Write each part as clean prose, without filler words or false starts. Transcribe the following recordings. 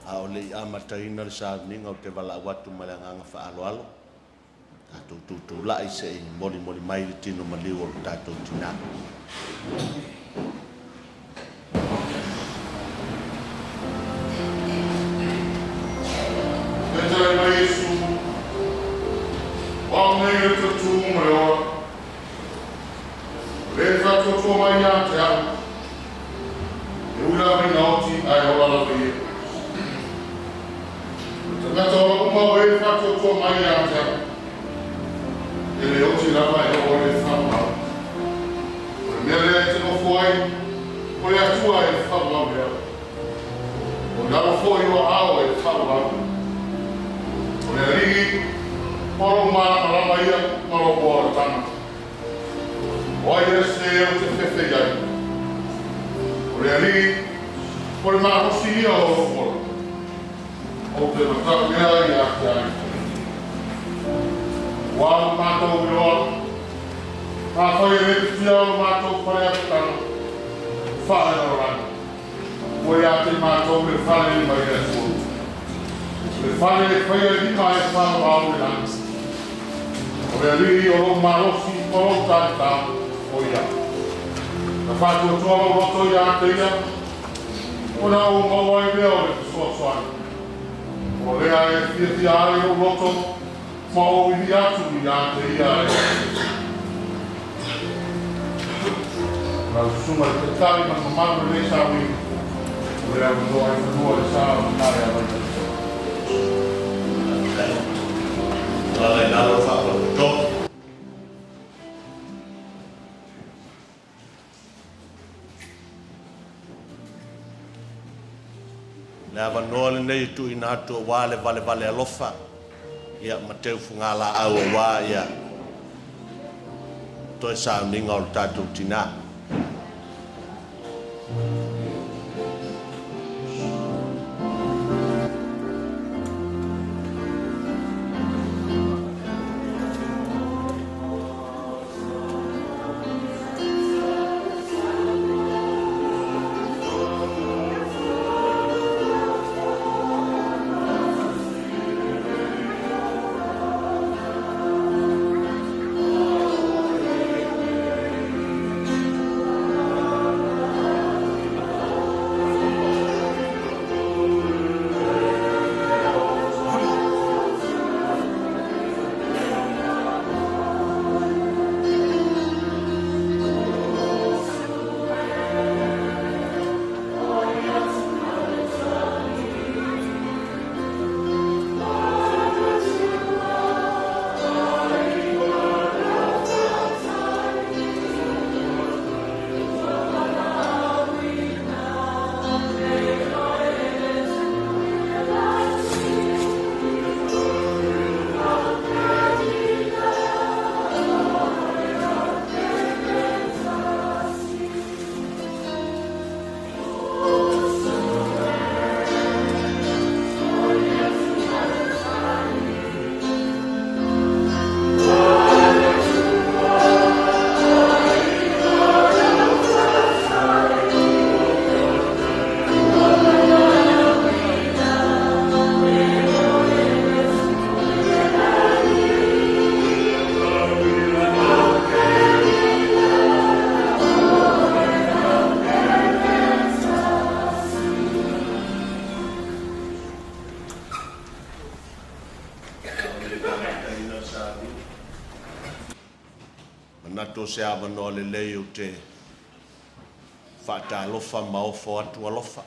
a o le i amatahina le sauninga o te wala watu malanganga whaaloalo. Tātou tūtū lai se i mori mai le tino maliu o tātou tina. Tētai mai Iesu, wānei e te tū mai oa. Le whatoto mai a te au. E ura mi nauti ai o ala via. Te ngata o uma o e whatoto mai a te au. E le oti lava e o le whamau. O le mea lea te nofo ai, o le atua e whamau lea. O naro fo i o ao e whamau. O le rigi, moro marama ia, moro boa tana. O ai e se e o te whewhe iai. O le rigi, o le mahosi ia o rokola. O te matau mea i a te ai. Wālu mātou i roa. Māwhai e rete tia o mātou whare atu tano. Whare o rana. O e a te mātou me whare i mai e suru. Le whare e whaia rima e whānu au e rana. O le riri o lo marosi o lo tātā o ia. Na whātua tua o roto i a te ia. O na o maua e mea o le kusua soani. O lea e whiawhia are o roto. Ma o i atu i a te ia e. Rau sunga te tari ma mamaru le sawi. O lea manoa e whanua le sawa nare a waita. Nāre nāro whakaputo. Nā wanoa le nei tu i nātua wāle vale alofa. Ia mateu whungala au o wā ia. Toi sauninga o tātou tina. Nato se avanoa le lei o te whaatalofa maofo atu alofa.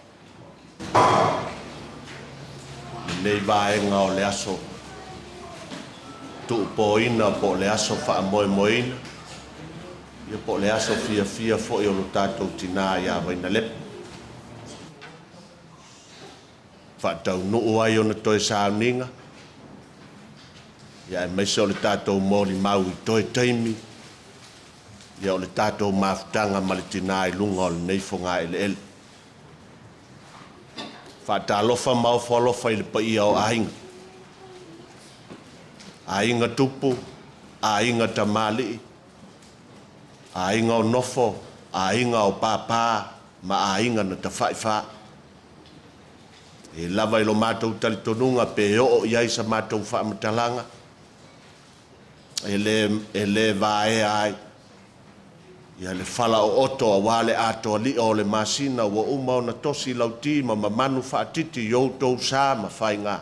Nei vaenga o le aso tuupoina po le aso whaamoemoina. Ia po le aso fia fo i o lo tātou tina ia Vainalepa. Whaatau nuu ai o na toi sauninga. Ia e meise o le tātou mōli mau i toi taimi. Ia o le tātou mafutanga ma le tina i lunga o le neifonga ele. Whaatalofa maofo alofa i le paia o ainga. Ainga tupu, ainga tamali, ainga o nofo, ainga o pāpā, ma ainga na tawhaiwha. E lava i lo mātou talitonunga pe o iai sa mātou whaamatalanga. E le vae ai. Ia le fala o oto a wale ato ali o le masina wa uma o na tosi lauti ma manu whaatiti youtou sa ma whainga.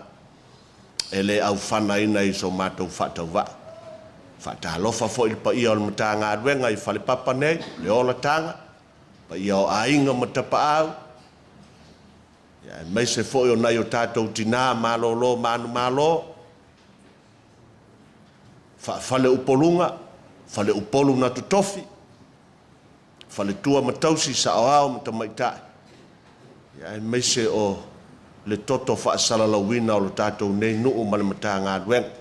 E le au whana ina i so mātou whatau wa. Whatalofa fo il pa ia o le matanga aduenga i whale papa nei, le ola tanga. Pa ia o ainga matapa au. Ia mai se fo i o nai o tātou tina malo lo manu malo. Whale upolunga, whale upolu na tutofi. Whale tua matausi sa au mata maitai. Ia mai se o le toto whaasala lawina o le tātou nei nuu ma le matanga aduenga.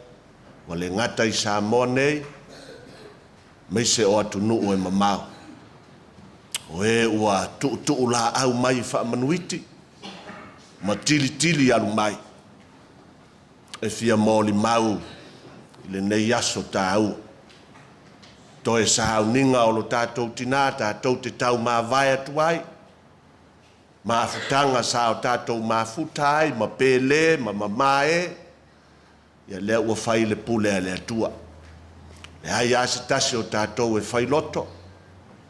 Wa le ngata i Samoa nei, mai se o atu nuu e mamau. O e ua tu la au mai wha manuiti, ma tili alu mai. E fia mōli mau, le nei aso tā au. Toe sa au ninga o lo tātou tina, tātou te tau mā vai atu ai. Ma afutanga sa o tātou mā futai, ma pele, ma mamae. Ia lea ua whai le pule a le atua. Le hai asa tasi o tātou e whai loto.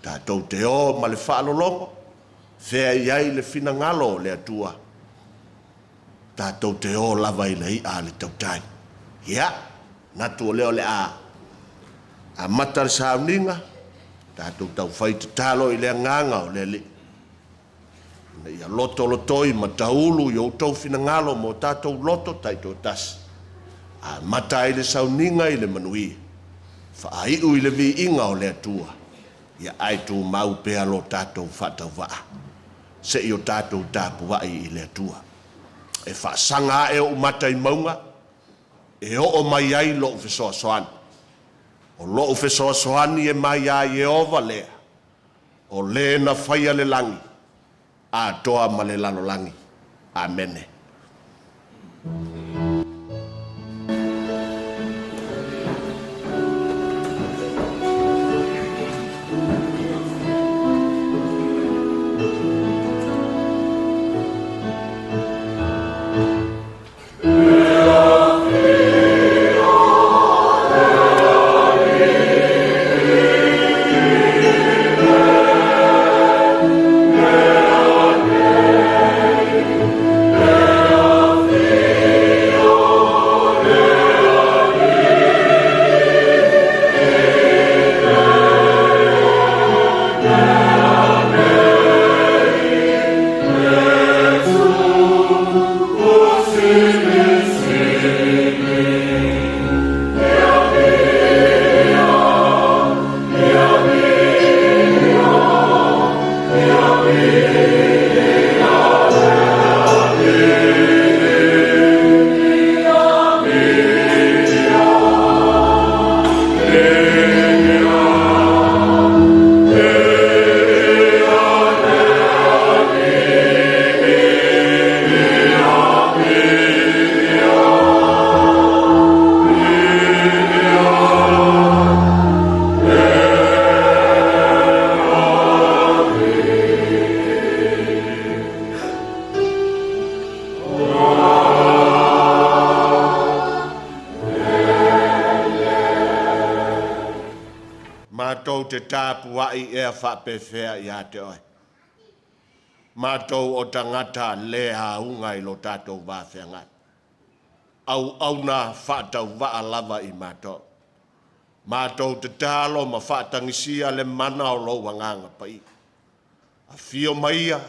Tātou te o ma le whaalolongo. Whea iai le whina ngalo le atua. Tātou te o lava i lei a le tautai. Ia, natu o leo le a. A mata le sauninga. Tātou tau whai te talo i le nganga o le li. Ia loto lotoi ma taulu i o tau whina ngalo mo tātou loto taito tasi. A mata i le sauninga i le manui. Whaaiu i le vi inga o le atua. Ia ai tu mau pea lo tātou whatau waa. Se i o tātou tāpu wai i le atua. E whaasanga e o mata i maunga. E o mai ai lo uwhesoa soani. O lo uwhesoa soani e mai ai e ova lea. O le na whaia le langi. A toa ma le lalo langi. Amene. Te tāpu wai e a whapewhea i a te oi. Mātou o tangata le a unga i lo tātou wāwhea ngai. Au nā whātau waa lava i mātou. Mātou te tālo ma whātangisia le mana o lo wanganga pai. A whio maia,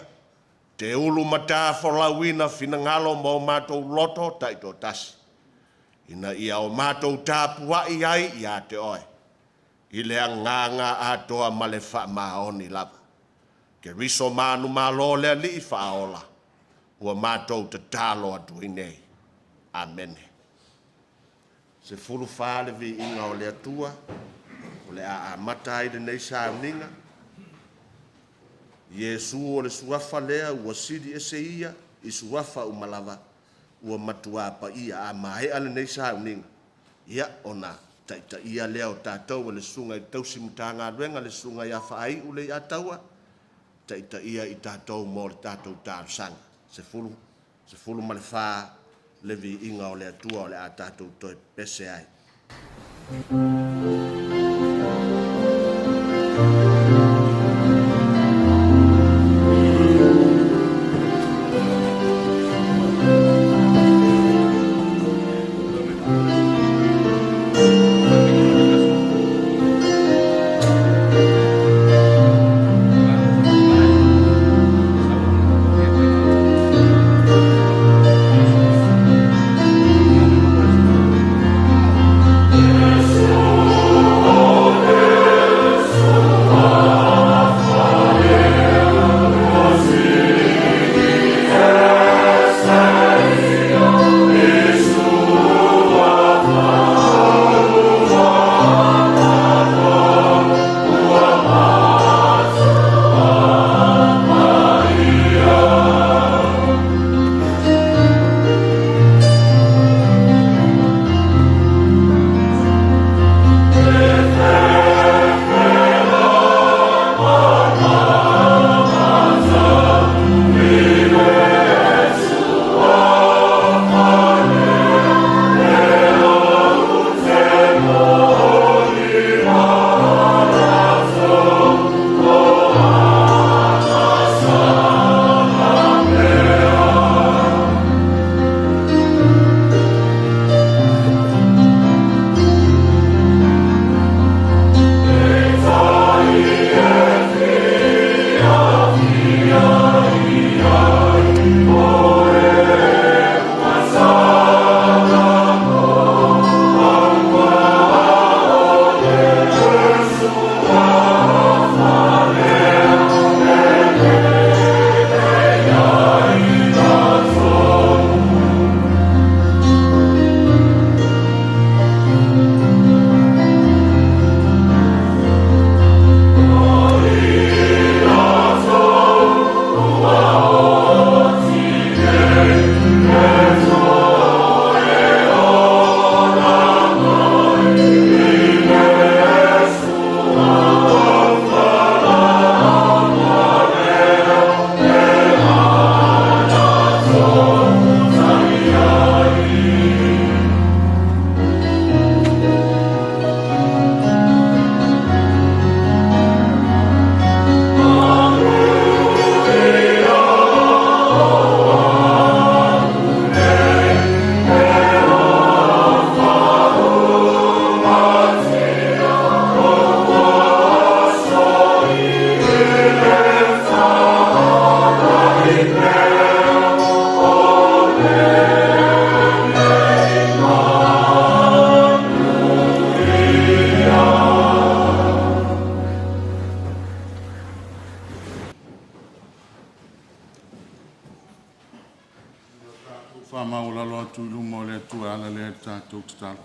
te ulu mata wholawina whinangalo mo mātou loto taito tasi. Ina ia o mātou tāpu wai ai i a te oi. I lea nganga atoa ma le wha maoni lava. Ke riso manu malo lea li i whaola. Ua mātou te tālo atu i nei. Amene. Se furu whāle vi inga o lea tua. O le a mata i le nei sauninga. Iesu o le suafa lea ua sidi e se ia. I suafa umalava. Ua matua pa ia a mahe ale nei sauninga. Ia ona. Taita ia lea o tātou le sunga i tausi mutanga ruenga le sunga i a whaai ule i ataua. Taita ia i tātou mō le tātou tārsanga. Se se fulu ma le whā le vi inga o le atua o le a tātou toi pese ai. Whamaulalo atu iluma o le atua ala le tātou tatala.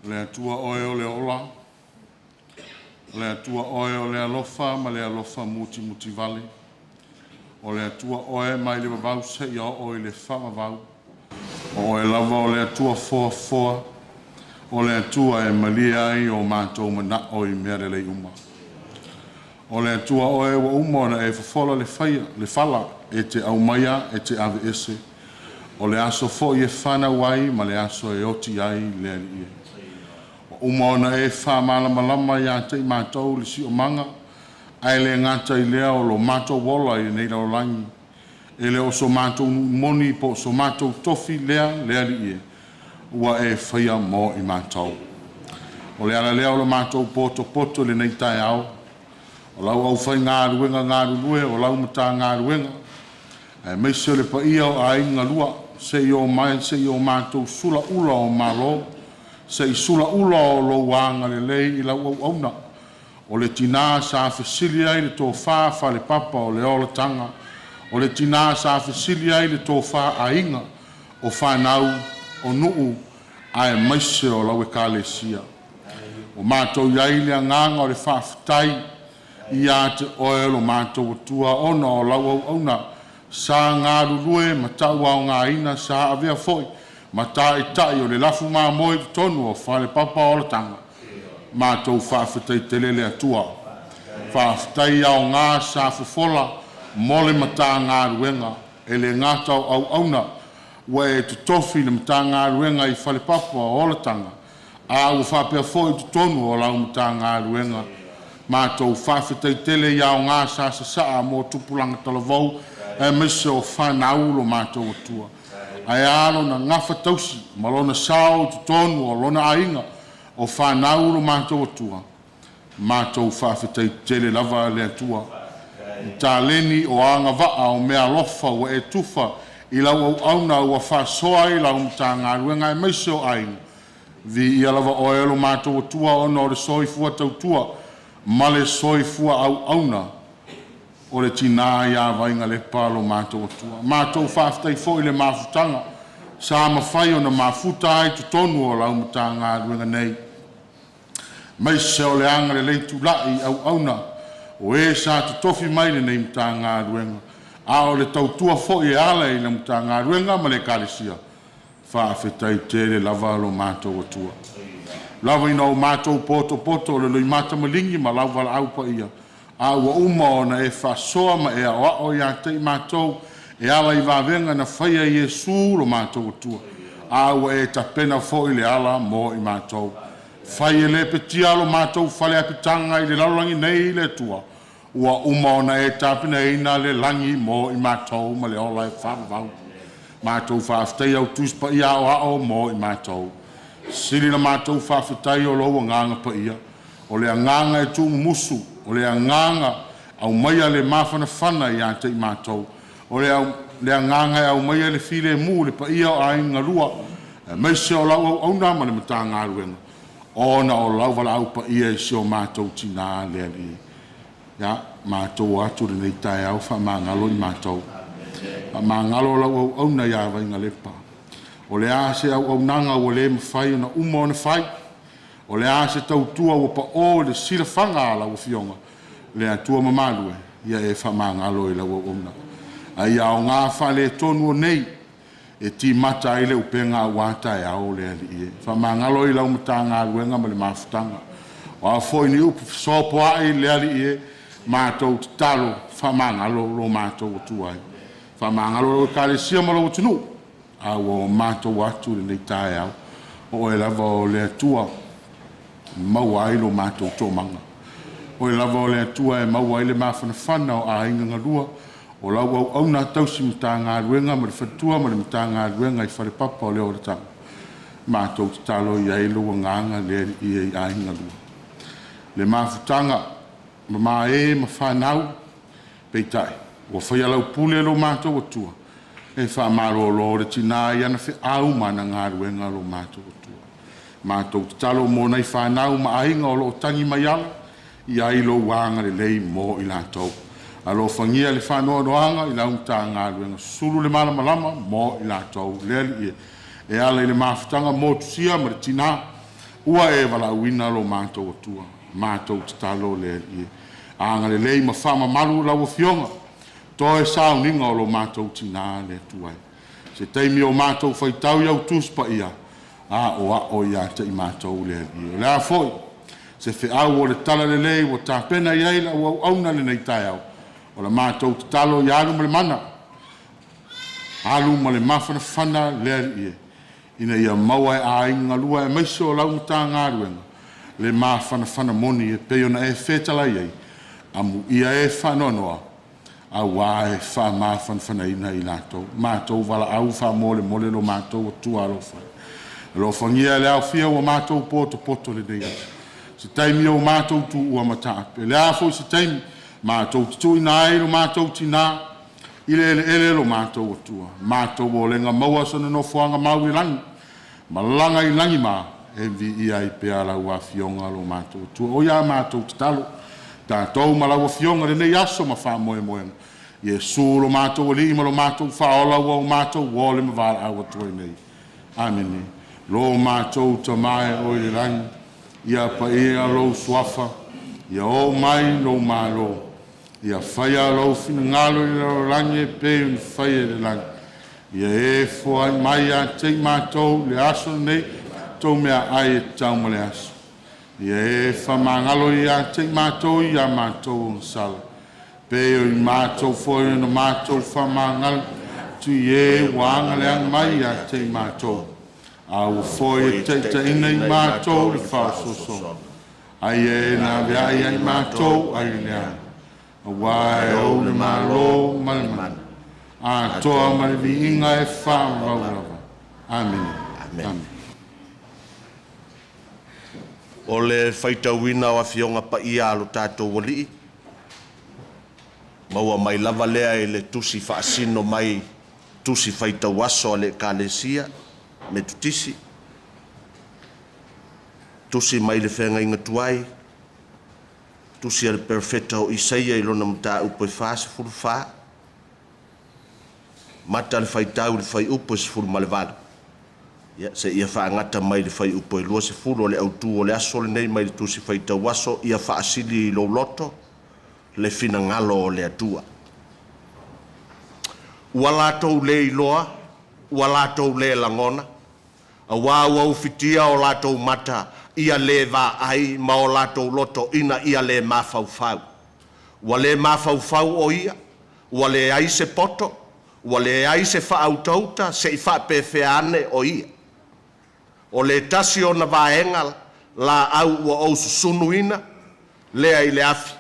Le atua oe o le ola, le atua oe o le alofa ma le alofa muti muti vale, o le atua oe mai le wabau se ia o le whamavau, o e lava o le atua foa foa, o le atua e malia ai o mātou mana o i mere le uma. O le atua oe wa umona e fafola le whaia, le whala e te au maia e te ave ese, o le aso fo i e whana wai ma le aso e oti ai le ali ie. Umona e wha malama ia te mātou le si o manga, ai le ngata i lea o lo mātou wola i nei rao langi, e le o so mātou moni po so mātou tofi lea li ie, ua e whaia mo i mātou. O le ala lea o lo mātou poto le nei tai au, o lau au whai ngā ruenga, o lau mata ngā ruenga, e meise le pa ia o a inga lua, se i o mai, se i o mātou sula ula o malo, se i sula ula o lo wanga le lei i lau au auna, o le tina sa fesilia i le tō wha le papa o le ola tanga, o le tina sa fesilia i le tō wha a inga, o whanau, o nuu, a e meise o lau e ka le sia. O mātou iai le nganga o le whaafitai, i a te oe lo mātou atua ona o lau au auna, sa ngā rurue ma tau au ngā ina sa avea foi, ma ta e tai o le lafu mā moe tonu o whale papa o la tanga. Mātou whaafitai te lele atua. Whaafitai au ngā sa fufola mole mata ngā ruenga, e le ngāta au auna, wa e te tofi le mata ngā ruenga I whale papa o olatanga, a ua whapea fo I te tonu o lau mata ngā ruenga, mātou whawhetei tele iau ngā sasa saa mō tupulanga talavou, e mese o whanau lo mātou atua. Ai alo na ngafa tausi, malona sao te tonu o lona ainga, o whanau lo mātou atua. Mātou whawhetei tele lava le atua. Tā leni o anga vaa o mea lofa o e tufa, I lau au auna ua whasoa I lau mta ngā ruenga e mese o ainga. Vi ia lava o elo mātou atua o no le soifua tautua, male soifua au auna, o le tina ia Vainalepa lo mātou atua. Mātou whawhetai fo I le mafutanga, sa mawhai o na mafuta ai tu tonu o lau mta ngā ruenga nei. Mai se o le anga le leitu lai au auna, o e sa te tofi mai le nei mta ngā ruenga. A o le tautua fo I ala I le mta ngā ruenga ma le kalesia. Whawhetai te le lava lo mātou atua. Lava ina o mātou poto le loi mata malingi ma lau wala au pa ia. A ua uma o na e whasoa ma e a o ia te mātou e ala I wawenga na whaia Iesu lo mātou atua. A ua e tapena fo I le ala mo I mātou. Whaia le petia lo mātou whale apitanga I le laulangi nei le tua. Ua uma o na e tapena ina le langi mo I mātou ma le ola e whawau. Mātou whawhetai au tuspa ia o ao mo I mātou. Siri na mātou whawhetai o loa nganga pa ia. O le nganga e tūmu musu. O le nganga au maia le mawhana whana I ante I mātou. O le nganga e au maia le while mu le pa ia o ainga rua. Meise o lau au auna ma le mata ngā ruenga. O na o lau wala au pa ia I se o mātou tina lea li. Ya, mātou atu le nei tae au wha māngalo I mātou. Māngalo lau au auna ia Vainalepa. O le ase au nanga o le mawhai na uma o na whai. O le ase tautua o pa o le sila whanga ala o fionga. Le atua mamalue, ia e whamangalo I lau au auna. Ai au ngā whale tonu o nei, e ti mata I le upenga wata e au le ali e. Whamangalo I lau mata ngā ruenga ma le mawhutanga. O a foi ni upu sopo ai le ali e, mātou te talo, whamangalo lo mātou o tuai. Whamangalo lo kāresia ma lo tunu. Au o mātou atu le nei tae au. O e lava o le atua, maua ai lo mātou tō manga. O e lava o le atua e maua ai le mawhana whana o a inga ngarua. O lau au auna tausi mta ngā ruenga, ma le whatua ma le mta ngā ruenga I whare papa o leo le tanga. Mātou te talo I ailo o nganga le I a inga ngarua. Le mawhutanga, ma ma whanau, peitai. O whaialau pule lo mātou atua. E whamaro lo le tina I ana whi au mana ngā ruenga lo mātou atua. Mātou te talo mō nei whanau ma ainga o lo tangi mai ala, I ailo wanga le lei mō I lātou. Alo whangia le whanoa noanga I lau mta ngā ruenga. Sulu le malama lama mō I lātou. Leli e ala I le mawhutanga mō tusia ma le tina. Ua e wala uina lo mātou atua. Mātou te talo leli e. Anga le lei ma whama malu lau o fionga. Toe sao ninga o lo mātou tina le tuai. Se teimi o mātou whaitau iau tuspa ia. A o ia te I mātou leli e. Le a foi. Se whi au o le tala le lei o tāpena I aila o auna le nei tai au. O la mātou te talo I alu ma le mana. Alu ma le mawhana whana leli e. Ina ia maua e a inga lua e maiso o lau mta ngā ruenga. Le mawhana whana moni e peo na e whetala iei. Amu ia e whanonoa. A wā e wha mawhana whana ina I lātou. Mātou wala au wha mole lo mātou o tua alo whai. Lo whangia le au whia o mātou poto le nei atu. Se taimi o mātou tu ua mataape. Le a fo se taimi. Mātou tu ina ai lo mātou tina. Ele lo mātou o tua. Mātou o lenga maua sana no fuanga mau I langi. Malanga I langi mā. E vi ia I pea lau a fionga lo mātou o tua. O ia mātou te talo. Tātou ma lau a fionga le nei aso ma wha moe moe. Iesu lo mātou o li ima lo mātou whaola ua o mātou wole ma wala awa tuai nei. Amene. Lo mātou ta mai o I langi. Ia pa ia lo suafa. Ia o mai lo malo. Ia whaia lo fina ngalo I lo langi e peo ni whaia le langi. Ia e fua mai a tei mātou le aso nei. Tau mea ai e tau ma le aso. Ia e whamangalo I a tei mātou I a mātou on sala. Peo I mātou foi no mātou whamangal. Tu e wanga leang mai a te mātou. Au foi te ina I mātou le whausoso. Ai e na vea I mātou ai leang. A wai o le malo malaman. A toa mai vi inga e whamarau. Amen. Amen. O le whaitauina o awhionga pa ia alo tātou wali. Maua mai lava lea e le tusi whaasino mai tusi whaitau aso le kālesia me tutisi. Tusi mai le whenga inga tuai. Tusi ale perfecta o Isaia I lona mta upo I whaase furu whaa. Mata le whaitau le whai upo se furu malevalo. Ya se ia whaangata mai le whai upo I lua se furu o le autu o le aso le nei mai le tusi whaitau aso ia whaasili I lo loto le fina ngalo o le atua. Ua lātou le iloa, ua lātou le langona, a wāu au fitia o lātou mata, ia le vā ai ma o lātou loto ina ia le mawhauwhau. Ua le mawhauwhau o ia, ua le ai se poto, ua le ai se whaautauta, se I whaapewheane o ia. O le tasi o na vāenga la au ua au susunu ina, lea I le afi.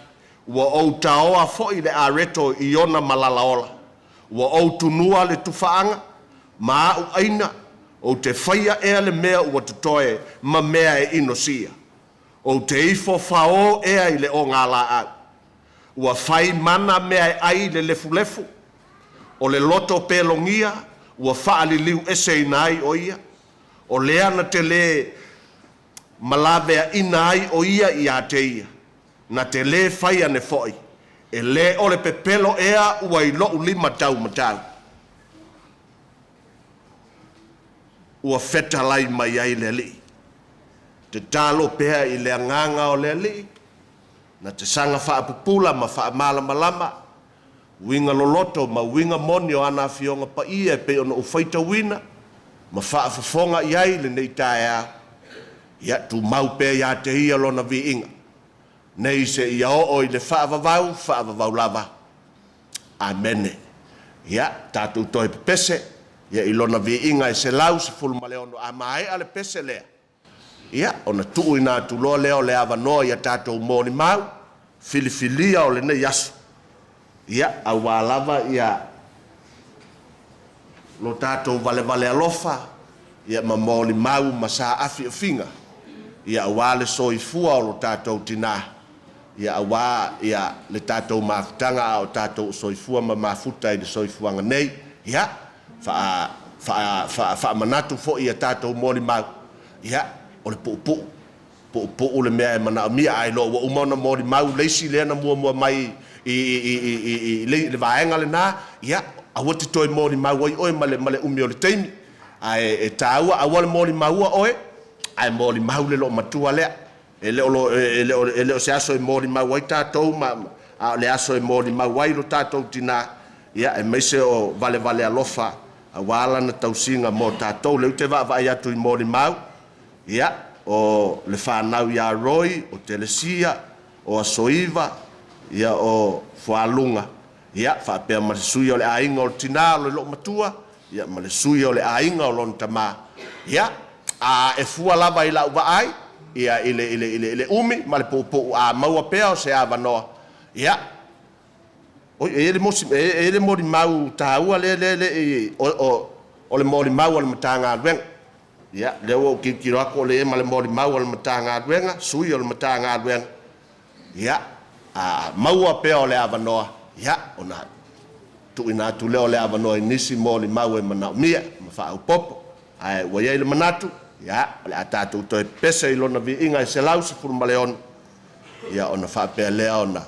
Ua ou taoa foi le areto I ona malalaola. Ua ou tunua le tufaanga, ma au aina, o te whaia ea le mea ua tutoe, ma mea e inosia. O te ifo whao ea I le o ngā la au. Ua whai mana mea e ai le lefu lefu. O le loto pelongia, ua whaali liu ese inai o ia. O lea na te le malavea inai o ia I a te ia. Na te le whaia ne foi. E le o le pepelo ea ua I lo lima tau matau. Ua feta lai mai ai le li. Te talo pea I le anganga o le li. Na te sanga whaapupula ma whaamala malama. Winga loloto ma winga moni o ana fionga pa ia pe ono ufaita wina. Ma whaafafonga I ai le nei tae a. Ia tu mau pea ia te ia lona vi inga. Nei se ia o I le whaavavau lava. Amene. Ia, tātou toi pese. Ia ilona vi inga I se lau se fulu ma leono. A mai ale pese lea. Ia, ona tuu ina tu lo leo le avanoa ia tātou mōni mau. Filifilia o le nei aso. Ia, a wālava ia. Lo tātou vale alofa. Ia ma mōni mau ma sa afi o finga. Ia wale soifua o lo tātou tina. Ia awa ia le tātou mafutanga o tātou soifua ma mafuta I le soifuanga nei. Ia, fa manatu fo ia tātou mōni mau. Ia, o le pu'u le mea e mana mia ai lo wa umona mōni mau leisi lea na mua mai le vaenga le nā. Ia, awati toi mōni mau oi male umi o le teimi. Ai e tāua awale mōni mau oe. Ai mōni mau le lo matua lea. Ele o se aso e mōri mau ai tātou, le aso e mōri mau ai lo tātou tina. Ia, e meise o vale alofa, a wala na tausinga mō tātou, leu te vai atu I mōri mau. Ia, o le whanau ia roi, o telesia, o asoiva, ia o whalunga. Ia, whapea ma le sui o le ainga o tina, lo lo matua. Ia, ma le sui o le ainga o lon tamā. Ia, a e fua lava I lau wa ai. Ia ile umi ma le po a maua pea o se ava noa. Ia. O ele mori mau taua le o le mori mau le matanga wen. Ia, le o kirako le ma le mori mau le matanga wen, sui o le matanga wen. Ia. A maua pea o le ava noa. Ia, ona tu ina tu le o le ava noa nisi mori mau e mana mia, ma fa au popo. Ai wa ye le manatu. Ia, le atatu toi pese I lona vi inga I se lau se furu maleon. Ia, ona whapea lea ona.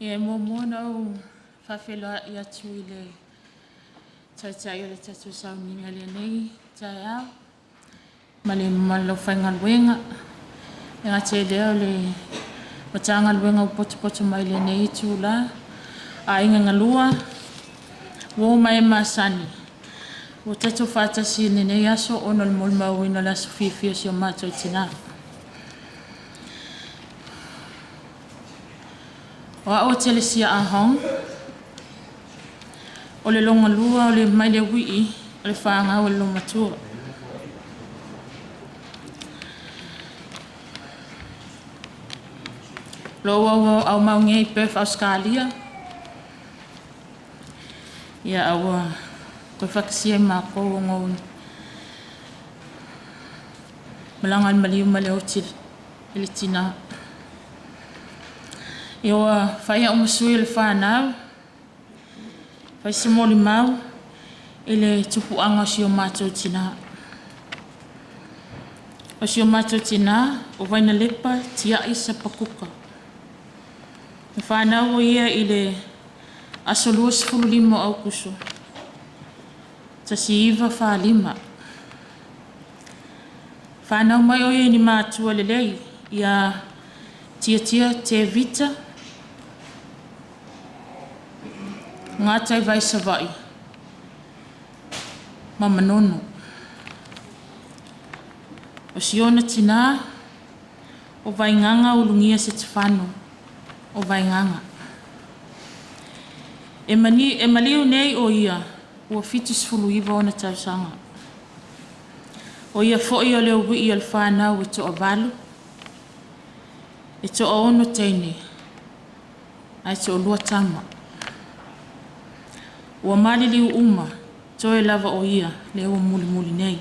E mo no whawhelo ia tui le tai o le tatu sau ninga le nei tai au. Ma le malo whainga luenga. E ngā te leo le matanga luenga upoto mai le nei tu la. A inga ngalua. Wo mai masani. Wo tatu whātasi ne nei aso ono le mulma uina la sufifio si o mātou tina. Wa o tele sia ahong. O le longa lua o le mai le wii o le whaanga o le longa tua. Loa au maunga i Perth, Australia. Ia awa koe whakasia i mako o ngau. Malangan maliu maleo til ele tina. Ia wa whaia o masui le whanau. Whai se moli mau ele tupuanga si o mātou tina. O si o mātou tina o Vainalepa Tiai Sapakuka. Me whanau o ia ile Aso ole Tinā au kuso. Tasi iwa whalima. Whanau mai o ia ni mātua lelei. Ia tia te vita. Ngā tai vai savai. Mamanono. O siona tina. O vainganga o lungia se te whano. O vainganga. E maliu nei o ia. Ua fitus fulu iwa o na tausanga. O ia foi o leo wi i al whanau e to a valu. E to a ono teine. Ai to o lua tama. Ua mali liu uma. To e lava o ia. Leo muli nei.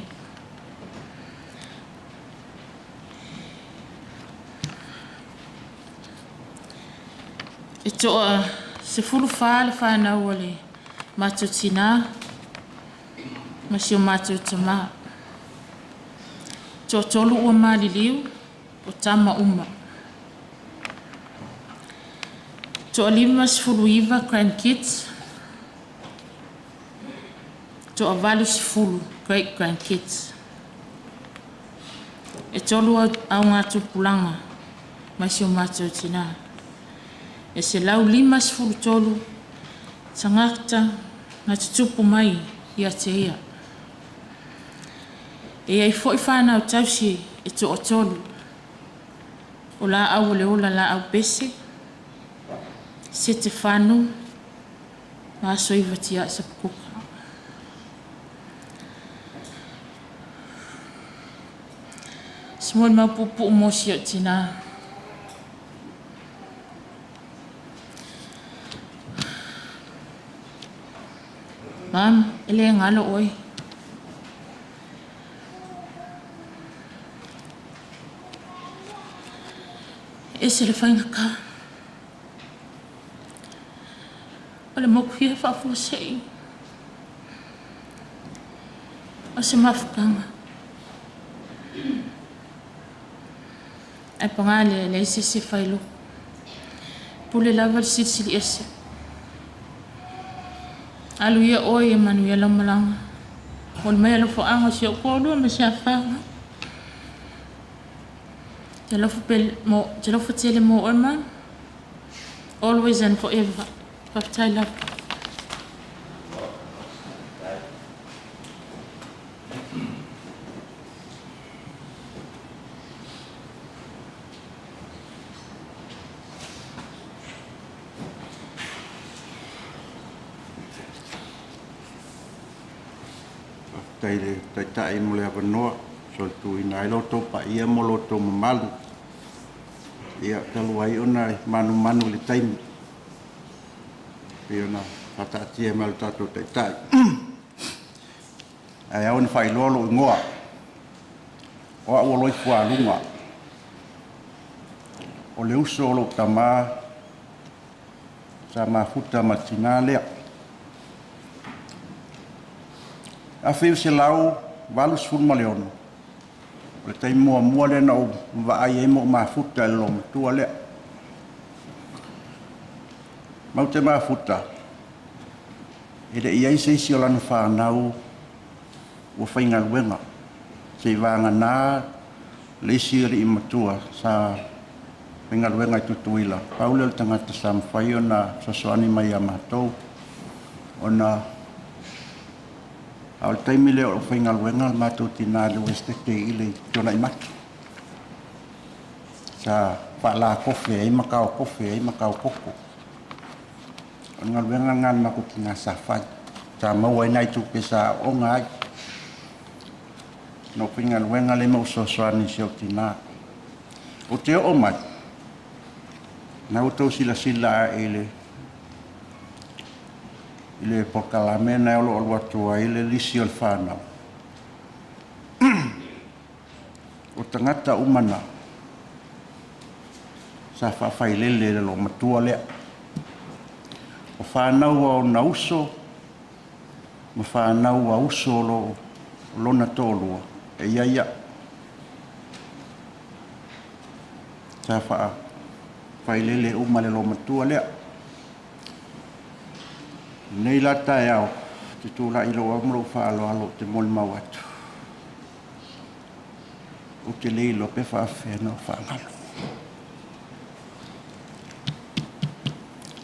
E to a se fulu whaale whanau o le mātou tina. Ma si o mātou tama. To tolu ua mali liu. O tama uma. To a lima se fulu iwa grandkids. To a valu se fulu great grandkids. E tolu au ngātou pulanga. Ma si o mātou tina. E se lau lima se fulu tolu. Tangata na tutupu mai i a te ia. E ai fo i whanau tausi e to o tolu. O la au le ola la au bese. Se te whanu. Ma Aso ole Tinā Sapakuka. Smol mau pupu o mosi o tina. Mam, ele ngalo oi. E se le whainga ka. O le moku hia whafu sei. O se mafukanga. Ai pangale le se whailo. Pule lava sili ese. Alu ia oi e manu ia lamalanga. O le mea lofo anga si o kōrua me se a whanga. Te lofo tele mo oi man. Always and forever. Papatai love. Tai mo le apanoa so tu ina loto pa ia mo loto malu ia talu ai ona manu le taimi pe ona fatatia mal tato tai ai on fai lolo ngoa o loi fua lunga o le uso lo tama sama futa matinale a feu se lau valus fun maleon o tai mo le no va ai mo ma futa lo tua le Mau te mafuta. E le iai se isi o lana whanau ua whaingaluenga. Se vanga nā le isi ri i matua sa whaingaluenga i tutuila. Paule o tangata sa mwhai o na sasoani mai a mātou. O na au taimi leo o whaingaluenga mātou tina le westete ile tona i matu. Sa whala kofe, ei makao kofe, ei makao koko. O ngaluenga ngan mako tina sa whai. Sa maua inai tupe sa o ngai. No whaingaluenga le mau sosoani si o tina. O te o mai. Na utou sila sila ele. Ile pokalamena o lo atua ile lisi o whanau. O tangata umana. Sa whawhai lele lo matua lea. O whanau o nauso. Ma whanau a uso lo lona tōlua. E iaia. Sa whai lele umale lo matua lea. Nei la tae au, te tūla i lo amro whaalo alo te moli mau atu. O te leilo pe whaafena o whaangalo.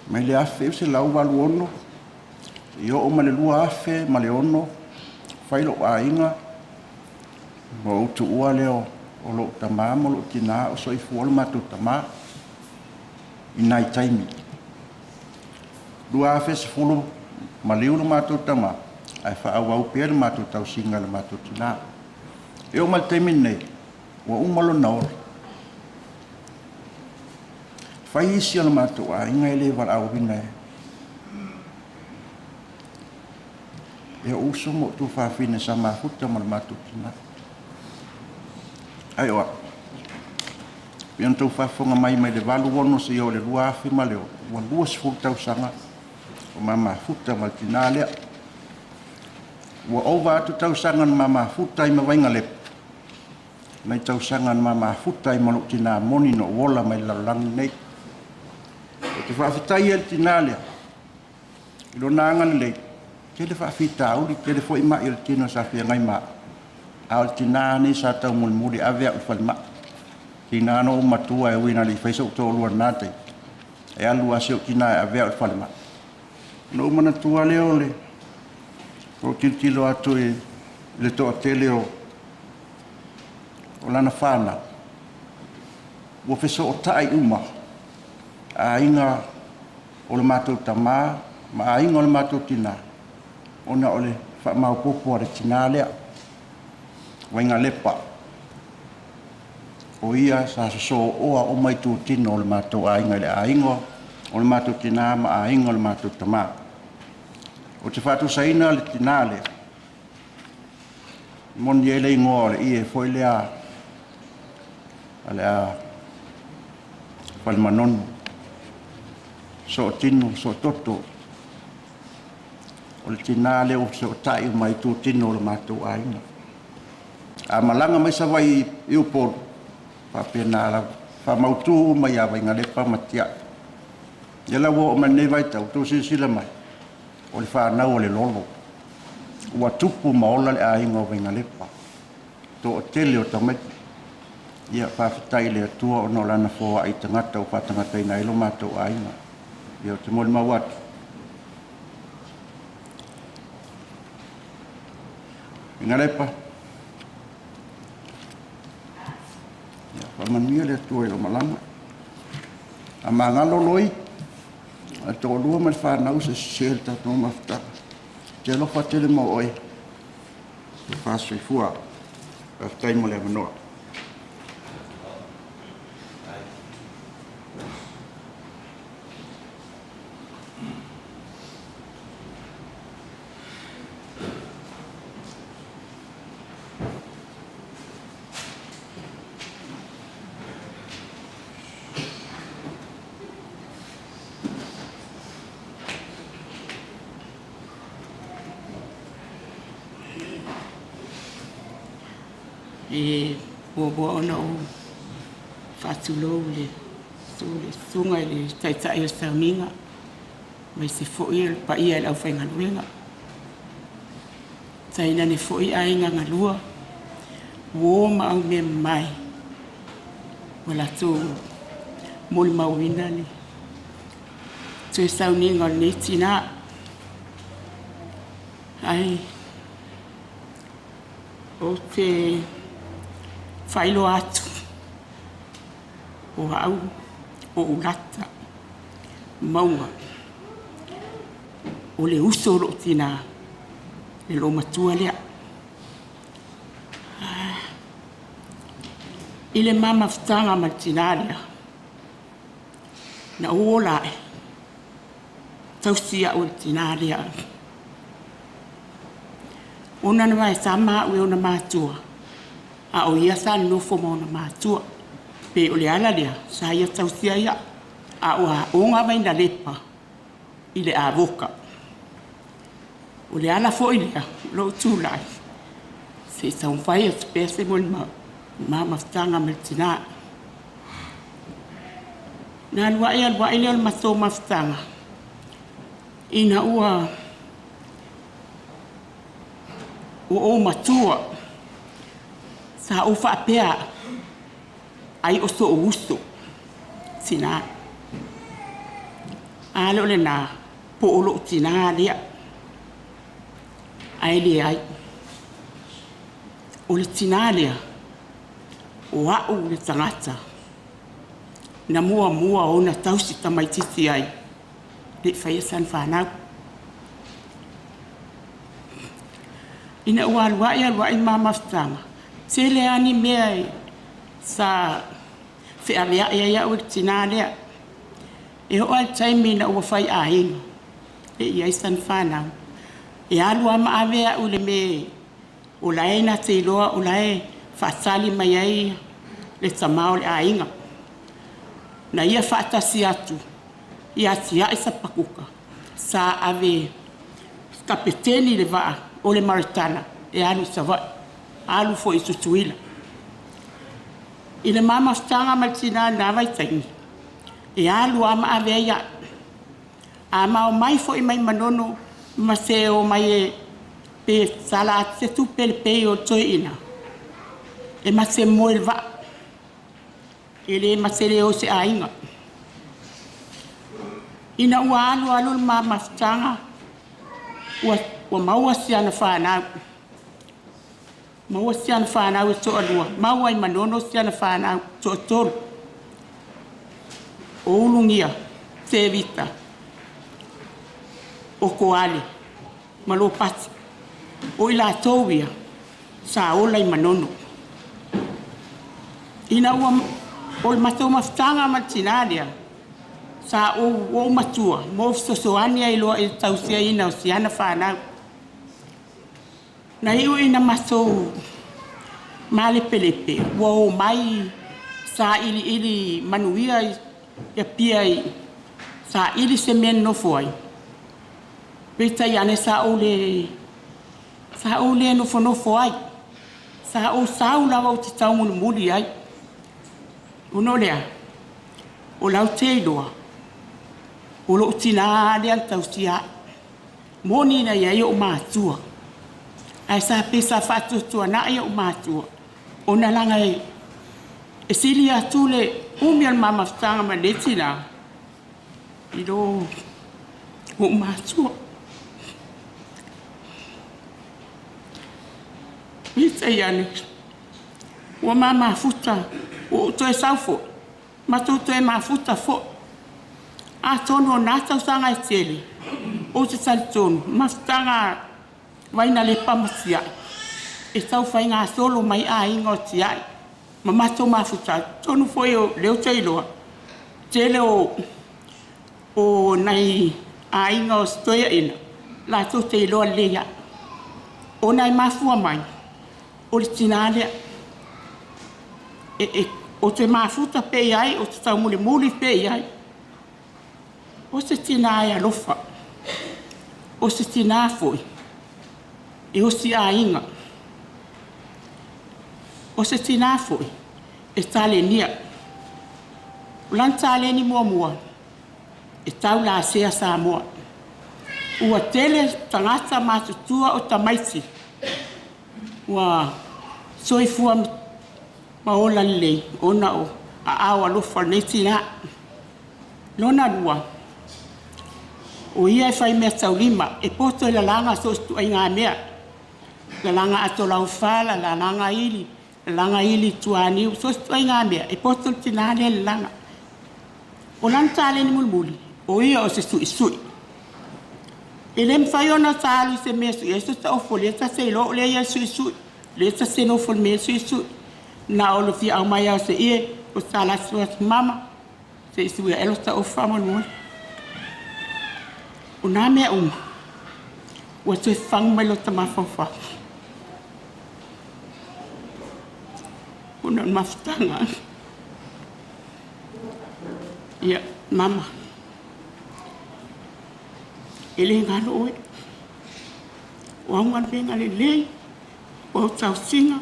Mai le afe se lau walu ono, i o ma le lua afe, ma le ono, whailo a inga, mo utu ua leo o lo tamā, mo lo tina o soi fuolo matu tamā, i nai taimi. Lua afe se fulu, ma liu le mātou tama, ai whaau pēr mātou tau singa le mātou tina. E o mal teimi nei, ua umalo na ora. Whai isi le mātou a inga ele war au vina e. E o uso mo tu whawhine sa mahuta ma le mātou tina. Ai oa. Pian tau whawhonga mai le walu wono se o le lua afi ma leo. Ua lua sifuru tau sanga. O mama futa mal tina lea. Ua ova atu tau sangan mama futa i ma Vainalepa. Nei tau sangan mama futa i malu tina moni no wola mai lalangi nei. O te whawhitai el tina lea. I lo nāngani lei. Te le whawhita auri, te le fo i mai il tina sa whia ngai maa. Ao tina ni sa tau muri avea u whali maa. Tina no umatua e wina li whaisau tō lua nātei. E alu aseo tina e avea u whali maa. No mana tua leo le. O tilo atu e le toa tele o lana whana. Ua wheso o tai uma. A inga o le mātou tamā, ma a inga o le mātou tina. Ona o le whamau popo a le tina lea. Vainalepa. O ia sa so oa o mai tu tino o le mātou a inga le a inga. O le mātou tina ma a inga o le mātou tamā. O te whātou saina le tina le. Moni e le ingoa le i e foi le a. Ale a. Whalmanonu. So tino, so toto. O le tina le o so tai mai tu tino o le mātou a inga. A malanga mai sa vai i uporo. Whapena la. Whamautu mai a Vainalepa matia. Yela wo o mane vai tau, tō sila mai. O le whanau o le lolo. Ua tupu maola le a inga o Vainalepa. Tō o tele o tamaki. Ia whawhitai le atua o no lana fōa i tangata o whatangata i na ilo mātou a inga. Ia o te moli mau atu. Vainalepa. Ia whamania le atua i lo malanga. A mangalo loi. A tō lua mai whanau se sel tato mafutaka. Te alofa tele mo oi. Te whasoi fua. Whaftai mo le manoa. E boa ona o whatulou le sunga le taitai o sauminga mai se fo'i pa ia le au whaingaluenga. Taina ne fo'i ainga ngalua, wō ma au me mai, wala tō moli mawina ni. Tō e sau ni ngal ne tina, ai, o te whailo atu, o au, o urata, maunga, o le usoro tina, le lo matua lea. I le mama ftanga ma tina lea, na uola e, tausia o le tina lea. Ona na mai sa maa ue ona mātua, a o ia sa nofo ma ona mātua, pe o le ala lea, sa ia tausia ia, a o a onga Vainalepa, i le avoka. O le ala fo i lea, lo tūlai, se sa un whai at pese mo ni ma ftanga me tina. Nā lua e lea maso ma ftanga, ina ua o matua, sa o whaapea, ai o so o uso, tina. Alo le nā, po o lo tina lea, ai le ai. O le tina lea, o au le tangata, na mua o na tausi tamaititi ai, le whaia san whanau. Ina ua alwai mamaftanga. Se le ani mea sa whea lea ia o le tina lea. E o al taimi na ua whai a inga. E iai san whanau. E alua ma awea o le me o lae na te iloa o lae whaatali mai ai le tamao le a inga. Na ia whaatasi atu. Ia Tiai Sapakuka. Sa ave kapeteni le waa o le maritana. E alu savai. Alu fo i tutuila. I le mama ftanga maltina na vai taingi. E alu ama avea ia. Ama o mai fo i mai manono. Ma se o mai e pe sala se tu pele pe o toi ina. E ma se moel va. E le ma se le o se ainga. Ina ua alu le mama ftanga. Ua maua siana whanau. Maua siana whanau e to alua. Maua i manono siana whanau to atoro. O ulungia, te vita. O koale, malo pati. O ila tauia, sa ola i manono. Ina ua, o le matau maftanga matinaria. Sa o matua, mo sosoania i loa i tausia ina o siana whanau. Na iu ina matou male pelepe, wa o mai sa ili manuia ia pia i sa ili se men no foi. Peta iane sa ole no fo no foi. Sa o saula o te tau muli ai. Uno lea, o lau te iloa, o lo tina le antau sia, moni na ia o mātua. Ai sa pesa whatutua na ia o mātua. O na langa e sili atu le umian mamaftanga ma letina. I do o mātua. Mita iane. Ua mama futa. O to e saufo. Ma to e mafuta fo. A tono o nātau sanga e tele. O te talitonu. Maftanga Vainalepa Tiai. E tau whainga solo mai a ingo Tiai. Ma mato mafuta. Tonu foi o leo te iloa. Tele o nai a ingo stoia ina. La to te iloa lea. O nai mafua mai. O le tinalea. O te mafuta pe ai. O te tau muli pe ai. O se tina ai alofa. O se tina foi. E o si a inga. O se tina foi. E tale nia. O lan tale ni mua. E tau la sea sa mua. ua tele tangata matutua o tamaiti. Ua soifua maola lei, ona o a awa lofa neti na. Lona lua. O ia e whai mea taulima, e poto la langa so stu ai ngā mea. La langa ato lau whala, la langa ili tuaniu, so stu ai ngā mea, e poto tinane la langa. O lan tale ni mulmuli, o ia o se sui. E lem whai ona tali se mea sui, e so ta ofo le ta se lo le ia sui. Le ta se no fol mea sui. Na o lo fi au mai au se ie, o tala sua mama, se sui e lo ta ofa mulmuli. O nā mea ua tui whang mai lo ta mawhawha. O nā mawhtanga. Ia, mama. E le ngalo oe. O aungan venga le lei. O au tau singa.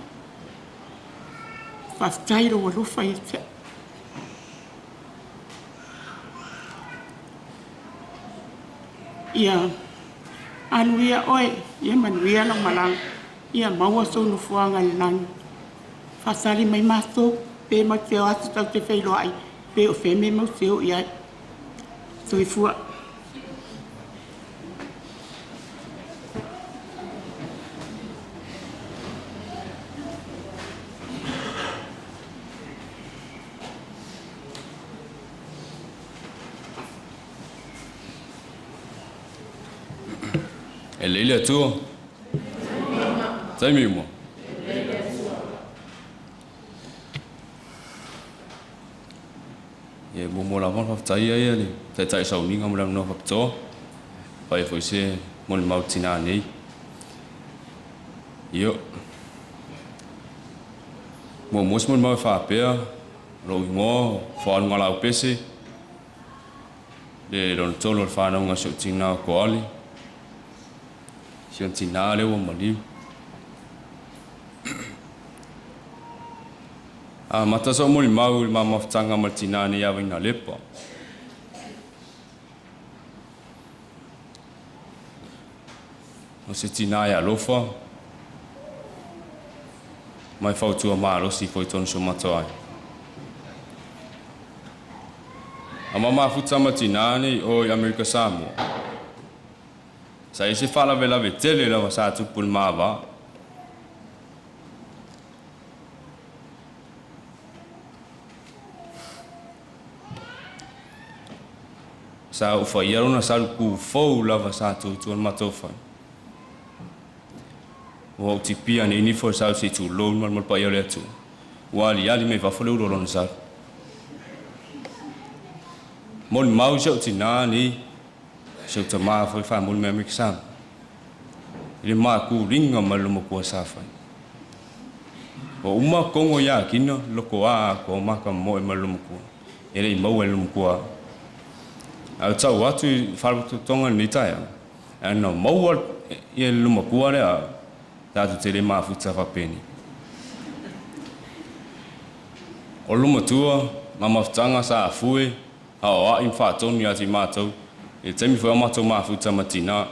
Whaftairo wa lofa i te. Ia anuia oe, ia manuia lang malang, ia maua so no fuanga i nani. Whasari mai maso, pe ma te o atu tau te whailoa ai, pe o wheme mau teo i ai. So i fua. E leile atua. Taimi mo. E mo la von tai ai ali. Tai sau ni ngam lang no fakto. Pai foi se mon mau tina nei. Yo. Mo mon mau fa pe. Ro ngo fa ngala pese. De don tolo fa no nga tina ko ali. Sian Tinā leo mali. Mata so muli mau ma mawhtanga ma Tinā ni a Vainalepa. O se Tinā ia lofa. Mai whautua maa rosi foi tonu so matoai. A mama futa ma Tinā ni o Amerika Samoa. Sa ese fala vela vetele la sa tu pul mava. Sa u fa ia una sal ku fo la sa tu matofa. O ti pia ni fo sa se tu lo mal pa ia le tu. Wali ali me va fo lo lo sa. Mon mau jo Tinā ni so ta ma foi fa mul me mixam le ma ku ringa malumo ko sa fa o uma kongo ya kino loko a ko ma ka mo malumo ko ele mo malumo ko a ta watu fa tu tonga ni ta ya no mo ye lumo ko a ta tu te le ma fu ta fa peni o lumo tua mama ftanga sa fue a in fa tonu ya ti ma to e temi foi amato ma futa matina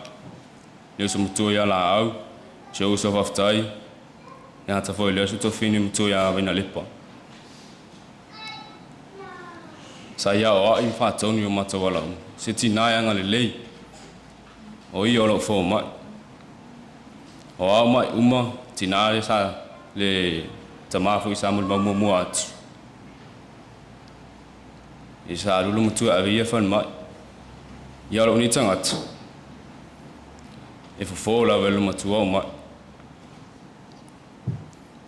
le so muto ya la au che o so faftai ya ta foi le so to fini muto ya Vainalepa sa ya o in fa tonu yo mato wala se Tinā ya ngale lei o i o lo fo ma o a mai uma Tinā le sa le tama foi sa mul mo mo at e sa lu muto a via fan ma ia lo ni tangat e fo la velo matua ma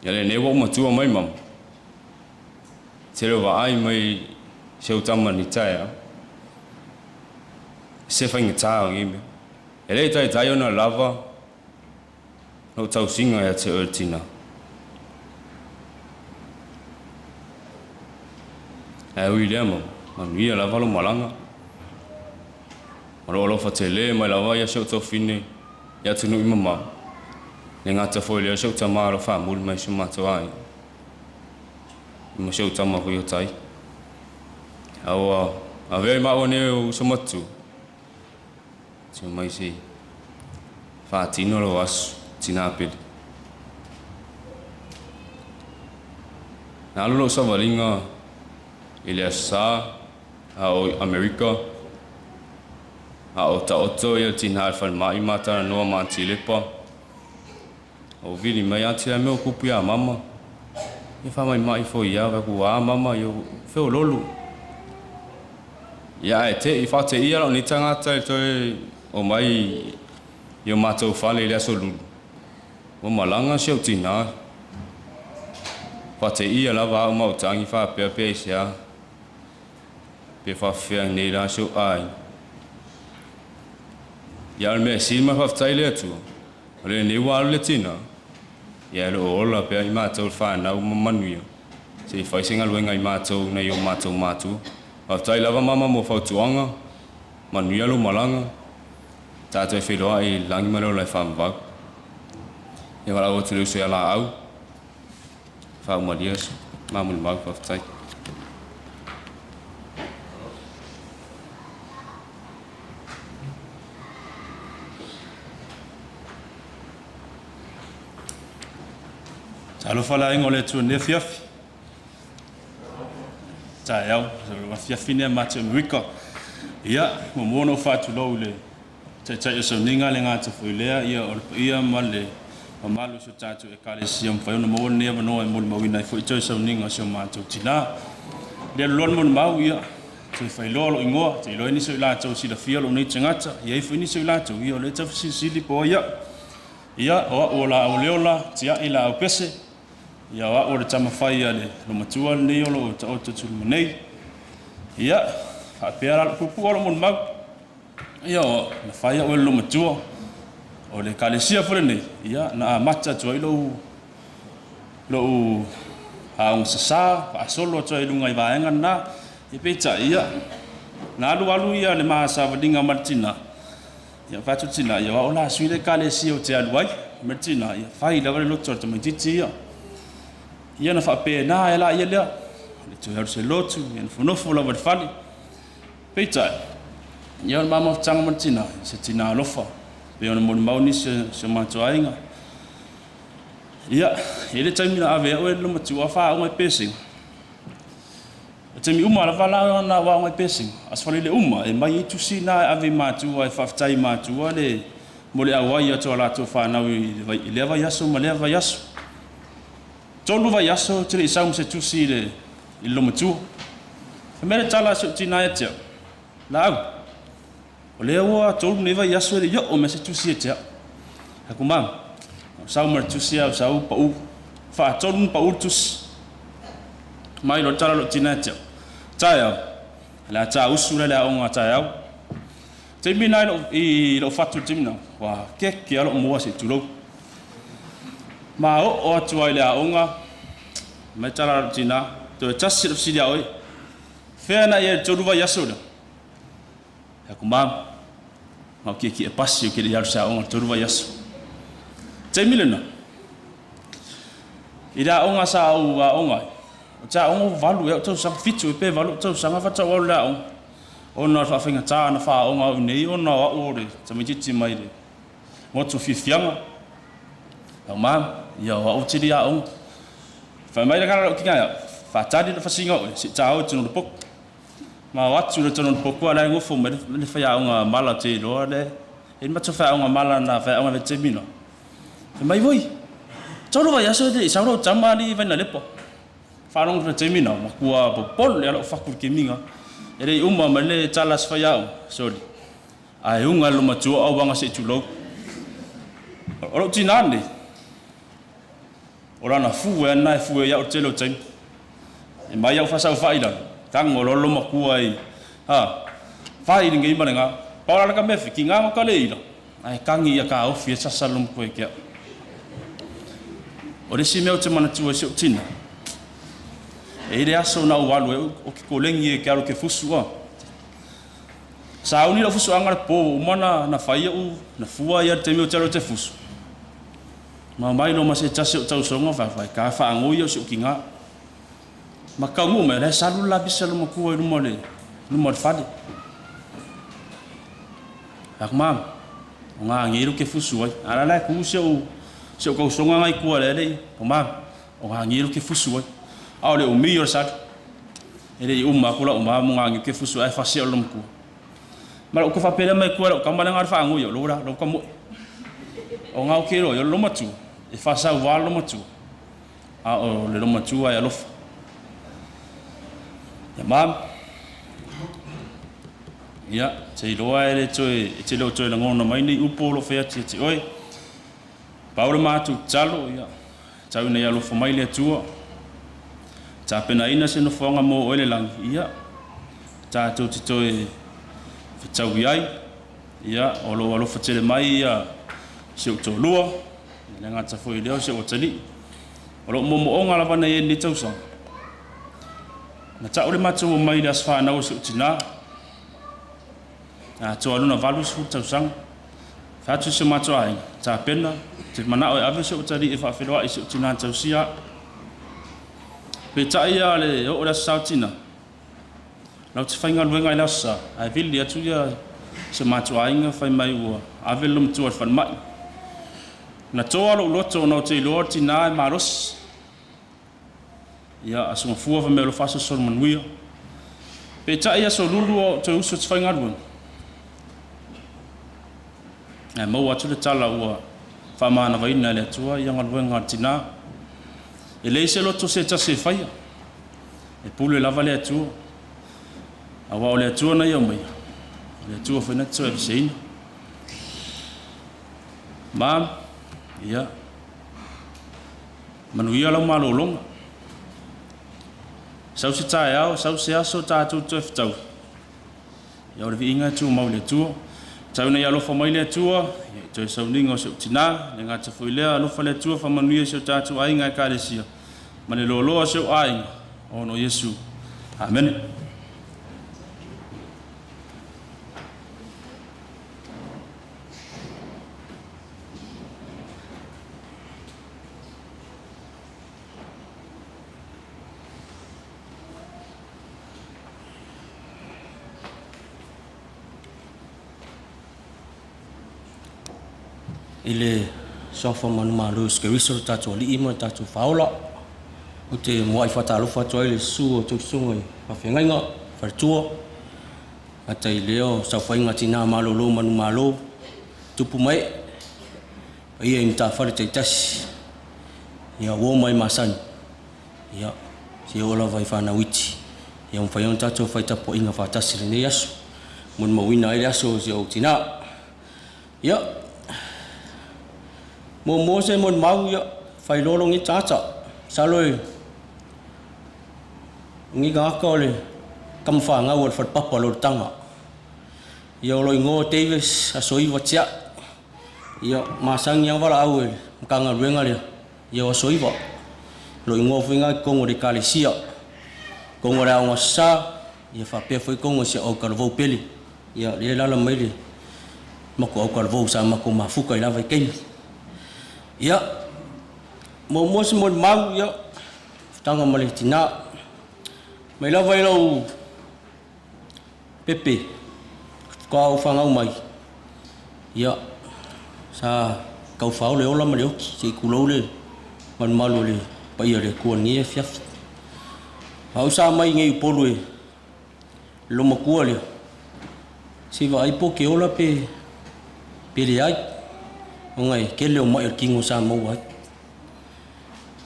ia le ne wo matua mai mam se lo va ai mai se o tama ni taia se fa ngata ngi me ele tai ona lava no tau singa ya te Tinā e William man ia lava lo malanga Olo fa tele mai la vai so to fine ya tunu mama le ngata foi so ta ma lo fa mul mai so ma to ai mo so ta ma ko tai awa ave ma one o so matu Tio mai se whaatino lo asu tina pili. Nā lolo sa walinga i le asa a o Amerika a o ta oto i tina alfa mai mata noa Vainalepa o vili mai ati a meo kupi a mama i wha mai fo ia ku a mama yo feo lolu ia e te i whate ia lo ni tangata i toi o mai yo matou whale i le aso lulu o malanga siau tina whate ia lava o mautangi wha pia pia i sea pe whawhia nei la siau ai ia al mea sima whaftai le atu o le ni walu le tina ia lo ola pia i matou whanau mamanuia se i whaisinga luenga i matou na i o matou matu whaftai lava mama mo whautuanga manuia lo malanga tātou e wheroa i langi mareo lai whamavau e wala o tu leu se ala au whau marias mamuni mau whaftai Alo fala ingo le tu ne fiafi. Ta yau, wa fiafi ne mate Amerika. Ia, mo mono fatu lo le. Tai so ninga le ngata fuilea ia male. Malu so tatu e kale siam fa no mo ne no e mo mawina fo tai so ninga so mate tina. Le lon mo mau ia. Tu fai lo ingo, te lo ni so la tau si la fia lo ni tangata. Ia fo ni so la tau ia le tau si li po ia. Ia o la o leola tia ila o pese. Ia wa o le tama fai ale lo matua nei o lo ta o tu nei ia a pera ku ku o mo mau ia na fai o lo matua o le kalesia fore nei ia na mata tu lo a un sa a solo tu i lunga i vaenga na e peta ia na alu ia le ma sa vadinga martina ia fatu tina ia o la suile kalesia o te aluai martina ia fai la le loto te mititi ia na fa pe na ela ia le tu har se lotu en fonofo la wat fali peita ia mama of tang martina se tina lofa pe ona mon mauni se matoainga ia ele taimina ave o lo matua fa o pesing temi uma la vala na wa o pesing as fali le uma e mai tu si na ave matua e faftai matua le mole awai ya to la to fa na i leva yaso ma leva yaso tolu vai aso tiri saum se tusi le i lo matu famere tala so tina etia la o le wa tolu ne vai aso le yo o me se tusi etia hakuma saum mer tusi au sau pa u fa tolu pa u tus mai lo tala lo tina etia taya la ta usula la onga taya te mina lo fatu timna wa ke alo mo se tulo ma o tu ai la onga me tala tina to just sit si oi fe na ye to ruva yasoda ha kuma ma ki e passi ke ya sa onga to ruva yaso te milena ida onga sa o onga ta onga valu ya to sa fitu pe valu to sa fa ta o la ona fa finga ta na fa onga nei ona o re ta me titi mai re mo tu fifianga ma ia o tiri a on fa mai ka ro kinga fa tadi fa singo si tao tu no pok ma watu le tono pok ala ngo fo me le fa ya on mala te lo le en ma fa on mala na fa on le temino fa mai voi tolo va ya so de sa ro tama ni Vainalepa fa long le temino ma kua pol le fa ku kiminga ere uma ma le talas fa ya sorry ai unga lo ma tu o wanga se tu lo o tinande ora na fu e na fu ya o telo tsen e mai au fa sa fa ila tang o lo makua ai ha fa i ngai mananga pa la ka me fi nga ka le ila ai kangi ya ka o fi sa salum ko ke o le si me o te mana tu se tina e le aso na walu o ki ko lengi e ka ro ke fusu wa sa uni lo fusu anga po mana na fa ia u na fua ia te me o telo te fusu ma mai no ma se tase o tau songa fa ka fa ngoi o se kinga ma ka ngu me le salu la bisalo mo ku no mo le no mo fade Ak mam. O ngā ngiru ke fusu ai. Ara lai ku se o kausonga ngai kua le o mam. O ngā ngiru ke fusu ai. Au le umi o sat. Ele umma kula o mam ngā ngiru ke fusu ai fase o lomku. Mara o ka whapere mai kua o kamana ngā whaangu yo lora lo ka mo. O ngā o kero yo lomatu. E whasau wā lomatu. A o le lomatu ai alofa. Ya mam. Ya, te iloa ele toe, te leo toe langona mai nei upo lo whea te oi. Paure mātu talo, ya. Tau nei alofa mai le atua. Tā pena ina se no whanga mō oele langi, ya. Tātou te toe whitau iai, ya. Olo alofa tere mai, ya. Se o tō lua, le ngata fo i leo se o tali. Olo momo o ngala wana e ni tausang. Na ta ore mātu o mai le aswha nau se o tina. Tō aluna valus fu tausang. Whātu se mātu ai, tā pena, te manao e ave se o tali e whawhiroa i se o tina tausia. Pe tai ia le o ora sautina. Lau te whainga luenga i lasa, ai vili atu ia se mātu ainga whai mai ua, ave lum tua whan mai. Na tō alo loto nau te iloa tina e maros. Ia asunga fua wa melo fasa sol manuia. Pe tai ia so lulu o te uso te whainga luenga. Ai mau atu le tala ua whamana waina le atua i anga luenga tina. E lei se loto se tase whaia. E pulu e lava le atua. Awa o le atua na iau mai. Le atua whaina tau e viseina. Mam, ia. Manuia lau malo longa. Sau se tae au, sau se aso tātou tau e whtau. Iau le vi inga atua mau le atua. Tau nei alofa mai le atua, to e sau ninga o se utina, le ngata fuilea alofa le atua whamanuia se o tātou ainga e kāresia. Ma le loloa se o ainga, o no Yesu. Amen. Ile sofa manu malu skeriso tatu li imo tatu faula o te moai whatalo whatua ile su o tu sungai whawhengainga whartua ata i leo sau whainga tina malolo manu malo tupu mai ia i mta whare te tasi ia wo mai masani ia si ola vai whana witi ia mwhaion tatu whaitapo inga whatasi rene aso mun mawina ile aso si o tina ia mo se mon mau ya fai lolo ngi tata saloi ngi ga ko le kam fa nga wol fat papa lo tanga yo lo ngo Davis asoi wacha yo masang yang wala awel kanga ruenga le yo asoi wa lo ngo finga kongo de kalesia kongo ra ngo sa ya fa pe foi kongo se o kalvo peli ya le la mai le mako o kalvo sa mako mafuka ila vai ken. Ya, mo semua mau ya, tangga malih tina, mai lawai lau pepe, kau fangau mai, ya, sa kau fau le ola malih si kulau le, man malu le, paya le kuan ni fiaf, au sa mai ngai polu lo makua le, si va ipo ke ola pe le ai. Ngai kele o mai kingo sa mo wa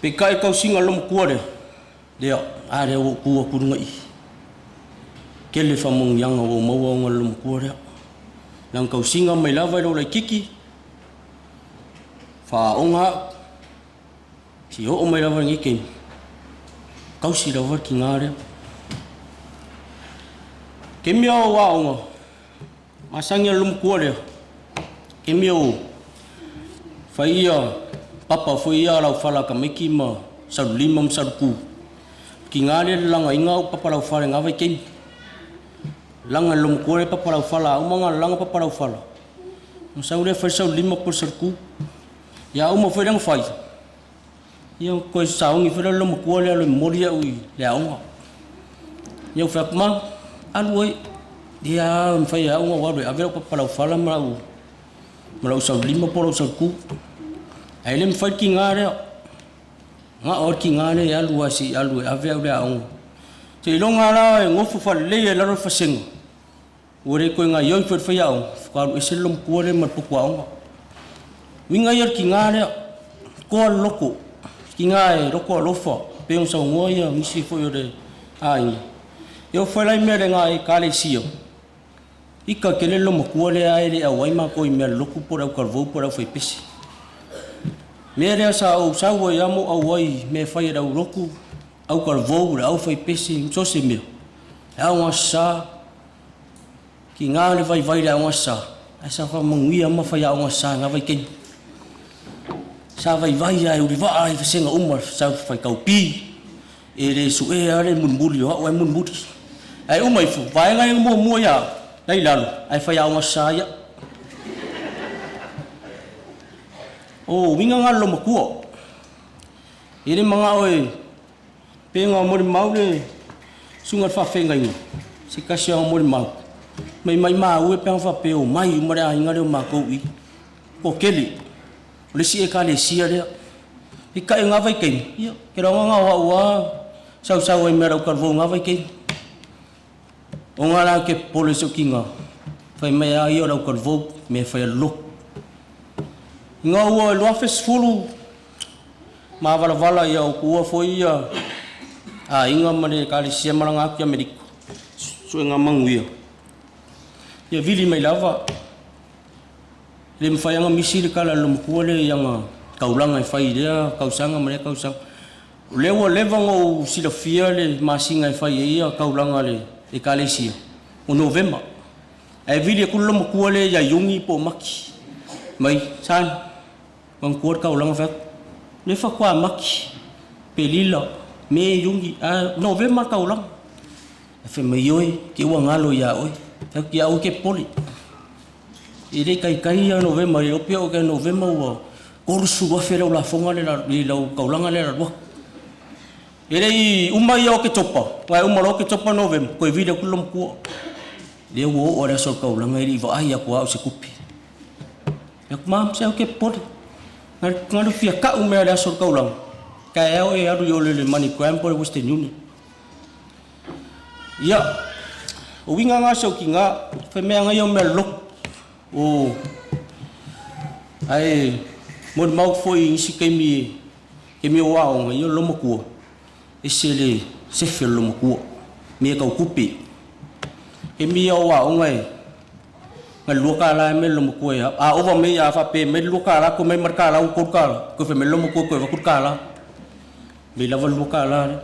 pe kai kau singa lom kuare dia are o ku ku ngai kele fa mong yang o mo o lom kuare nang kau singa mai lava lo lai kiki fa onga si o mai lava ngi ken kau si lava kingare kemio wa onga masangnya lom kuare kemio Faia papa faia lau fala ka meki ma sa limam sa ku kingale langa inga papa lau fala ngava ken langa lom kore papa lau fala umanga langa papa lau fala sa ure fa sa lima por sa ku ya uma foi dang fai ya ko sa ngi fa lom kore lo moria ui le aunga ya fa ma aloi Dia fai au wa wa ave ko para fala malau sa lima polo sa ku. Ai lem fai ki ngare. Nga or ki ngare ya lu asi alu ave au au. Te longa la ngofu fa le la ro fa sing. Ore ko nga yo fai au. Ka iselom ko le mat pu au. Winga yer ki ngare ko loko. Ki ngai roko lofa. Pe un sa ngoia misi fo yo de ai. Yo foi lai me ngai ka le sio. Ika kele lo makua le ai le awai ma ko i me loku por au karvou por au fai pesi. Me rea sa au saua ia mo awai me fai au roku au karvou le au fai pesi so se me. Au ngasa ki ngā le vai vai le au ngasa. Ai sa fa manguia ma fai au ngasa ngā vai keni. Sa vai vai ai uri va ai fasenga umar sa fai kau pi. E le su e ale munbuli o ai munbuli. Ai umai fu vai ngai mo ya. Lai lalu, ai fai au masaya. Oh, winga ngalo makua. Ini mga oi, penga mori mau le, sungat fa fenga ingo. Si kasi ang mori mau. May mau e penga fa peo, mai umare a inga leo mako i. Ko keli, ule si e ka le sia lea. Ika e ngawai kei, ia, kera nga wa sau e mera ukarvo ngawai kei. O ngā rā ke pole so ki ngā. Whai mai a i o rau karvou, me whai a lok. Ngā ua loa fulu. Mā wala i au kua fwoi ia. A inga mare kāli sia maranga aki Ameriko. So e ngā mangu ia. Ia vili mai lava. Le mwhai anga misi le kala lomukua le ianga kaulanga i whai rea, kausanga mare kausanga. Lewa leva ngau sila fia le masinga i whai ia kaulanga le. E kalesia o November ai vili ku lo makua le ya yungi po maki mai san mang kuat ka ulang fa le fa kwa maki pelila me yungi a November ka ulang fa mai oi ki wa ngalo ya oi fa ki au ke poli ire kai ya November yo pe o ke November wa kursu wa fera la fonga le la ka ulang le la Irei umai o ke topa, ngai umaro ke topa November, koe vile kulom kua. Dia wo ora so kau langa iri va ai aku au se kupi. Yak mam se o ke pot. Ngai fia ka ume ora so kau lang. Ka eo e aru yo le mani kwam por Western Union. Ya. O winga nga so ki nga, fe me nga yo me lok. O ai mon mau foi si kemi wa o yo lo mo Esele se felo mo me ka kupi e mi wa ngai ngal luka la me lo mo ya a o me ya fa pe me luka la ko me marka la ko ko fe me lo mo ko va kurka la me la luka la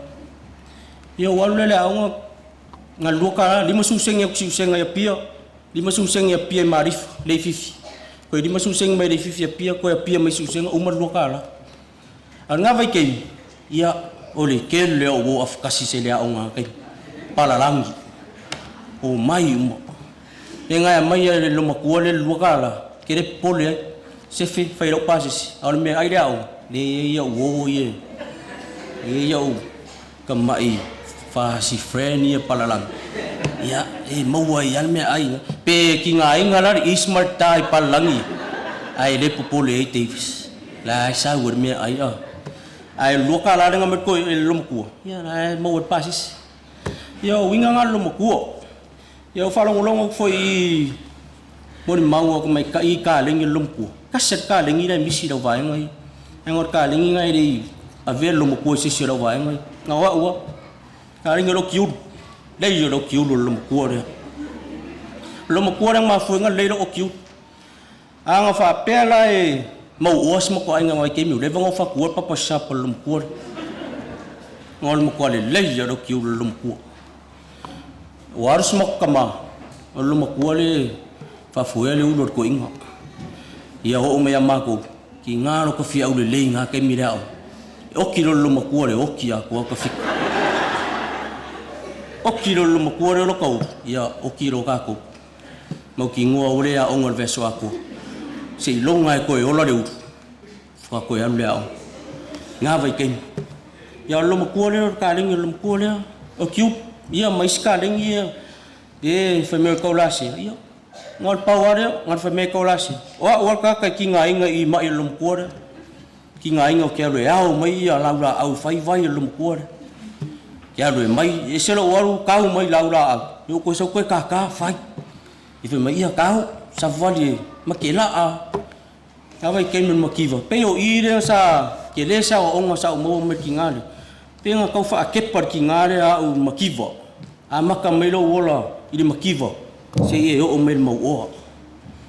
yo walu le a ngal luka la lima suseng ya pia lima suseng ya pia marif le fifi ko lima suseng me le fifi ya pia ko ya pia me suseng o mar luka la nga vai ke ya ole ke le o afkasi se le a nga kai pala langi o mai mo e nga mai le lo makua le luka ke le pole se fi fai ro pasis al me ai le le ya wo ye ya o kamai fa si friend ye pala lang ya e mo ai al me ai pe ki nga la smart tai pala langi ai le popole Davis la sa ur me ai ai luka la dengan merko lomku ya ai mau pasis yo winga ngal lomku yo falong long foi mon mau ko mai ka lengi lomku kaset ka lengi na misi do vai ngai ngor ka lengi ngai di ave lomku si do vai ngai ngawa wa ka lengi lo kiu dei yo lo kiu lomku re lomku rang ma fu ngal le lo kiu anga fa pela mau os mo ko ai ngai ke mi le vang fa ko pa sa pelum ko ngol mo ko le yo do kiu lum ko warus mo kama lum ko le fa fuele ulor ko inga ya ho me yamako ki ngaro ko fi au le nga ke mi rao o kilo lum ko le o ki ko ka fi o kilo lum ko le lo ko ya o kilo ka ko mo ki ngo ole a ongol veso ako si longa ko ola de fa ko ya le nga vai ken ya lo mo ko le ka ling lo ko le o kiu ya mais ka ling ya fa me ko lasi ia ngal paware ngal fa me ko lasi o ka ki nga inga I mai lum kuore ki nga inga ke lo au mai ia laura au fai vai lum kuore ya lo mai e se lo waru ka mai laura au yo ko so ko ka fai I fa mai ia ka sa vali makela a Awa I kemen makiva. Peo I rea sa ke le sa o onga sa o mo me ki ngare. Penga kau wha a kepar ki ngare a o makiva. A maka meilo wola I le makiva. Se I e o me mau oa.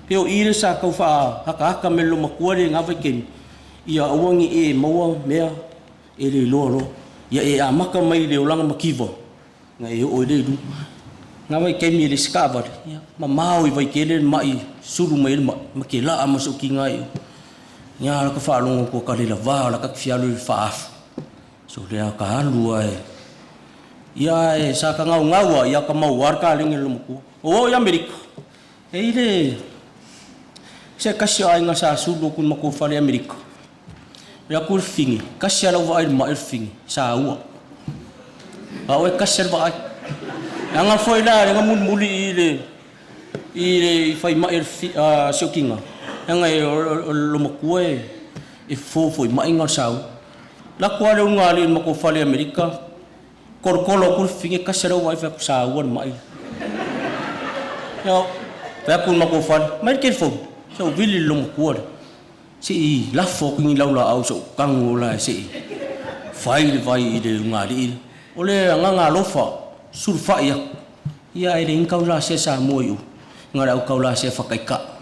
Peo I rea sa kau wha haka melo makuare ngawa ken. Ia awangi e maua mea e le loro. Ia e a maka mai le olanga makiva. Nga e o le du. Ngawa ken I le skava. Ma mau I vai kele mai suru mai ma ke la masuk ki ngai. Nya la ka fa longo ko ka le lava la ka fialu fa. So le ka alu ai. Ia e sa ka ngau ngau ia ka mau war ka lingi lumku. O ya Amerika. E ile se ka si ai nga sa sulu kun mako fa le Amerika. Ya kur fingi. Ka si ala wa ma fingi sa ua. Awe ka ser ba. Nga foi la nga mun muli ile fai mai siokinga nga lo makue e fo foi mai nga sau la kwale nga le mako fale Amerika korkolo kur finge kasero wa fa sau mai yo va kun mako fale mai ke fo so vili lo makue si la fo king laula au so kangu la si fai vai de nga le ole nga lofa surfa ia ile ingkau la se sa moyu ngara kau la se fakaika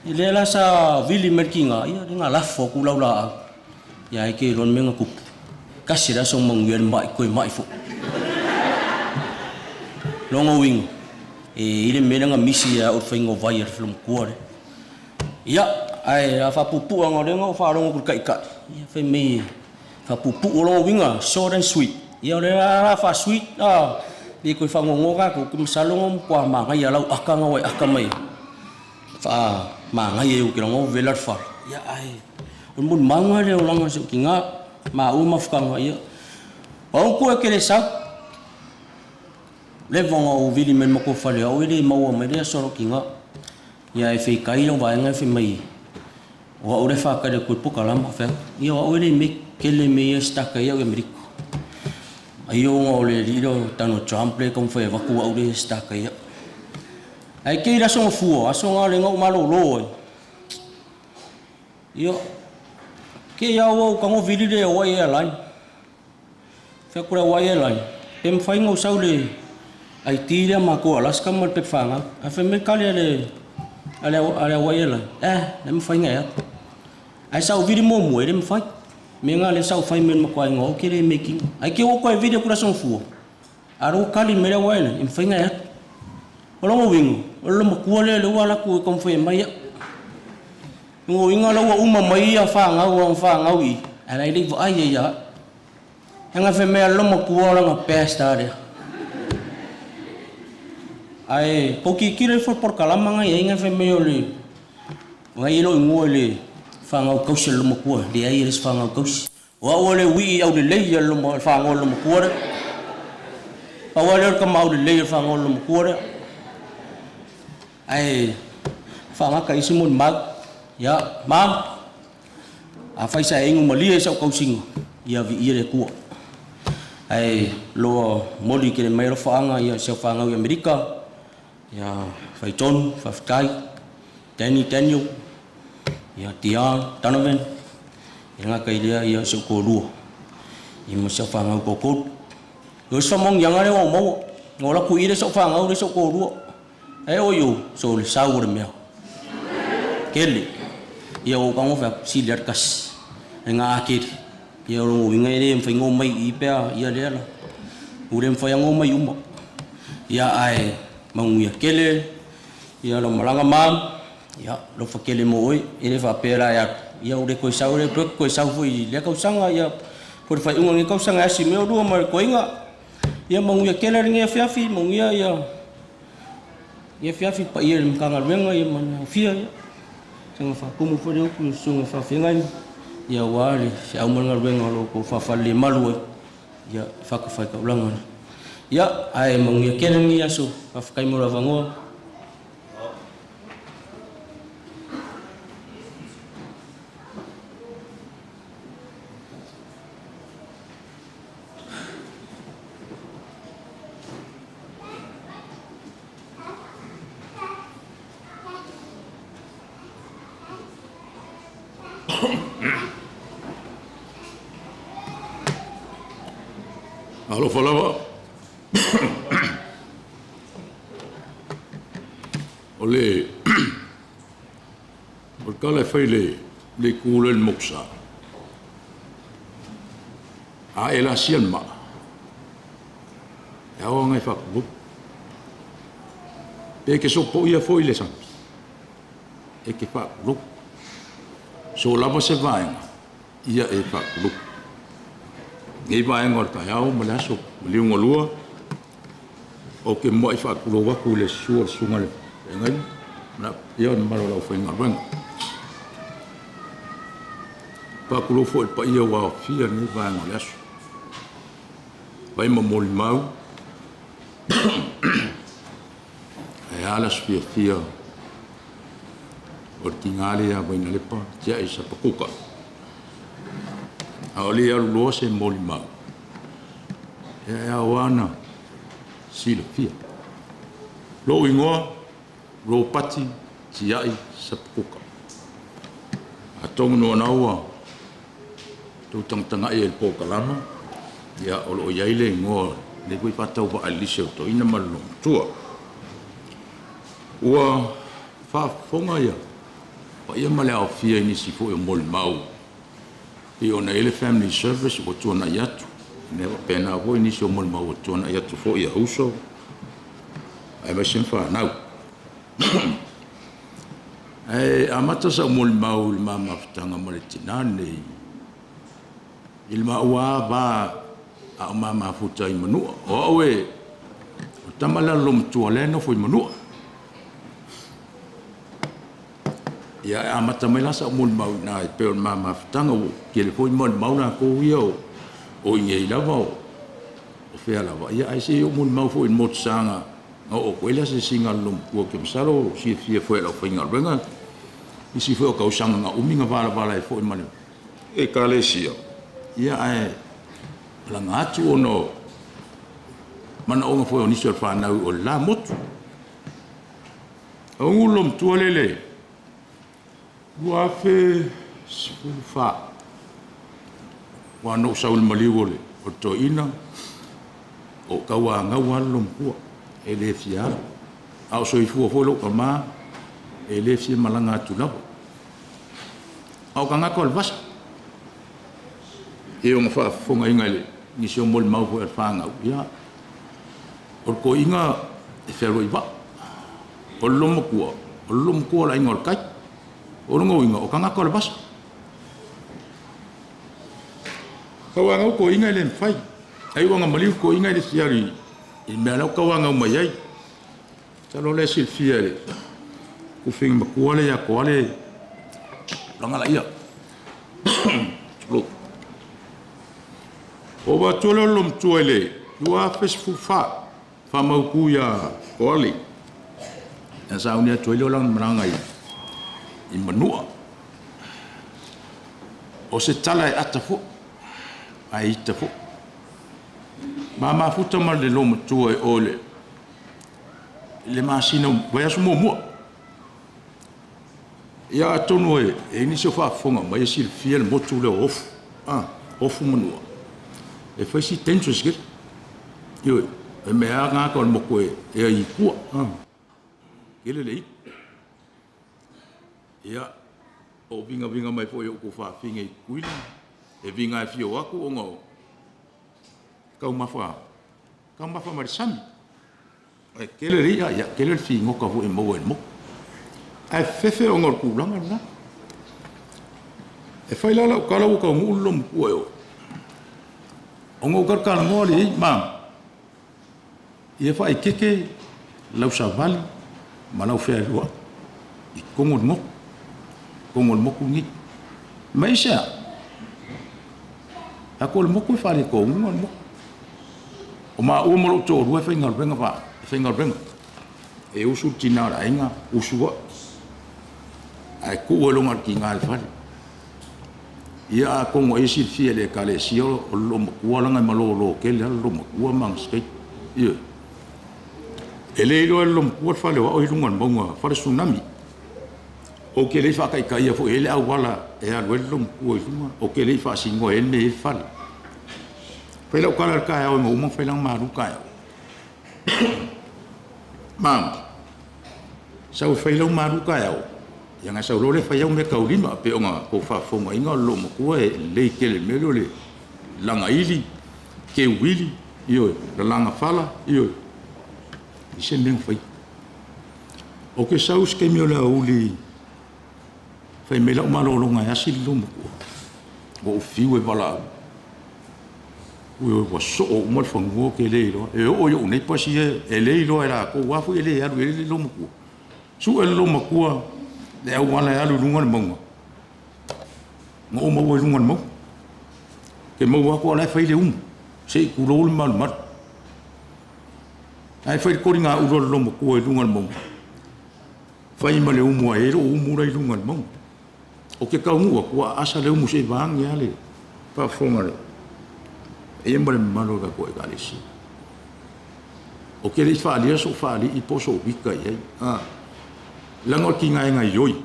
ile la sa vili merkinga ia nga la fo ku laula ia ke ron menga ku kasira so manguen mai ko mai fo longo wing e ile menga misi ya o fingo vai flum kuore ia ai fa pupu ngo le ngo fa rongo ku kaika ia fe me fa pupu longo winga short and sweet ia le fa sweet di ko fa ngongo ka ko salong kwa manga ya lau aka ngoi aka mai fa manga ye ko ngo velar fa ya ai mun manga le ulang so kinga ma uma fa nga ya on ko ke le sa le vong o vili men ko fa le o le mau me le so kinga ya e fe kai lo va nga fe mai o le fa ka de ko pokalam fa ya o le me ke le me sta ka ya Amerika ayo ngole lido tano chample kom fe vaku au de sta ka ya ai ke la so fu aso ngale ngo malo lo yo ke ya wo ka ngo vili de wa ya lai fe ku wa ya lai tem fai ngo saule ai ti le ma ko Alaska mo pe fanga a fe me kale ale wa ya lai nem fai nga ya ai sau vili mo mo dem fai menga le sau fai men makwai ngo kire making ai ke wo ko video kura son fu aro kali mere wale im fai nga olo mo wingo olo mo kuole le wala ku kom fai mai ngo winga lo wa uma mai ya fa nga wi ala ile vo ai ya nga fe me lo mo kuola nga pesta de ai ko ki kire fo por kalama nga nga fe me ole ngai lo ngole fangau kau sel mo ko dia iris fangau kau wa ole wi au de le lo mo fangau lo mo ko pa wale ka mau de le fangau lo mo ko ai fanga ka isimun mag ya mam a fai sa engu mali sa kau sing ya vi ire ko ai lo moli ke mai ro fanga ya sa fangau Amerika ya fai ton fa kai tenio ya tiang tanoven yang akai dia ya sokolu i mo sa fanga kokot yo somong yang ale o mo ngola ku ire so fanga o sokolu ai o yo so le saur me kele ya o kango fa siler kas nga akir ya o winga ire mfa ngo mai ipe ya le la ure mfa ngo mai umba ya ai mangu ya kele ya lo malanga mam ya lo fakele mo ire fa pera ya ure ko saure ko sau foi le ka sanga ya por fa unga ngi ka sanga si me do mar ko inga ya mangu ya kele ngi fiafi mangu ya fiafi pa ia mkanga wenga ya man fia ya sanga fa kumu fo de ku sunga fa finga ya wale ya umanga wenga lo ko fa le malu ya fa ka ulangan Ia, ai mangia kena ngi aso, whawhakai mora wangoa. Alo falawa. Ole kala faile le kulen moksa. A ela sian ma. Ya o ngai fa bu. Pe ke so po ia foi le san. E ke fa lu. So lava se vai. Ia e fa lu. Ngai vai ngor ta ya o mala so liungo lua. O ke mo fa lu wa ku le suor sungal. Ngai na ia na malo la foi ngar pa kulo foi pa ia wa fia ni va ngol aso vai mamol mau e alas fia o Tinā Vainalepa Tiai Sapakuka a ole ia lo se mol mau e awana sila fia lo ingoa lo pati Tiai Sapakuka atongo no naua tu tanga e el pokalama ya o yaile ngo le kui patau va alisio to ina malu tua ua fa fonga ya pa ia male au fia ni si fo mol mau e ona ele family service o tona yatu ne pena vo ni si mol mau tona yatu fo ia uso ai va sem fa nau ai amata sa mol mau mama tanga mole tinane ilma ua ba a mama futa i manua o we tamala lom tuale no foi manua ya amata mai lasa mul mau na pe mama tanga o ke le foi mol mau na ko yo o nge lava o fe lava ya ai se mul mau foi mot sanga o ko ela se singa lom ko ke salo si fie foi la foi ngal benga isi foi ka usanga uminga vala e foi mane e kalesia ia ai langa atu ono mana onga foi oni sur fa na o la motu o ngulom tualele wa fe fa wa no saul maliole o to ina o kawa nga walom pu ele fia au so ifu fo lo kama ele fia malanga tu na au kanga kol basa e un fa fonga ingale ni se mol mau fo fanga ya or ko inga e fero iba o lom ko la ingol kai o ngo inga o kanga ko bas kawanga ko inga len fai ai wanga mali ko inga le siari i mela kawanga mai ai talo le sil fiere ku fing ma ko le ya ko le langa la ia o ba tolo lom tuele ua fesfu fa mau ku ya koli ya saunia tuele lang marangai i manua o se tala e atafu ai tafu mama futa mal de lom tuele ole le masino vai asumo mo ya tonu e ni se fa fonga mai sil fiel mo tu le off manua e foi si tenso skit yo e me nga ko mo ko e ai ku ele lei ya o vinga mai foi o ko fa finga i kuila e vinga e fio aku o ngo kau mafa mar sami e kele ri ya kele fi ngo ka vo e mo ai fefe o ngor ku langa na e fai la ka la ko ngulom ku o ongo karkana ngoli mam ia fai keke lau savali ma lau fea lua i kongol moku ngi maisa ako le moku fale ko ngol mo O ma ua mo lo tō rua whaingaruenga wha, whaingaruenga. E usu tina ra inga, usua. Ai ku longa ki ngā whare. Ia a kongo e silfia le ka le sio o lo makua langa i malo ke le lo makua mang skate. Ia. E le ilo e lo makua whale wa o i rungan maunga whare tsunami. O ke le whakai kai a fo ele au wala e a lo makua i runga. O ke le whasingo e ne e whale. Whaila o kala kai au e maumang whailang maru kai au. Mam. Sau whailang maru kai au. Yang asal lole fayau me kaulima pe onga ko fa fonga inga lo makua e le kele melo le langa ili ke wili io la langa fala io ise meng fai o ke saus ke miola uli fai mela malo longa ya sil lo makua o fiu e bala o so o mo fango ke le lo e o yo nei pasi e le lo era ko wa fu ele ya lo makua su el lo makua le au wala alu lungan monga ngo mo wo lungan mo ke mo wa ko la fai le se ku lo mal mat ai fai ko ringa u lo mo ko lungan mo fai ma le mo e ro mo rai lungan mo o ke ka mu ko asa le mo se bang ya le pa fonga le e mo le malo ka ko e ka le si o ke le fa ali so fa ali i poso bika ye lango ki ngai yoi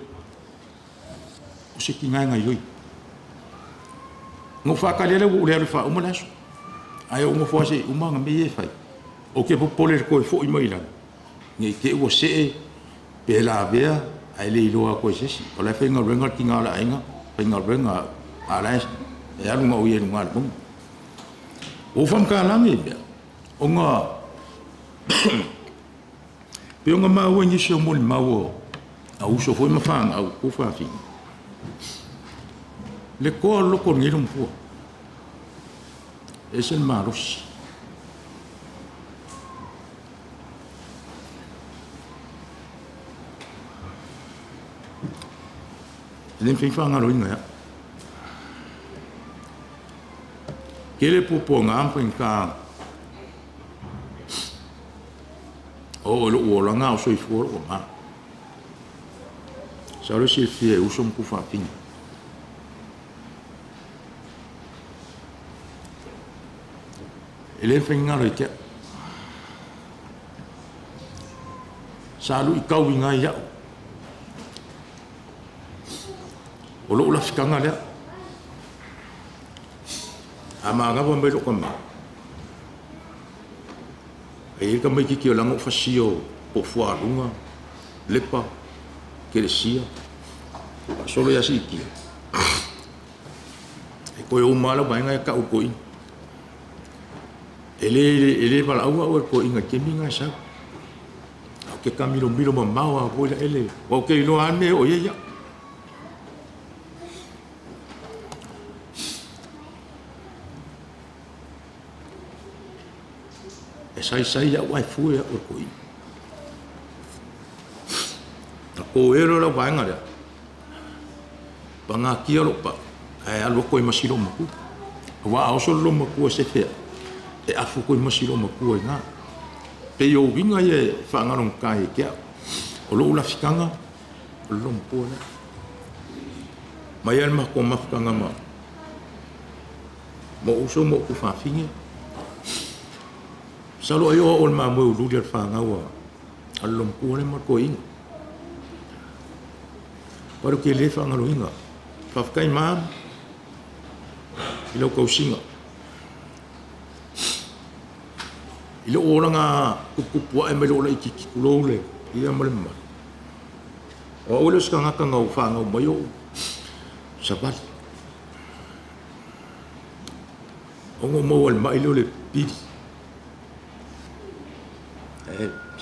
o se ki ngai yoi ngo fa ka le o le fa o molas ai o mo fo se o manga me e fai o ke popole ko fo i mai la ngi ke o se pe la vea ai le lo ko se si o la fe ngo renga ki nga la inga fe ngo renga ala e alu ngo ye ngo al o fam ka la ngi o nga pe nga ma o ngi se mo le ma o au so foi mafanga au ko fa fi le ko lo ko ngi rum fu es el maros le fin fanga lo inga kele popo ngam pen ka o lo nga so i fu o ma Salo si fie usom ku fa ping. Ele fenga lo ke. Salu i kau inga ya. O lo la fikanga le. Ama ga bombe lo kama. E ka mai ki o lango fasio po fua lunga. Lepa que decía solo ya sí que ko yo malo ba nga ka ko in ele para agua o ko inga que minga sa que camilo miro mamá o abuela ele o que lo ane o ya esa ya wa fu ya o ko in o ero la wanga le panga kia lo pa ai alo ko masiro maku wa au so lo maku se fe e afu ko masiro maku nga pe yo winga ye fa ngaron kai kia o lo la fikanga o lo mpo na mai al ma ko mafkanga ma mo uso mo ku fa finge salo ayo o ma mo lu dia fa nga wa allo mpo le mo ko in para que ele fanga loinga fa ficar imam ilo ko singa ilo oranga kupu e melo la iki kulole ia malema o ole ska ngaka ngau fanga mayo sabat ongo mo al mai lo le pidi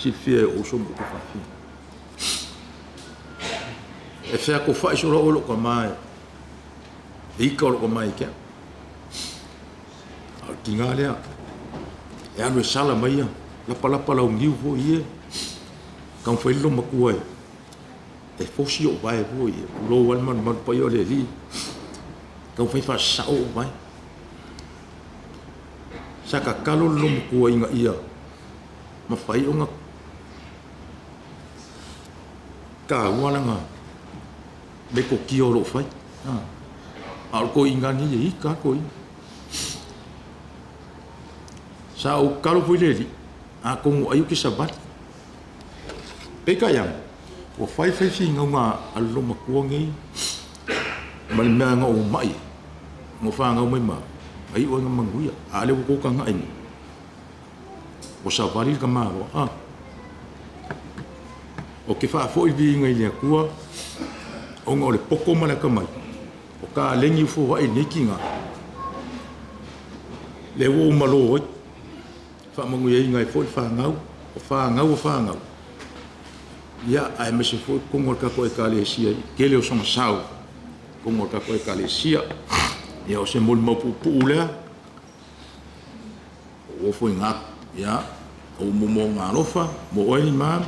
si fie o so mo fa fi e fea ko fai so lo ko mai e ko lo mai ke a tingalea e anu sala mai la pala ngiu vo ie kan foi lo makua e fosi o vai vo ie lo wal man pa yo le li kan foi fa sa o vai sa ka kalo lomu kua inga ia ma fai o nga ka walanga me ko kio lo fai al ko inga ni ye ka ko sa o kalo puileli a ko mo ayu ki sabat e ka yang o fai nga allo ma kua ngi mal me nga o mai mo fa nga mai ma ai o nga manguia ale ko ka nga ai o sa vali ka ma o ke fa fo vi ngai le kua o ngole poko mala ka mai o ka lengi fo ai nekinga le wo malo fa mangu ye ngai fo fa ngau ya ai me se fo ko ngol ka ko e ka le sia ke le o son sao ko ngol ka ko e ka le sia ya o se mol mo pu le o fo nga ya o mo nga lofa mo o ni ma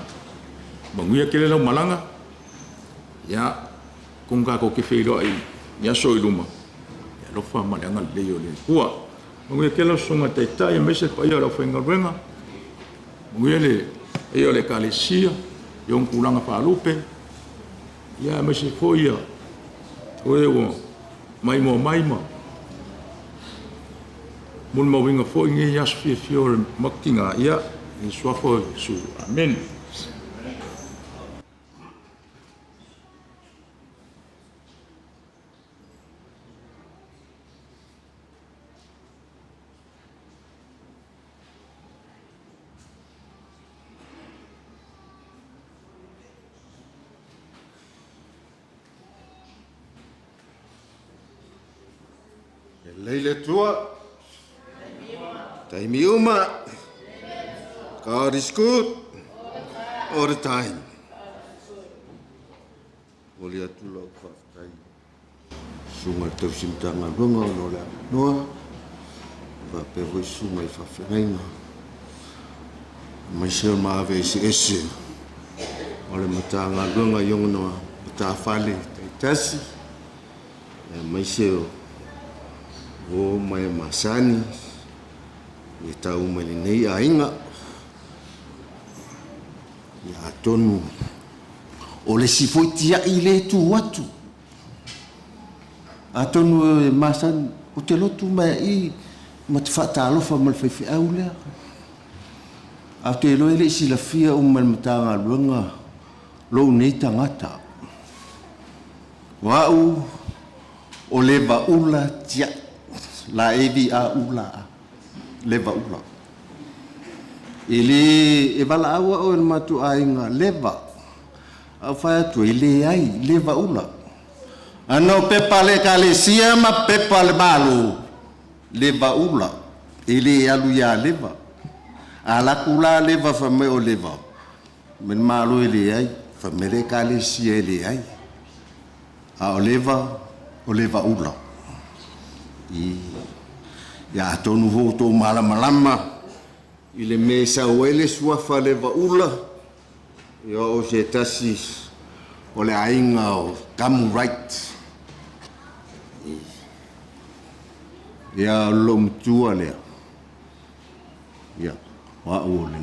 manguia kele lau malanga ya kunga ko ke feilo ai ya so iluma ya lo fa malanga le yo le kua manguia kele songa te tai me se pa ya lo fenga renga manguia le e yo le kalesia yo kulanga fa lupe ya me se foia o e wo mai mo mun mo winga fo ngi ya sfi fior makinga ya in swa fo su amen. Leile tua, taimi uma, God is good all the time. Oli atu lau whaftai, sunga tau simtanga runga no lea noa, wa pe hoi sunga I whawhengainga. Mai seo maawe ese, ole matanga runga yongonoa, mata whale, taitasi, mai seo, o mai masani e tau mai nei ainga ya tonu o le sifoitia I le tu watu a tonu e masani o te lotu mai I ma te whaatalofa ma le whaiwhi au lea a te loe le isi la fia o mai matanga luanga lou nei tangata wau o le vaula tia la evi a ula leva ula ele e vala awa o matu ainga leva a fa tu ele ai leva ula ano pepa le kalesia ma pepa le malu leva ula ele alu ya leva ala kula leva fa me o leva men malu ele ai fa me le kalesia ele ai a o leva ula ya tonu voto malama I le mesa wele suafa le vaula ya o se tasi o le ainga o kamu right ya lom tua le ya wa o le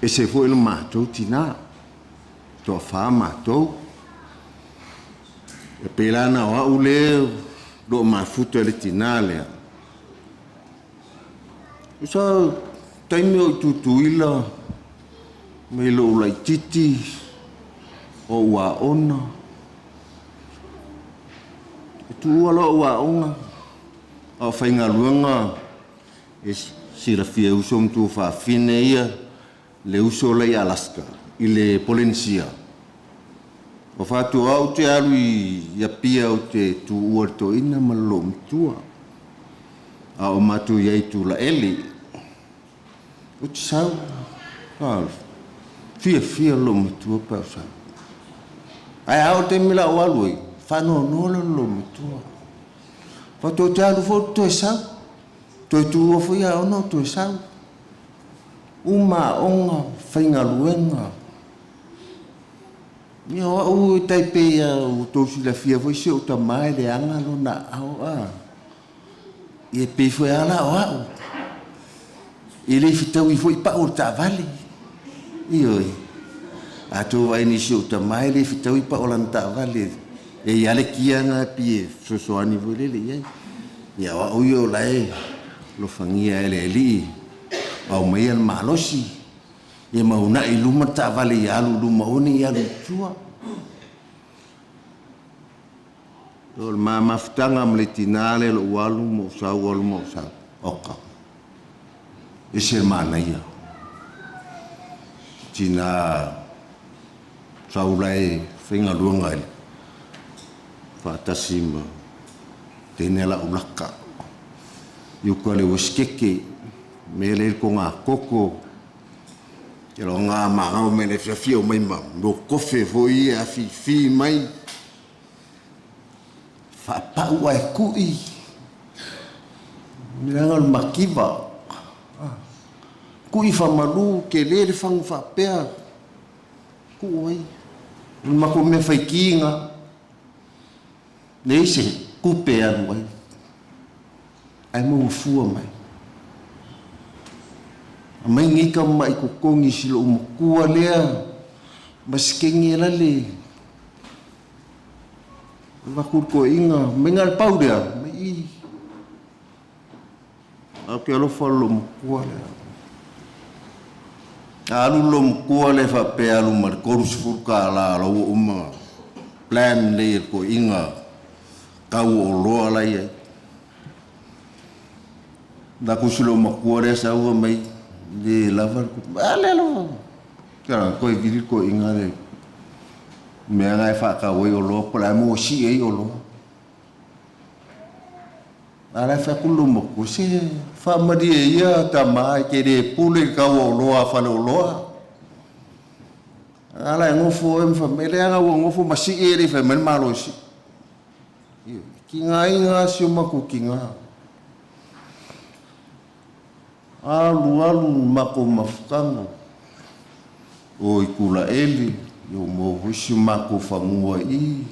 e se foi le mato tina to fa mato e pelana wa o le do mafuto le tinale so taimi o tutuila me lo lai titi o wa ona tu ala wa ona a fainga luanga e sira fia usom tu fa fineia le uso le Alaska I le Polynesia o fatu au te alu ia pia o te tu uarto ina malom tua a o matu iai tu la eli o te sau fia lom tua pa sau ai au te mila o alui whano nola lom tua fatu te alu fo to e sau to e tu o fia o no to e sau uma onga whainga luenga Yo o taipe o tosi la fia foi se o tamai le anga lo na au e pe foi ala o au ele fitau I foi pa o tavali ioi ato vai ni sio tamai le fitau I pa o lan tavali e ia le kia nga pie so ani vole le ia ia o yo lai lo fangia ele li au mai al malosi e mauna I luma tavali alu luma oni alu tua Ol mama ftanga mle tinale lo walu mo sa oka. Ese mana ia. Tina saulai finga luanga. Fatasima tenela ulaka. Yukale uskeke mele ko nga koko. Kelo nga ma mele fia mai ma. Mo kofe foi a fi mai. Fa pau ai kui miranga makiva kui fa malu ke le fang fa pea kui ma ko me fai kinga neise kupe anu ai mo fua mai mai ngika mai ko kongi silo mo kua lea maskengi la le Vakur ko inga mengal pau dia mai aku lo follow kuale alu lom kuale fa pe alu mar korus furka la lo umma plan le ko inga kau lo ala ye da kusulo makuare sa u mai de lavar ko ale lo kara ko viri ko inga le me ngai fa ka o lo para mo si e o lo ala fa kullu mo ko se fa ma di ya ta ma ke de pule ka o lo fa lo ala ngo fo em fa me le nga ngo fo ma si e ri fa men ma lo si ki ngai nga si ma ko ki nga alu ma ko mafkango o ikula eli yo mo hushi mako famua I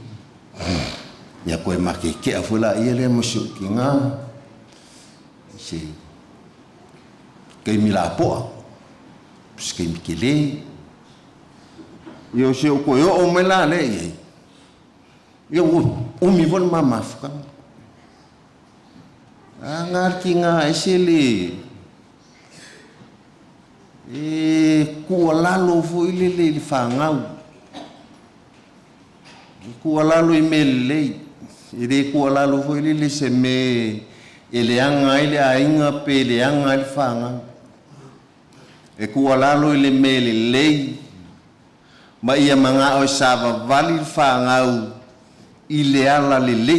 ya ko make ke afula ile mo kinga se ke mi la po ske mi kele yo se ko yo o me la le yo o mi von mama fuka angar kinga esele ku lalo fo ile le fangau kuala lo imele ire kuala lo foi le se me ele anga ile ainga pe le anga il fanga e kuala lo ile mele le ma ia manga o sava vali fanga ile ala le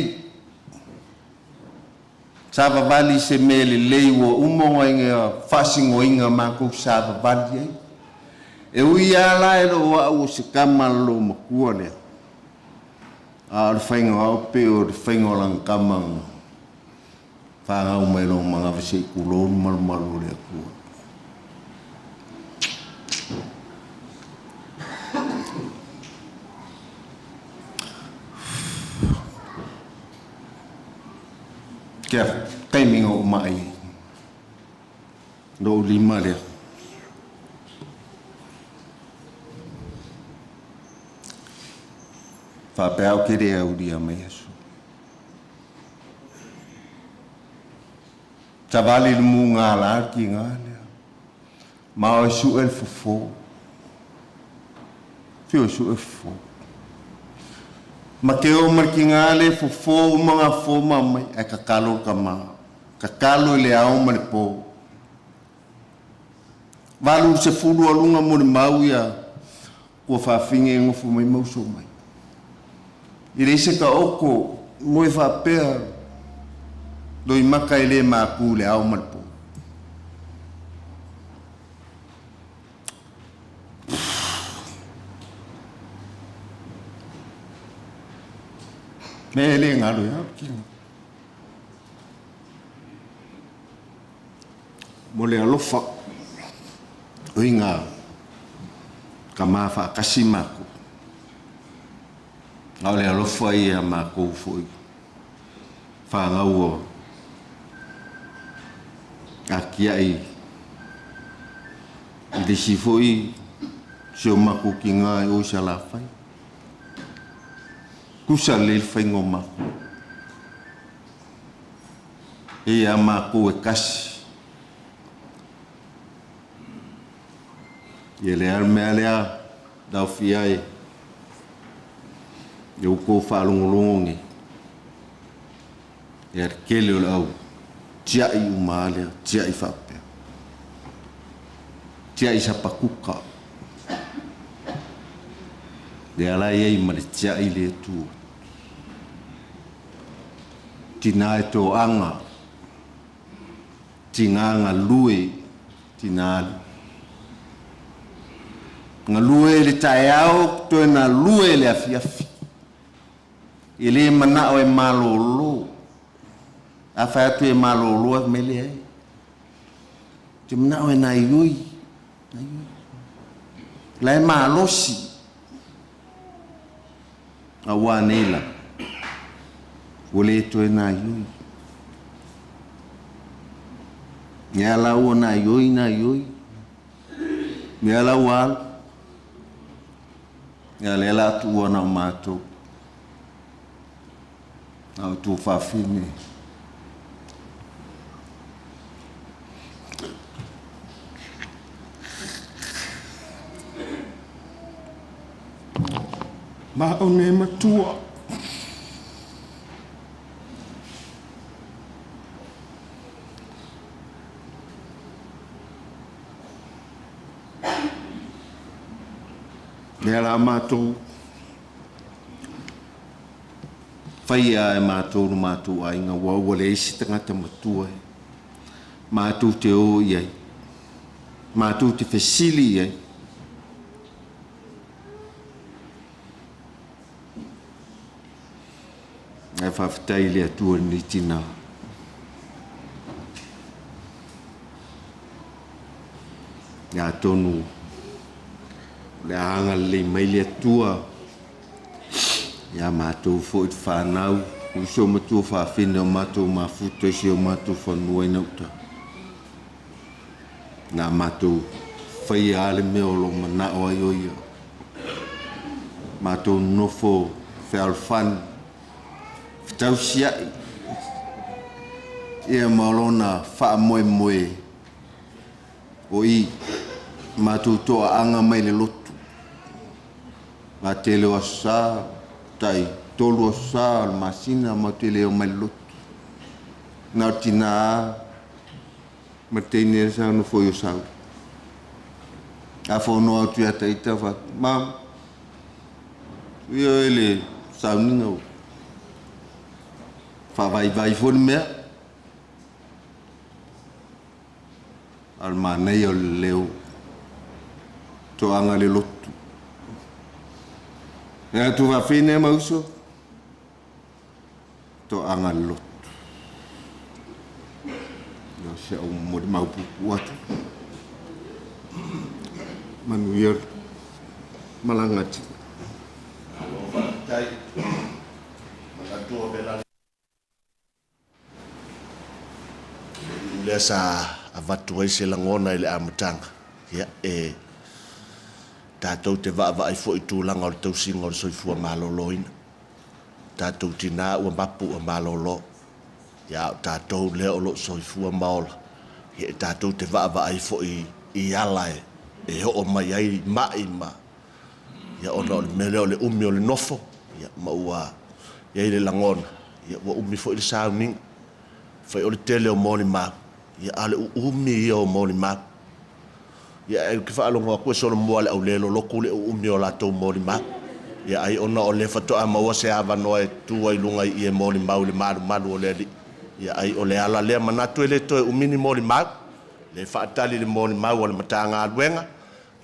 sava vali se mele le wo umo inga fasingo inga ma ku sava vali e uia la lo o se kamalo mo kuale al fainga au pe o fainga lang kamang fanga o mai lo manga vese kulo mal le ku ke timing o mai do lima le fa peo kere au dia mai asu tavali mu ngala ki ngala ma su el fofo fio su el fofo ma ke o mar ki ngale fofo mga fo mai e kakalo kama kakalo le au mar po valu se fulu alunga mo mau ya ko fa finge ngofu mai mau so mai Ire se ka oko mo fa pea do imaka ile ma ku le au malpo me le ngalo ya ki mo le alofa oinga kama fa kasimaku Ngau le alofa ia ma kou foi. Wha ngau o. kiai de sifoi sio makukinga o salafai kusa le faingo mako e amako e kasi ele almelea da fiai eu ko falungulungi kele o au tia i umale tia i fape tia i sapakuka de ala ye ma tia i le tu tina to anga tinanga lui tinal nga lue le taiao to na lue le afiafi ile mana o malolo afa tu malolo mele tu mana o na yui la malosi awanela ole to na yui nyala o na yui nyala wal nyala la tu ona mato au tu fa fini ma one matua Nela matou faia e matou no matou ai nga wa le isi tangata matua matou te o iai matou te fesili iai e whawhitai le atua ni tina ia tonu le anga le mai le atua ia matou fo i whanau uso matua whawhine o matou mafuta si o matou whanua ina uta nga matou whai ale me o lo mana o ai oia matou nofo whalfan tau siai ia maolona wha moe moe o i matou toa anga mai le lotu ma tele o sa tai tolu o sa masina ma tele o mai lotu na tina ma tene sa no foi o sa a fo no atu ya taita fa mam yo ele sa ningo fa vai fo me al manei o leo to anga le lotu e tu va fine mauso to anga le lotu no se o mo de mau puatu manuier malangati tai malatua bela lesa avatu ai se langona ile amtanga ya tātou te va ai fo i tūlanga o le tausinga o le soifua maloloina. Tātou tina ua mapu o malolo. Ia tātou lea o lo soifua maola. Ia tātou te va ai fo i ala e ho o mai ai mai ma. Ia ona o le mele o le umi o le nofo. Ia ma ua ia i le langona. Ia ua umi fo i le sauning. Fai o le tele o moni ma. Ia ale umi ia o moni ma. Ya ke fa alonga ko so mo ale au lelo lokule o umi o lato mori ma ya ai ona o le fato ama o se ava no e tu ai lunga i e mori ma le maru o le ya ai o le ala le manatu ele to umini mori ma le fa tali le mori ma o le matanga luenga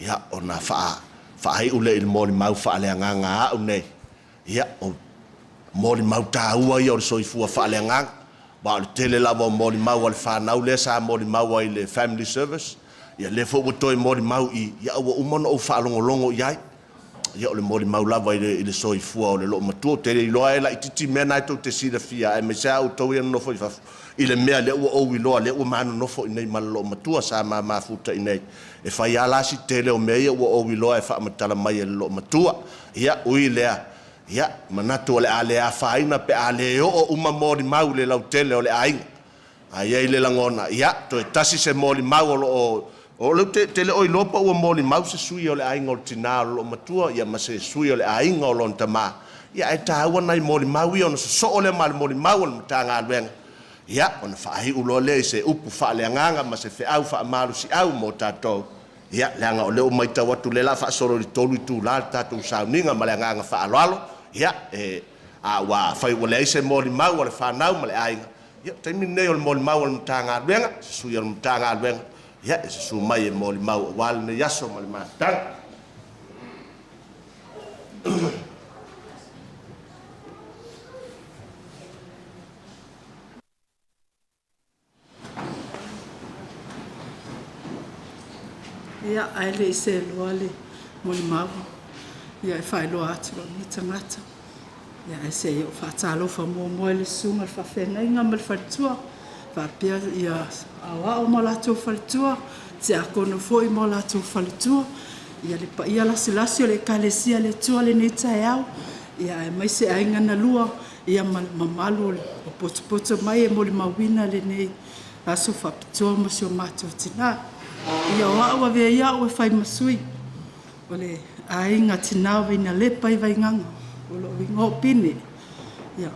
ya ona fa ai ule il mori ma fa le nganga o nei ya o mori ma ta ua i o so i fu fa le nganga ba le tele lava mori ma o le fa na le sa mori ma o le family service ya le fo to mori mau i ya o umano o fa longo longo yai ia o le moli maulava i le soifua o le loo matua te le iloa e la i titi mea nai tau te sida fia e me sa au tau ia nofo i fafu i le mea le ua ou iloa le ua maano nofo i nei ma le loo matua sa ma mafuta i nei e fai ala si tele o mea ia ua ou iloa e wha matala mai e le loo matua ia ui lea ia manatu o le a le a whaina pe a le o uma moli mau le lau tele o le ainga a ia i le langona ia to e tasi se moli mau o le te le oi lopa ua moli mau se sui o le ainga o le tina o lo matua ia ma se sui o le ainga o lon tama ia e taua nai moli mau ia ona so o le mal moli mau o le matanga aluenga ia ona whaahi ulo le se upu wha le anganga ma se whaau wha amaru si au mo tatou ia le anga o le o maita watu le la wha soro li tolu i tū la tatou sauninga ma le anganga wha aloalo ia a wa whai ua le aise moli mau o le whanau ma le ainga ia taimi nei o le moli mau o le matanga aluenga se sui o le matanga aluenga ia e se su mai e moli mau wale ne yaso ma le matanga ia ai le se loa le moli mau ia e whai loa atu lo ni tangata ia e se i o whaatalo wha mua le sunga le whawhenga inga ma le wharitua whapia ia awa o mo latou falitua te akono foi mo latou falitua ia le pa ia lasi o le kalesia le tua le nei tae au ia e mai se ainga na lua ia mamalu o poto mai e mo le mawina le nei aso whapitua mo si o matou tina ia o ave ia o e whai masui o le ainga tina o Vainalepa i Vainganga o lo wingo pine ia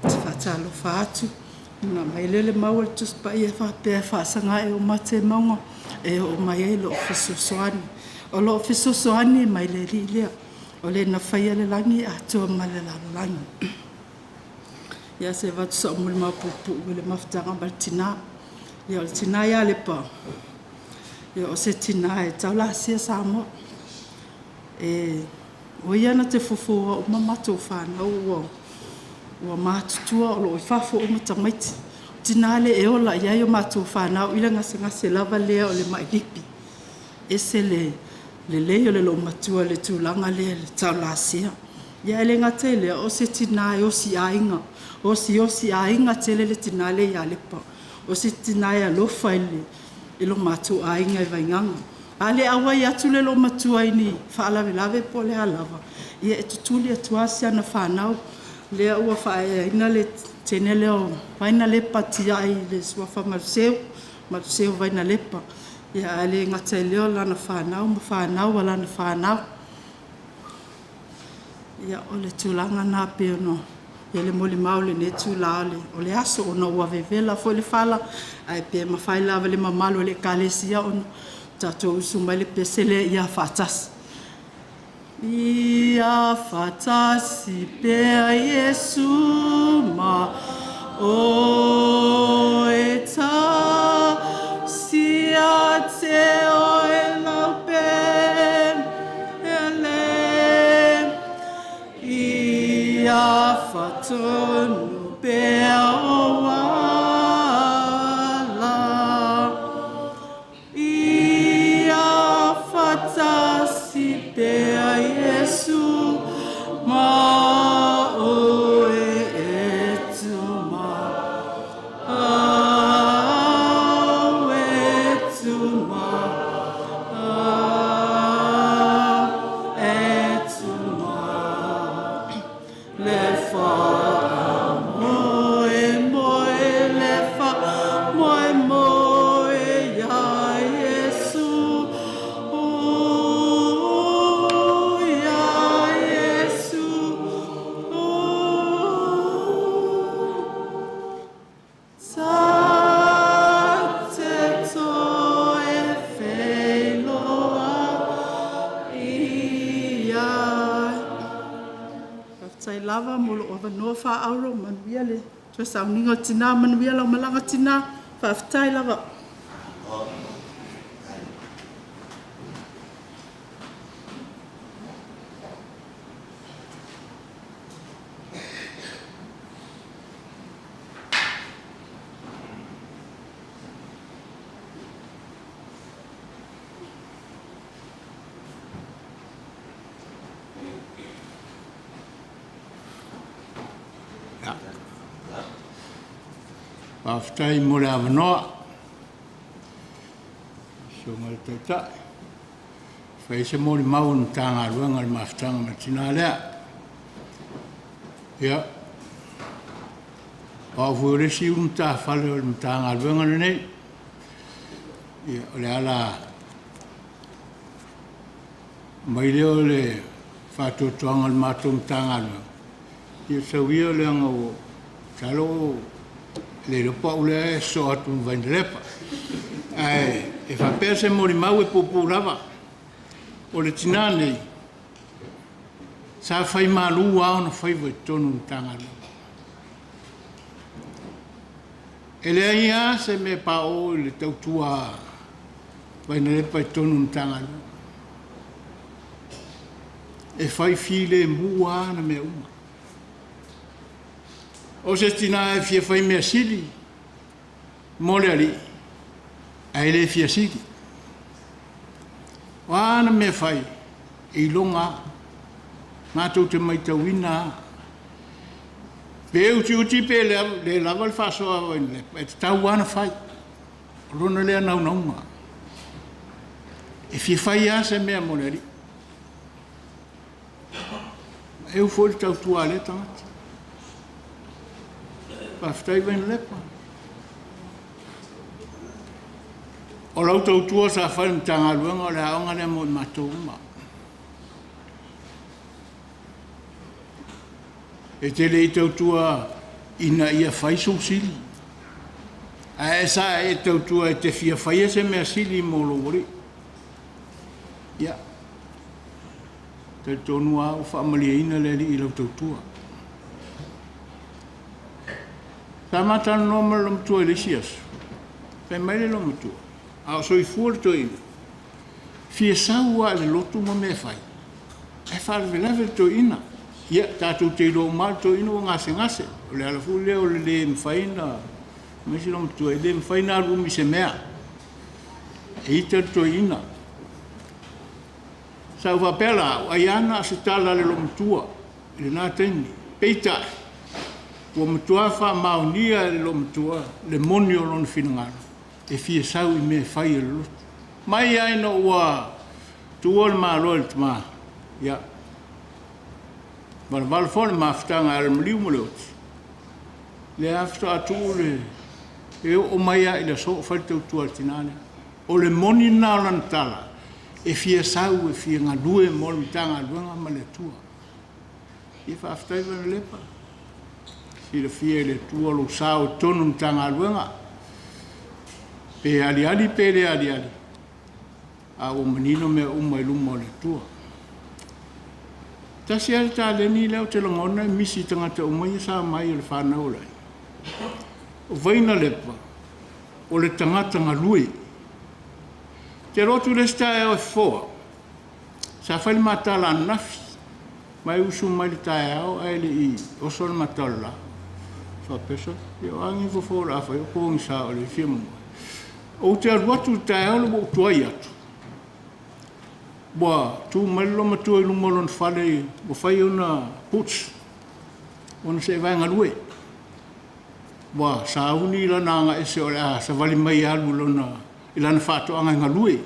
te whaatalo whaatu na mai lele mau le tus pa ia fa pe fa sanga e o mate maunga e o mai e lo fisosoani o lo fisosoani mai le rile o le na faia le langi a to ma le langi ia se va so mo ma pupu le maftanga baltina ia o tina ia le pa ia o se tina e taula sia samo e o ia na te fofo o mamato fa na o ua mātutua o loo i whafo o matamaiti. Tinale e ola ia o mātua whanau ila ngase lava lea o le mailipi. E se le leo le loo matua le tūlanga lea le tau lasia. Ia ele ngate lea o se tina e osi ainga. Osi ainga tele le tinale ia lepa. O se tina e alofa i lo mātua ainga i Vainganga. Ale awa i atu le loo matua ini whaalave po le alava. Ia e tutuli atuasia na whanau. Lea ua whae ina le tene leo Vainalepa Tiai le suafa maruseu Vainalepa. Ia ale ngata leo lana whanau a lana whanau. Ia o le tūlanga nā peo no. Ia le moli maule ne tūlao le. O le aso o no ua vevela fo le whala. Ai pe mawhai lava le mamalo le kalesia o no. Tato usu mai le pesele ia whaatasi. Ia fatasi pea Yesu ma o e ta sia te o e laupe ele ia fatonu pea o wala ia fatasi pea Yesu ma o e tuma o e tuma le fa moe le fa moe ya Yesu lava molo o no fa auro manuia le to sauninga tina manuia la malanga tina fa ftai lava Whaftai mo le awanoa. So ngai taitai. Whai se mo le mau na tanga ruanga le maftanga ma tina lea. Ia. O fuuresi unta whale o le tanga ruanga le nei. Ia, o le ala mai leo le whātotoanga le mātou tanga ruanga. Ia sauia le anga o talo le ropa ule so atu Vainalepa. Ai, e whapea se mori mau e popo rawa. O le tina nei. Sa whai malu au na whai vai tonu tanga ruanga. E lea ia se me pa o le tautua Vainalepa i tonu tanga ruanga. E whai file mua na me uma. O se tina e fia whai mea sili, mole ali, a ele fia sili. Wana me whai, e longa, mātou te maitauina. Pe uti pe le lava le whasoa Vainalepa, e te tau wana whai, rona lea nau naunga. E fia whai a se mea mole ali. E u fōi tau tua le tangata. Whaftai Vainalepa. O lau tau tua sa whai tanga ruanga o le aonga le mo i mātou uma. E te le i tau tua ina ia whai sou sili. A e sa e tau tua e te fia whai e se mea sili mo lo wari. Ia. Te tonu au whaamalia ina le li i lau tau tua. Ta matana noma lom tua i le siasu. Pai mai le lom tua. Ao so i fuar to ina. Fia saua le lotu ma me fai. E whaarveleve to ina. Ia, tātou te ilo mal to ina o ngase. O le alafu leo le mwhaina. Mesi lom tua i le mwhaina rumi se mea. E ita to ina. Sa uwa pela, ai ana se tala le lom tua. Le nā teini. Peita. Ua matua wha maunia le lo matua, le moni o lona whinangana. E fia sau i me whai e lotu. Mai aina ua tua le maa loa le tama. Ia. Wala wala whone maa whitanga ala maliu mo le oti. Le afta atu le e o mai a i le so whai tau tua le tinane. O le moni nā lana tala. E fia sau e fia ngā lue mo le mitanga luanga ma le tua. Ia whaftai Vainalepa. I le fia le tua lo sao tonu tanga luanga. Pe ali pe le ali. A o manino me uma i luma o le tua. Tasi ali ta le ni leo te langona misi tangata umai sa mai o le whanau lai. O Vainalepa, o le tangata ngā lui. Te rotu le sta e o foa. Sa whai matala nafi. Mai usu mai le tae au, ai le i oso le matala. Fa pesa, yo angi fo la fa yo ko sa o le fimu. O te watu tae au le bo tuai atu. Boa, tu malo matu i lumolon fale, bo fai una puts. Ona se vai ngalue. Boa, sa uni la nanga ese o le sa vali mai alu lona ilana fatu anga ngalue.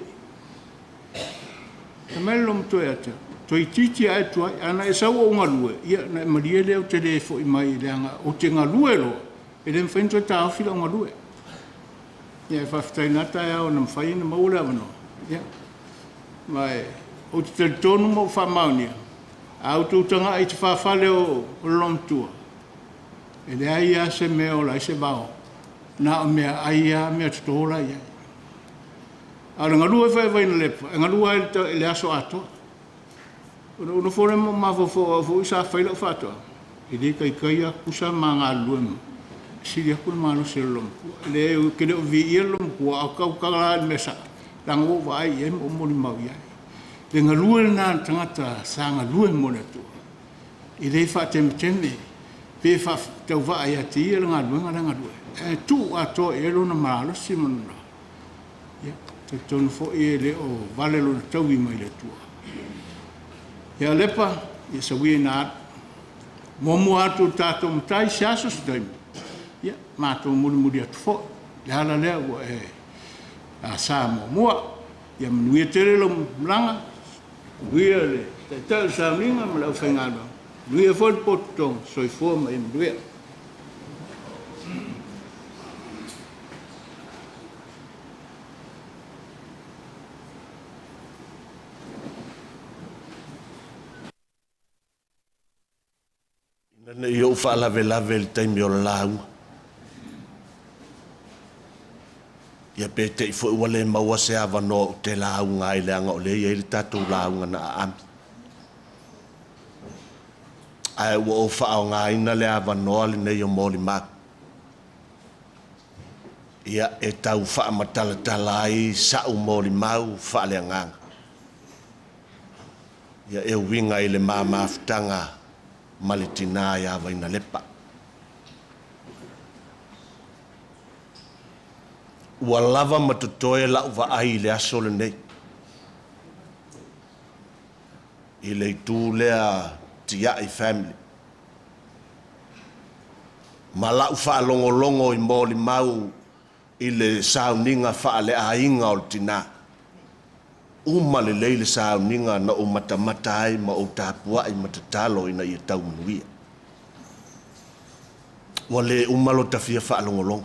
Te malo matu e ata. Toi titi ai tuai, ana e sau o ngalue. Ia, na maria leo te le fo i mai leanga. O te ngalue lo, e le mwhainto ta awhila o ngalue. Ia, e whaftai nata e au na mwhai na maule awano. Ia, mai, o te te tonu mo whamaunia. Au tūtanga i te whawhale o lomtua. E le aia se mea o lai se bao. Na o mea aia mea tutola ia. Au ngalue whai Vainalepa, ngalue e le aso atoa. Ono fore mo mafofo fo isa faila fato. Ele kai a kusa manga luem. Siria kun mano selom. Le kele vi yelom ko au kala mesa. Lango vai em o moni mau ia. Le ngalue na tangata sanga luem mo le tu. Ele fa teme pe fa tau vai a ti ele ngalue ngalue. E tu ato elo na malo simon. Ya, te ton fo ele o vale lo tau i mai le tu. Ia lepa, ia sa wii nā momu atu tātou mtai siaso staimi. Ia, mātou muri atu fo. Le hala lea ua a sa mua. Ia manuia tere lo mlanga. Nuia le taitau sa uninga ma lau whaingalo. Nuia fo le potong soifua ma i manuia. Nana i o whaalave lave le taimi o launga. Ia pe te i fo wale maua se awa no o te launga i le anga o le ia i le tatou launga na aami. Ai ua o whaao ngā ina le awa noa le nei o mōli māk. Ia e tau wha matalatala ai sau mōli mau wha le anganga. Ia e winga i le māmaftanga Mali Tinā ia Vainalepa. Ua lava matutoe lau wa ai le aso le nei. I le tu lea Tiai family. Ma lau wha longo i mōli mau i le sauninga wha le ainga o le Tinā. Uma le leile sauninga na o matamata ai ma o tāpua ai matatalo ina i tau manuia. Wa le umalo tafia wha longo.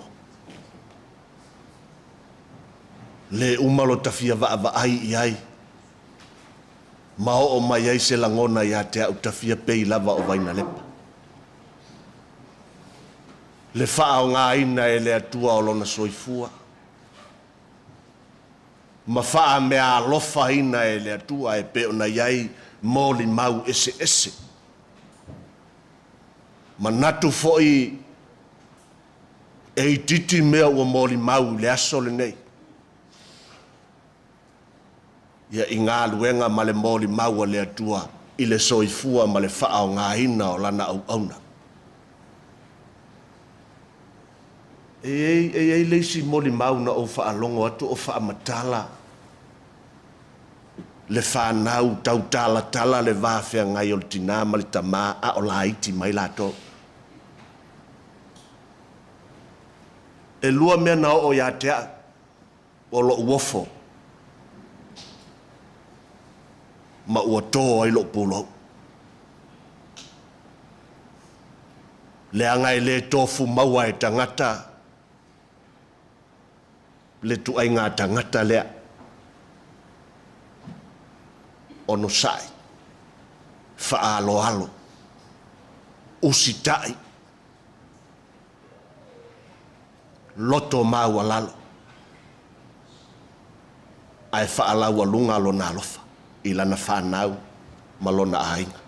Le umalo tafia wa ai i ai. Ma o mai ai se langona ia te au tafia pei lava o Vainalepa. Le wha o ngā ina e le atua o lona soifua. Ma wha mea alofa ina e le atua e peo na iai mōli mau ese. Ma natu foi e i titi mea ua mōli mau le aso le nei. Ia i ngā luenga ma le mōli mau le atua i le soifua ma le wha o ngā ina o lana au auna. E leisi mōli mau na o wha longo atu o wha matala. Le whanau tau tala le wāwhia ngai o le Tinā ma le tamā a o la iti mai lato. E lua mea na o ia tea o lo uofo. Ma ua tō ai lo polo. Le angai le tofu maua e tangata. Le tu ai ngā tangata lea. Ono sai. Wha alo. Usitai. Loto mau alalo. Ai wha alau alunga lo nā lofa. I lana whanau ma lona ainga.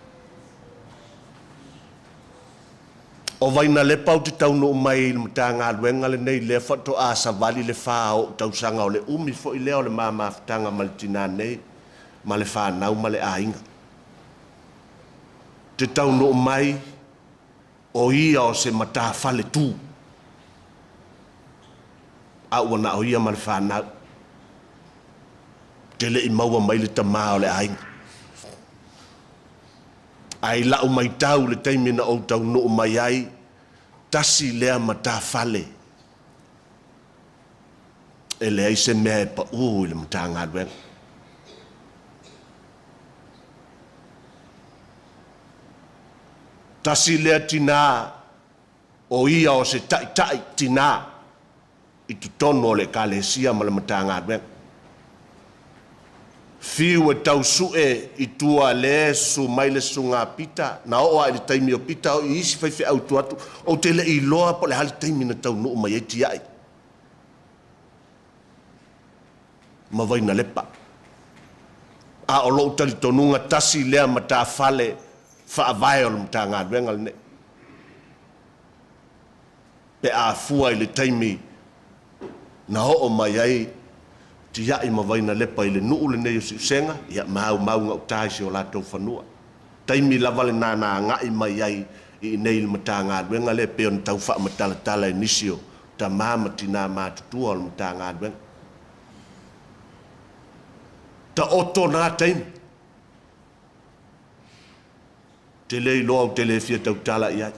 O Vainalepa o te taunu o mai le mata ngā luenga le nei le whato a savali le wha o tausanga o le umi fo i leo le māmaftanga ma le Tinā nei ma le whanau ma le ainga. Te taunu o mai o ia o se mata whale tū. A wana o ia ma le whanau. Te le i maua mai le tamā o le ainga. Ai lau mai tau le teimina o tau no mai ai, tasi lea mata fale. E le ai se mea e pa uu le mata ngā duenga. Tasi lea Tinā, o ia o se tai Tinā, i tu tono le kālesia ma le mata ngā duenga. Fiu e tau sue i tua le su mai le sunga pita. Na oa i taimi o pita o i isi whaiwhi au tuatu. O te le i loa po le hali taimi na tau nuu mai e ti ai. Ma Vainalepa. A o loo tali tonunga tasi lea ma ta fale wha avai o le mta ngā duenga le ne. Pe a fua i le taimi na ho o mai ai ti ia i ma Vainalepa i le nuu le nei o si usenga, ia mau ngau tai si o lātou whanua. Taimi lava le nāna ngai mai ai i nei le mata ngā duenga le peo na tau wha matala e nisio ta māma Tinā mātutua o le mata ngā duenga. Ta oto nā taimi. Te le loa o te le fia tau tala i ai.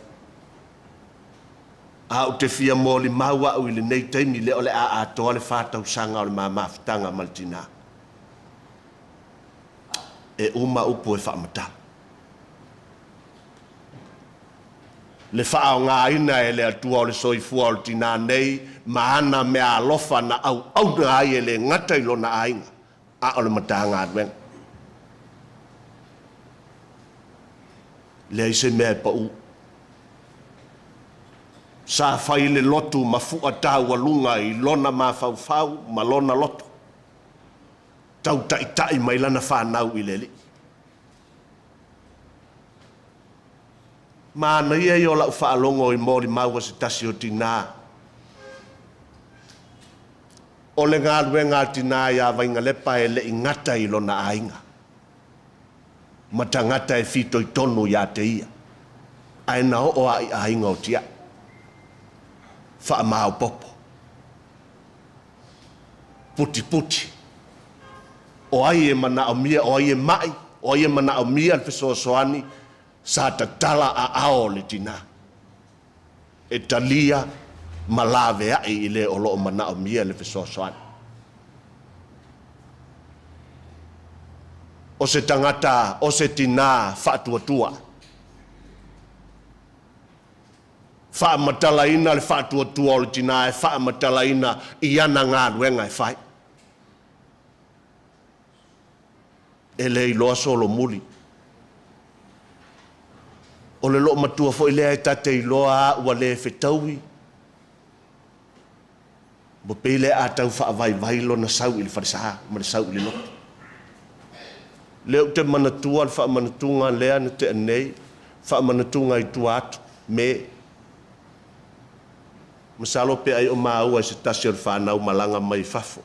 A o te fia mo li maua o le nei taimi le ole a toa le whātau sanga o le mafutanga Maltina. E uma upo e whaamata. Le whaao ngā ina e le atua o le soifua o le tina nei, maana mea alofa na au na ai e le ngata ilo na ainga. A o le matanga adwenga. Le aise mea pa u. Sa fai le lotu ma fua tau alunga I lona ma fau ma lona lotu. Tau tai mai lana whanau I le li. Ma na ia I o lau whaalongo I mori maua se tasi o tina. O le ngā ruenga tina ia Vainalepa e le ingata I lona ainga. Ma tangata e fito I tonu ia te ia. Ai na o ai ainga o tia. Wha mau popo. Puti. O ai e mana o mia, o ai e mai, o ai e mana o mia al feso soani, sa tatala a ao le tina. E talia malave ai I le o loo mana o mia le feso soani. O se tangata, o se tina, whaatua. Wha matalaina le whaatua o le tina e wha matalaina I ana ngā ruenga e whai. E le iloa solo muli. O le loo matua fo I lea e tate iloa a ua le whetaui. Mo pele a tau wha vai lo na sau I le wharisaha, ma le sau I le lotu. Leo te manatua le wha manatunga lea na te anei, wha manatunga I tuatu, me masalo pe ai o maua se tasi o whanau malanga mai fafo.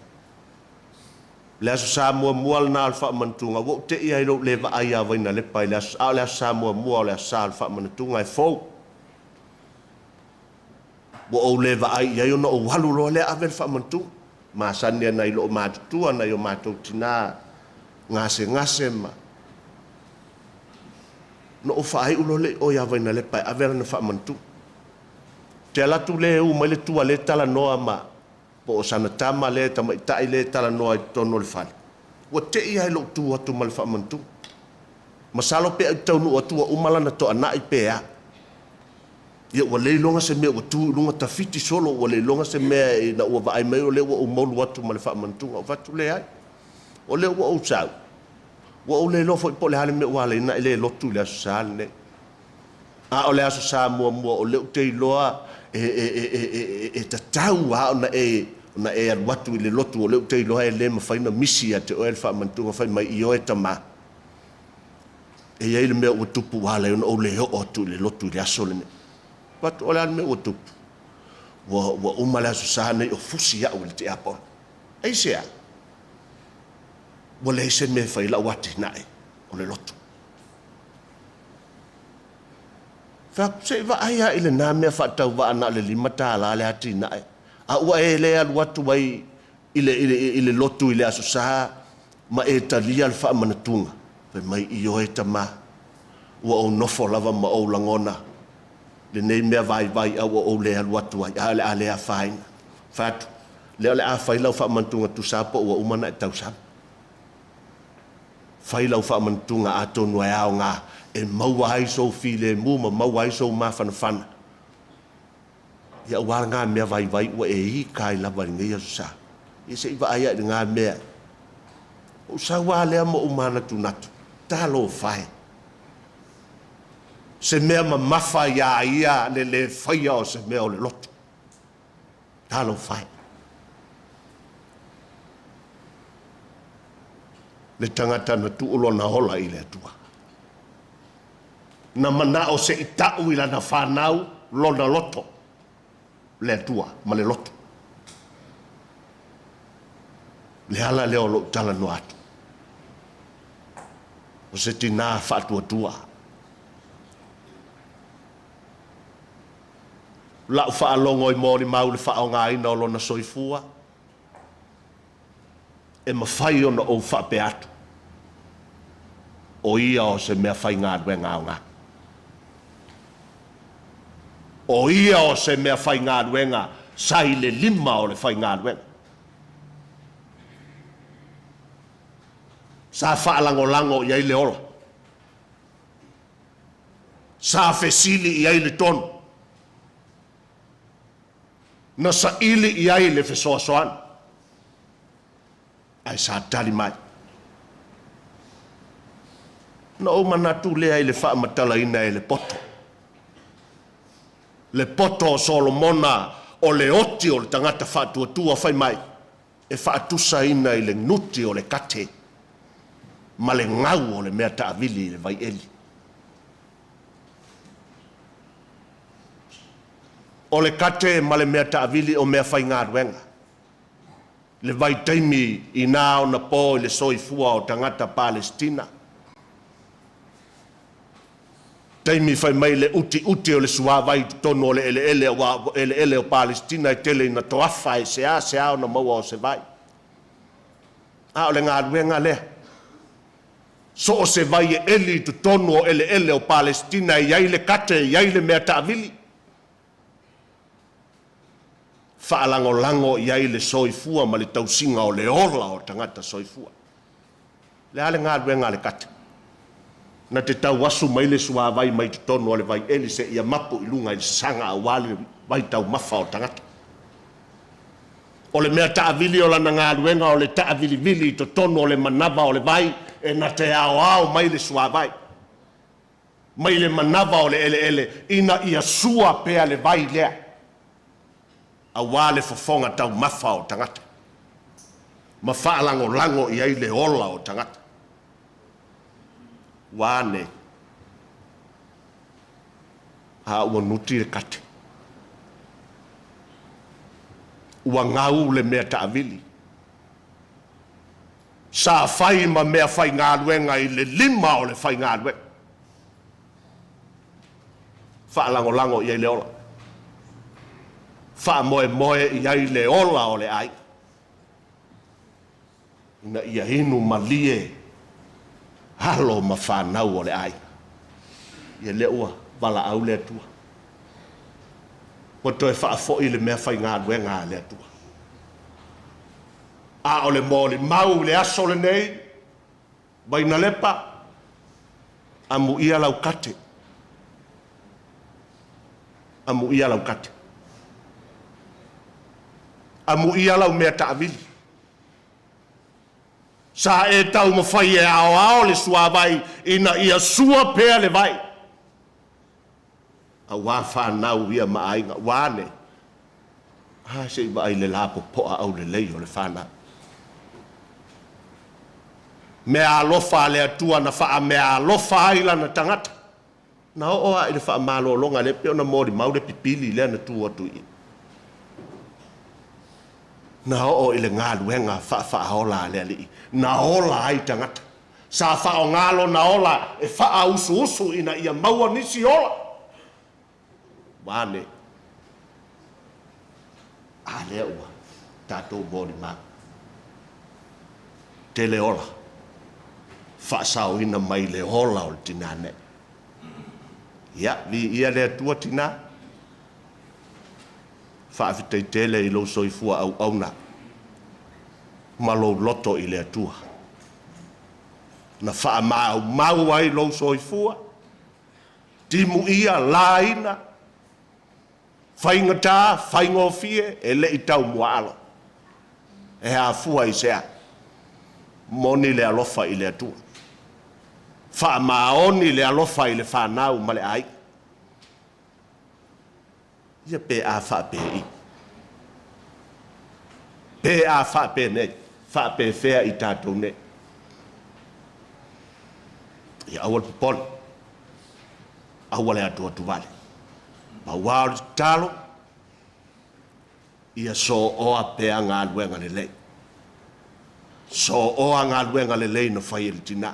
Le aso sa mua na alfa mantunga, wo te ia ilo leva ai a Vainalepa, le aso sa mua le aso alfa mantunga e fau. Wo o leva ai ia no o walu lo le avel fa mantunga. Ma sania na ilo matutua na yo matou tina ngase ma. No o fa ai ulo le o ia Vainalepa avel na fa mantunga. Te alatu le u mai le tua le tala noa ma po o sana tama le tama itai le tala noa I tono le fale. Wa te ia ilo tua tu mal fa mantu. Masalo pe tau nu tua umala na to ana I pea. Ia wa le longa se me wa tu longa tafiti solo wa le longa se me na wa vai mai o le wa o molu atu mal fa mantu o fatu le ai. O le wa o sau. Wa o le lo fo po le hale me wa le na le lotu le sal ne. A o le aso sa mua o le te iloa e tatau a ona e alwatu I le lotu o le te iloa e le mawhaina misi a te oel wha mantunga whai mai I oe tama. E iei le mea ua tupu wale ona o le ho o tu le lotu le aso le ne. Watu o le ane mea ua tupu. Wa umale aso sa nei o fusi au le te apon. Ei sea. Wa le se me whai la wati nae o le lotu. Fa se va ai le na me fa tau va na le limata la le ati na a ua e le al watu wai ile lotu ile aso sa ma e talia al fa manatunga pe mai I o e tama ua o nofo lava ma o langona le nei me vai a o le al watu ai ale a fain fatu le a fai lau fa manatunga tu sa po ua umana e tau sa fai lau fa manatunga a tonu e ao ngā e maua ai so file mu ma maua ai so ma fana ia wa nga me vai wa e kai la va ngia sa I se va ai nga me o sa wa le mo umana tu natu talo fai se me ma mafa ia le fai o se me o le lot talo fai le tangata na tu ulo na hola I le tua na mana o se itau ila na whanau lona loto le tua ma le loto le ala leo lo tala no atu o se tina whaatua la whaalongo I mori mau le whaonga ina o lona soifua e mawhai ona o whape atu o ia o se mea whai ngā ruenga o ngā O ia o se mea whai ngā ruenga, sai le lima o le whai ngā ruenga. Sa whaalango i ai le ola. Sa fesili i ai le tonu. Na sa ili i ai le fesoasoana. Ai sa tali mai. Na o manatu lea i le whaamatala ina e le poto. Le poto o Solomona o le oti o le tangata whaatuatua whai mai. E whaatusa ina i le nuti o le kate. Ma le ngau o le mea taavili i le vai eli. O le kate ma le mea taavili o mea whai ngā ruenga. Le vai taimi i nā o na pō i le soifua o tangata Palestina. Taimi whai mai le uti o le suawai tono o le ele o Palestina i tele i na toafa e se a o na maua o se vai. A o le ngā ruenga lea. So o se vai e eli tu tono o ele o Palestina i ai le kate i ai le mea taavili. Whaalango i ai le soifua ma le tausinga o le ola o tangata soifua. Le ale ngā ruenga le kate. Na te tau asu mai le suawai mai te tonu o le vai eli se ia mapu i lunga i sanga a wale vai tau mafa o tangata. O le mea taavili o lana ngā ruenga o le taavili vili i to tonu o le manava o le vai e na te ao mai le suawai. Mai le manava o le ele ina ia sua pea le vai lea. A wale fofonga tau mafa o tangata. Ma whaalango i ai le ola o tangata. Wane. Ha ua nuti le kate. Ua ngau le mea taavili. Sa whai ma mea whai ngā ruenga i le lima o le whai ngā ruenga. Whaalango i ai le ola. Wha moe i ai le ola o le ai. Ina ia hinu malie halo ma whanau o le ai. Ia le ua wala au le atua. Wato e whaafo i le mea whai ngā ruenga le atua. A o le mōli mau le aso le nei. Vainalepa. Amu ia lau kate. Amu ia lau kate. Amu ia lau mea taavili. Sa e tau mawhai e ao le suawai ina ia sua pea le vai. A wā whanau ia maainga. Wane. Ha se iwa ai le lapo poa au le lei o le whanau. Mea alofa le atua na wha mea alofa aila na tangata. Na o oa i le wha malo longa le peo na mori mau le pipili le na tu atu i. Na o i le ngā luenga wha aola le ali. Na ola ai tangata. Sa wha o ngalo na ola e wha usu ina ia maua nisi ola. Wane. A lea ua. Tātou mori mau. Te le ola. Whaasau ina mai le ola o le tinane. Ia, vi ia le atua tina. Whaafitei tele i lo soifua au auna. Malo loto i le atua. Na wha mau ai lo soifua. Timu ia laina. Whaingata, whaingofie, e le i tau mualo. E a fua i sea. Moni le alofa i le atua. Wha maoni le alofa i le whanau ma le ai. Ia pe a wha pe i. Pe a wha pe nei. Wha pe whea i tātou nei. Ia awal pupon. Awale atua tu vale. Ma wāo talo. Ia so oa pe a ngā luenga le lei. So oa ngā luenga le lei no whai e le tina.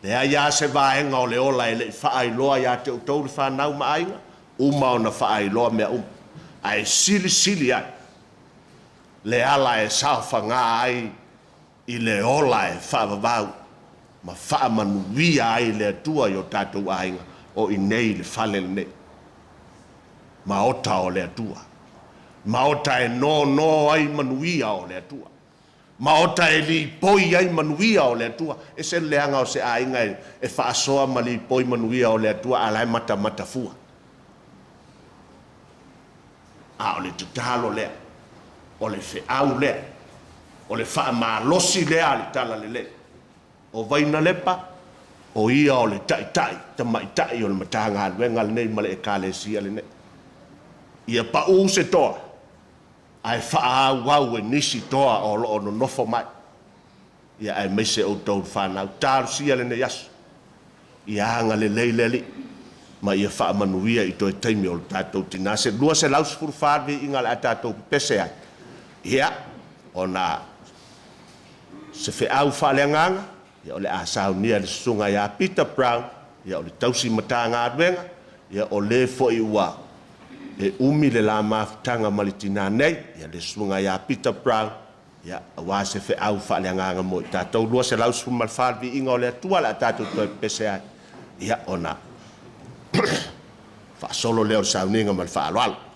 Lea ia se vaenga o le ola e le wha loa ia te utau le whanau ma ainga. Uma o na wha loa mea Ai sili ai. Le ala e saufa ngā ai i le ola e wha vavau. Ma wha manuia ai le atua i o tātou ainga o i nei le whale le nei. maota o le atua. Maota e no ai manuia o le atua. Maota e li poi ai manuia o le atua. E se leanga o se ainga e whaasoa ma li poi manuia o le atua alai mata fua. A o le tutalo lea. O le feau lea. O le wha malosi lea le tala le lea. O Vainalepa, o ia o le tai, ta maitai o le matanga alwenga le nei male e kale sia le nei. Ia pa u se toa, ai wha wau e nisi toa o lo no nofo mai. Ia ai meise o tau whanau, taru sia le nei asu. Ia anga le leileli, ma ia wha manuia i toi taimi o le tātou tina. Se lua se laus furu whārvi inga le a tātou pese ai. Ia, o na se wha au wha le nganga, ia o le asau nia le sunga ia Peter Brown, ia o le tausi mata ngā ruenga, ia o le fo i ua e umi le la mafutanga malitina nei, ia le sunga ia Peter Brown, ia awa se fe au fa le nganga mo i tātou lua se laus fumal whalvi inga o le atua le a tātou toi pese ai, ia ona fa solo leo sauninga mal fa aloalo.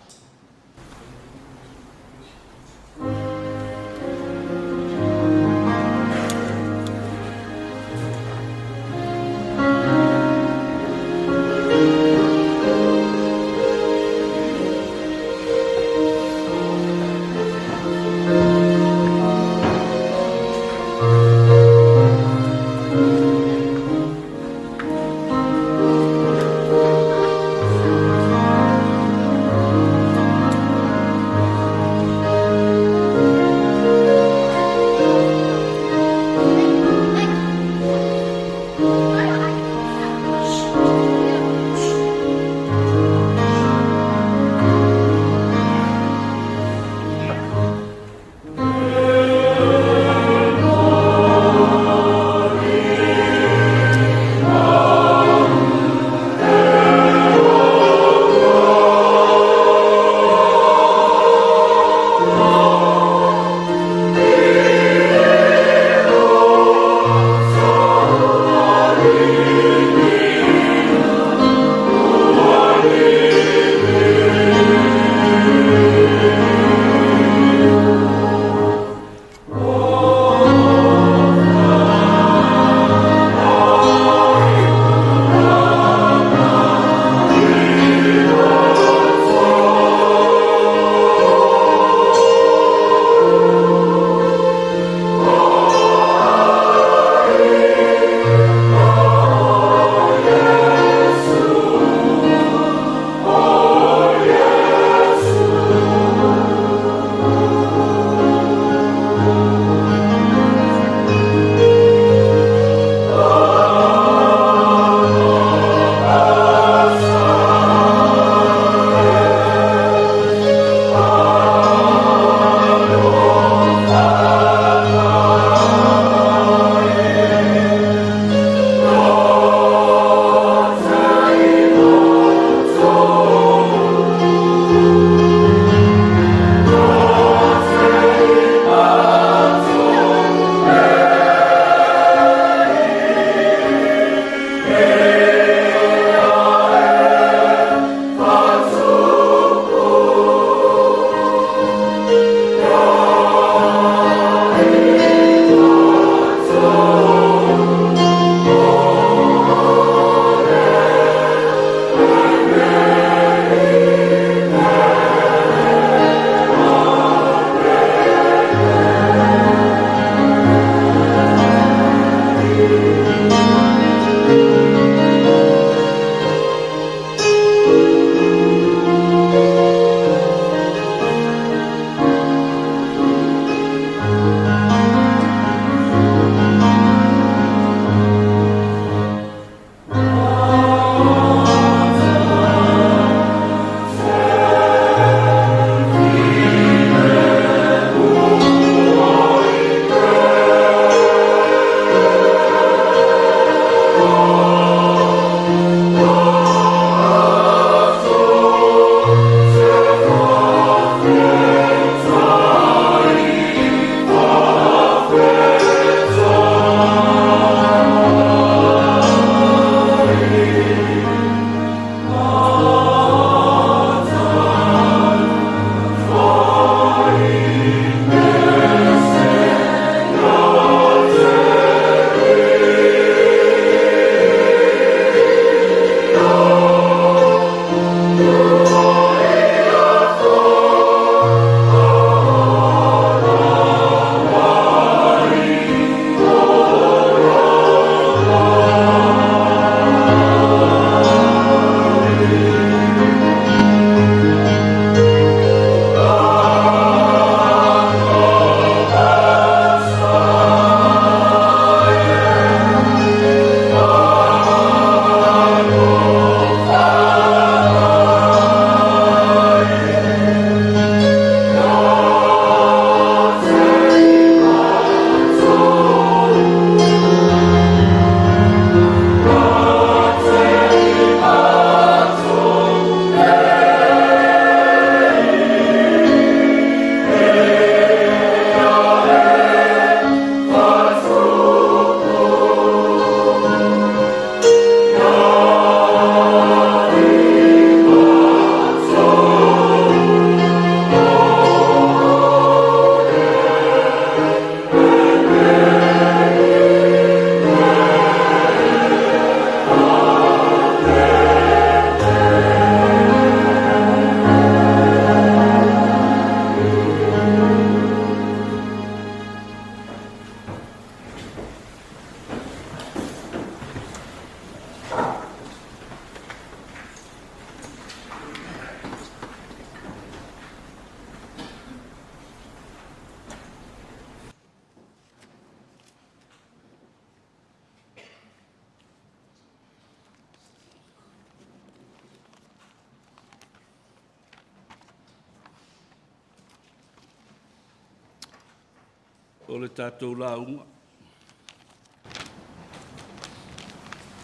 o le tātou launga.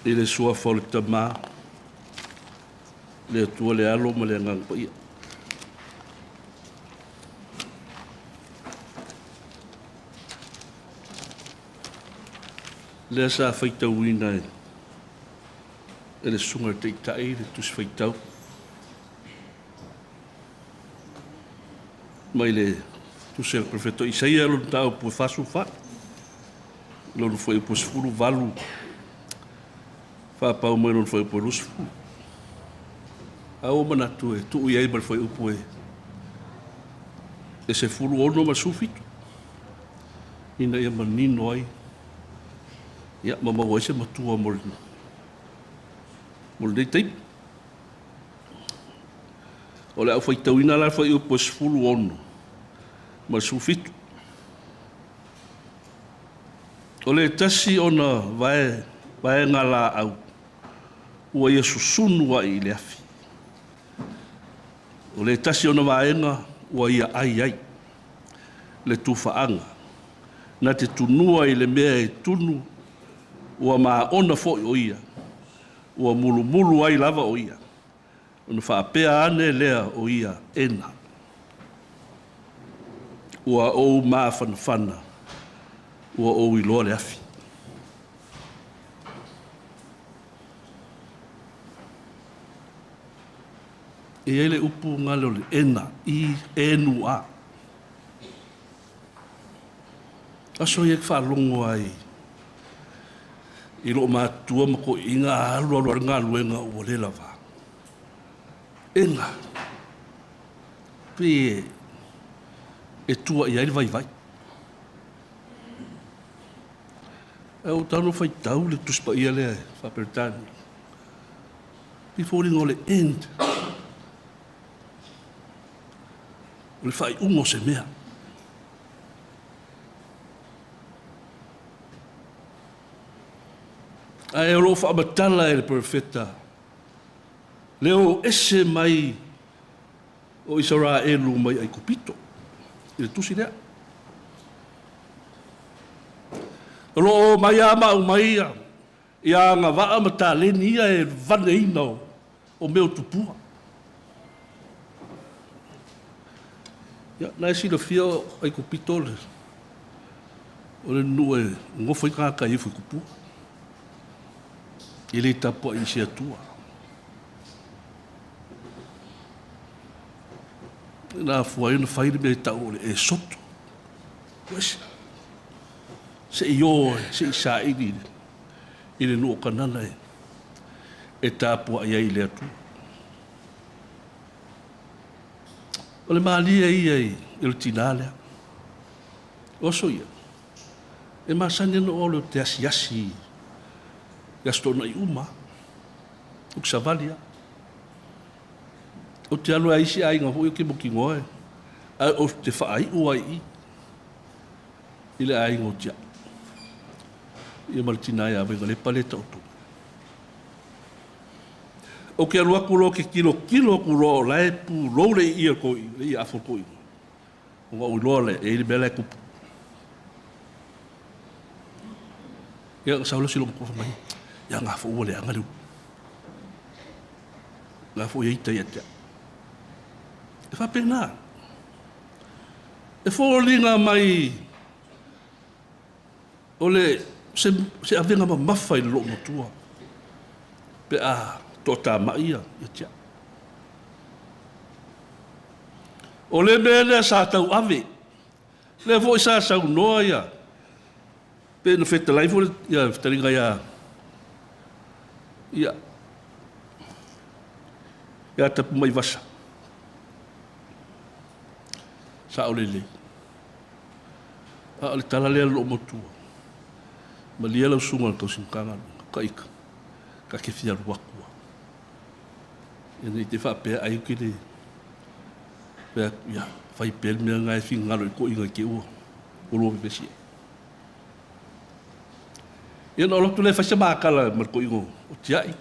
I le sua fo le tamā, le atua le alo ma le ngang pa ia. Le sa whaitau ina e le sunga te itai le tus whaitau. Mai le tus el profeto Isaia lon tau pu fasu fa. Lon foi pu sfuru valu. Fa pau mai lon foi pu rusfu. A o mana tu e tu iai mal foi upu e. E se furu ono ma sufito. Ina ia manino ai. Ia mama o se matua mol. Mol dei tei. O le au foi tauina la foi upu sfuru ono. Ma sufito. O le tasi ona vae ngala au. Ua ia susunu wa i le afi. O le tasi ona vaenga ua ia ai. Le tufaanga. Na te tunua i le mea e tunu. Ua maa ona fo o ia. Ua mulu ai lava o ia. Ona whaapea ane lea o ia ena. Ua ou maa whanawhana. Ua ou i loa le afi. E ele upu ngale o le ena i enu a. Aso iek whalongo ai. I lo mātua mako inga alu ngā luenga ua le lava. Enga. Pe e tua i aile vai. Au tano fai tau le tuspa ia le whaperetani. Pi fōringa o le end. O le whai ungo se mea. Ai alo whaamatala e le profeta. Leo ese mai o Israelu mai ai kupito. I le tusi lea. Alo mai ama o mai ia. Ia ngā waa mata leni ia e vane ina o meo tupua. Ia, nai si le fia ai kupito le. O le nue ngofo i kāka i fui kupua. I le tapo i si atua. Nā fua ina whaire me tau le e soto. Wesi. Se i oe, se i sa ini. I le nuo kanana e. E tapo ai ai le atua. O le maalia ia i le Tinā lea. Oso ia. E masani no olo te asi. Gastona i uma. Uksavalia. O te alo aisi ai ngā hui o ke moki ngoe. O te whaai ua i. I le ai ngō tia. I Martina ia Vainalepa le tautu. O ke alua kulo ke kilo kulo lai pu roure i a koi. I a fokoi. O ngā ui loa le e ili mele kupu. Ia saula silo mko mai. Ia ngā fo le angariu. Ngā fo iei tai atea. E whapena. E whōringa mai o le se avenga ma mawhai lo motua. Pe a tō tā mai ia tia. O le mele sa tau ave. Le fo isa sau noa ia. Pe no feta lai fo ia ftaringa ia. Ia. Ia tapu mai vasa. Sa o lele. A le tala lea lo motua. Ma lia lau sunga tau sinkanga. Ka ika. Ka ke fia ruakua. Ia nei te whapea ai uke le. Pea, ia, whai pēl mea ngai whingaro i ko inga ke ua. Olo me pesi. Ia no lotu le whaisa mākala marko ingo o tiai.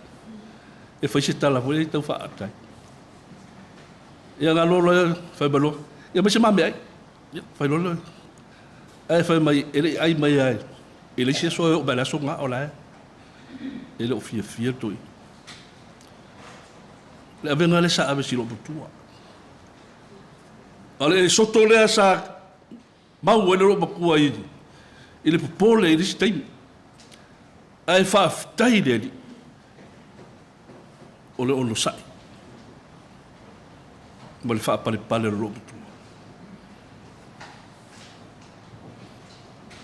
E whaisa tala hoi tau whaatai. Ia ngā lolo ia whai malo. Ia maise mame ai. Ia whai lolo. Ai fai mai, ele ai mai ai. Ele se so o bala so nga ola. Ele o fia toi. Le avenga le sa ave si lo butua. Ale soto le sa mau ele lo bakua i. Ele popole ele stai. Ai fa tai de. Ole ono sai. Ma le fa pale lo butua.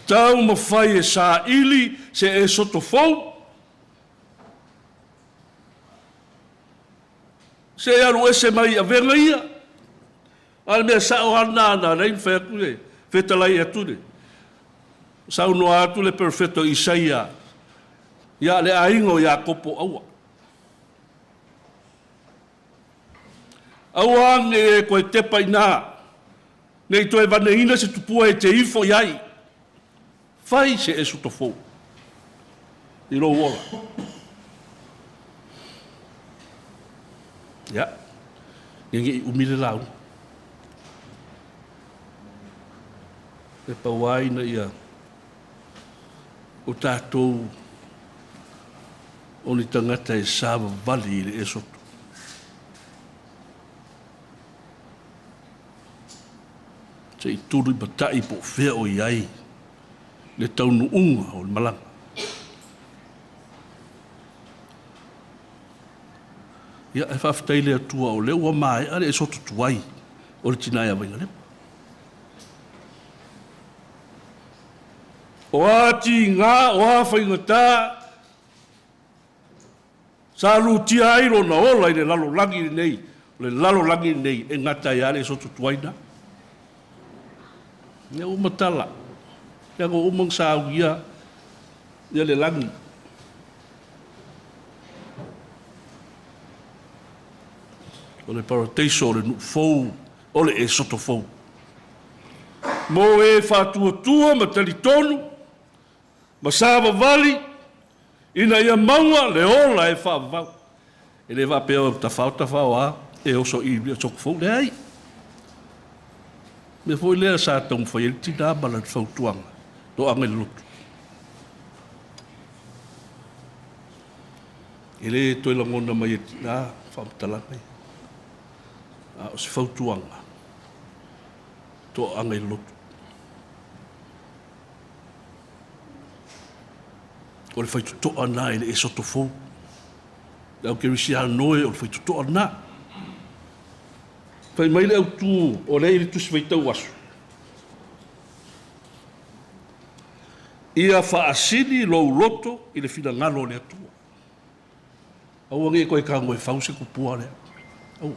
Tau mawhai e sa ili se e soto fau. Se e aru ese mai a venga ia. Al mea sa o hanana rein whea kure. Whetalai atu ne. Sau no atu le perfecto Isaia. Ia le aingo ia kopo aua. Aua ange e koe tepa ina. Nei toe vaneina se tupua e te ifo iai. Fai se e suto fou. I lo wola. Ya. Ngi umile lau. E pawai na ia. O tātou o ni tangata e sāwa vali le e soto. Se i turu i batai po whea o iai. Le taunu unga o le malanga. Ia e whawhitai le atua o leo wa mai, are e soto tuai o le Tinā Vainalepa. O ati ngā, o hawhai ngata, sa lutia airo na ola i le lalo langi nei, le lalo langi nei, e ngata i ale e soto tuai na. Ia umatala. Ia ko umang sa ia ia le langi. O le parateiso o le fou, o le e soto fou. Mo e whātua ma talitonu, ma sāwa vali, ina ia maunga le ola e whāwau. E le wāpea o ta whau a, e oso i ria soko fou le ai. Me foi lea sa tau mwhai e tina bala le whautuanga. Do angai lutu. Ele toi langona mai e tina whamtalangai. O se whautuanga. Do angai lutu. O le whaituto ana ele e soto fou. Lau ke risi hanoe o le whaituto ana. Whai mai le au tū o le ili tusi waitau asu. Ia whaasini lou loto i le whina ngalo le atua. Au ange koe ka ngoe whause kupua lea. Au.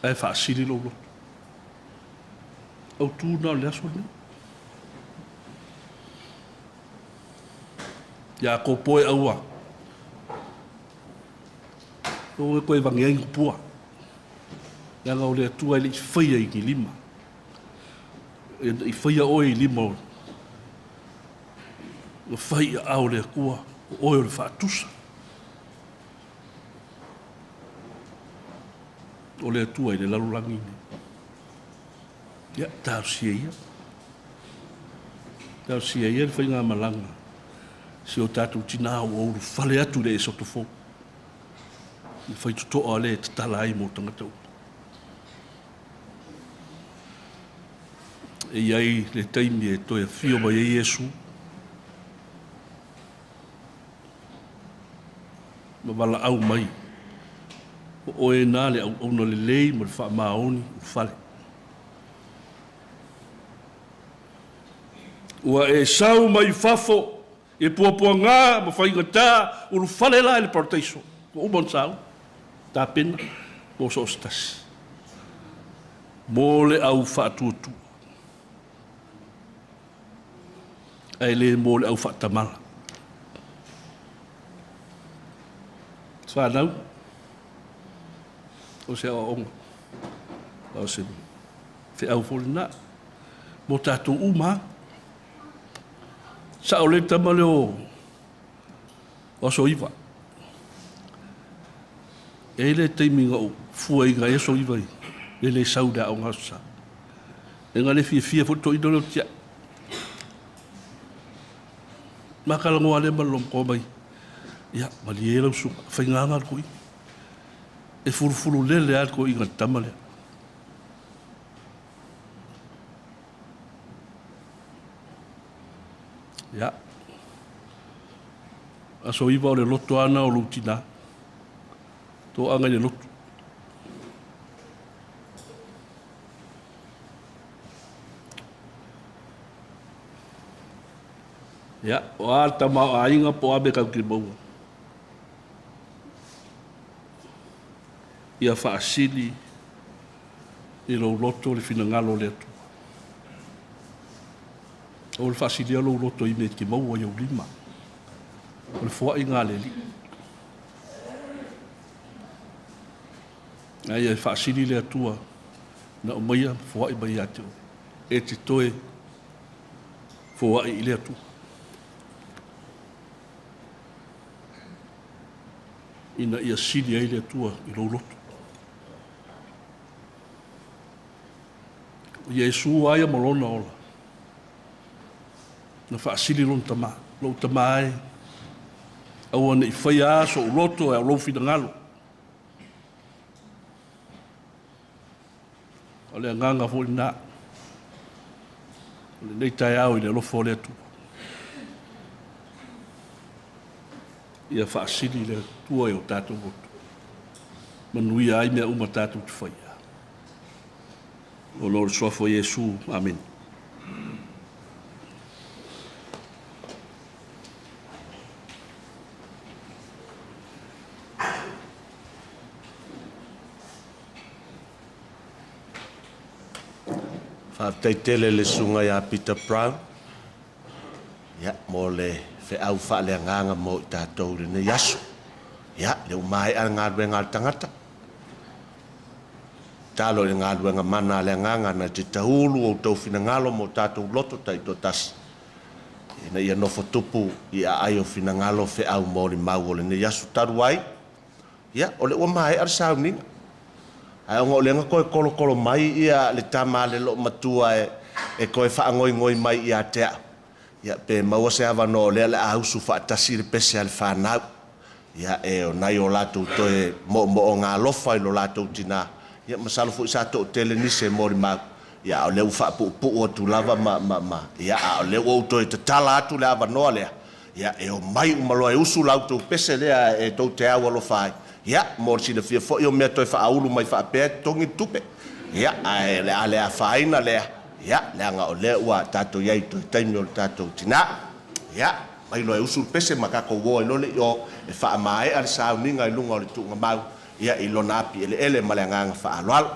Ai whaasini lou loto. Au tū nao le asu ne. Ia ko poe aua. O koe vangi ai kupua. Ia ngau le atua ili whaia i ki lima. I whaia oe i lima o. O whaia au le kua. O oe o le whaatusa. O le atua i le lalulangi ni. Ia, tau sia ia. Tau sia ia le whainga malanga. Si o tātou tina o ouru whale atu le e soto fō. I whaitu toa le te tala ai mō tangatau. E iai le taimi e toi a whio mai e Iesu. Ma wala au mai. O e nā le au na le lei ma le wha maoni o whale. Ua e sau mai whafo e puapua ngā ma whaingata uru whale la e le parteiso. Ko umon sau. Tā pena. Ko so stasi. Mō le au whaatuatu. Ai le mō le au whaatamala. Whanau. O se awa onga. O se whi au fōle nā. Mō tātou uma. Sa o le tamale o so iwa. E le teiminga o fua inga e so iwa i le sau da o ngasa e ngale fia fo to idolo tia makala ngwale malom ko mai ya malielo su fainganga ko e furfuru lele at ko inga tamale ya aso iba o le loto ana o lutina to anga le loto ya o alta ma ainga po abe ka kibo ia fa asili i lo loto le finangalo le tu o le fa asili lo loto i me ki mo o yo lima o le fo inga le li ai fa asili le tua na o mai fo i mai atu e te toe fo i le tu ina ia sili ai le tua i lo loto. Iesu aia malona ola. Na whaasili lon tama, lo tamae. Aua ne i whaia so o loto e o lo fina ngalo. O le nganga fo ina. O le nei tai au i le lofo le atu. Ia whaasili le tua e o tātou voto. Manui ai mea uma tātou te whaia. O Lord soafo Iesu. Amen. Whateitele le sunga ia Peter Brown. Ia, mo le au whaale nganga mo i tātou rene yasu. Ia, le umai a ngā ruenga tangata. Talo e ngā ruenga mana le nganga na te taulu o tau fina ngalo mo tātou loto tai to tas. Ina ia nofo tupu i a ai o fina ngalo fe au mo li mau o le ne yasu taru ai. Ia, o le umai ar sau ninga. Ai o le nga koe kolo mai ia le tama le lo matua e koe whaangoi ngoi mai ia tea. Ia pe maua se awa no le ausu whaatasi le pese al whanau. Ia e o nai o lātou toe mo o ngā lofa i lo lātou tina. Ia masalo fu isa to tele ni se mori mau. Ia o leu whaapu o tu lava ma. Ia o leu o toe te tala atu le awa noa lea. Ia e o mai umalo e usu lātou pese lea e tau te awa lo whai. Ia mori si le fia fo i o mea toi whaaulu mai whaapea tongi tupe. Ia le a lea whaina lea. Ia, leanga o lea ua tātou iai toi taimi o tātou tina. Ia, mai loe usul pese makako woa i lole i o e wha mai ar sao ninga i lunga o le tuunga mau. Ia i lona api ele ma le nganga wha aloalo.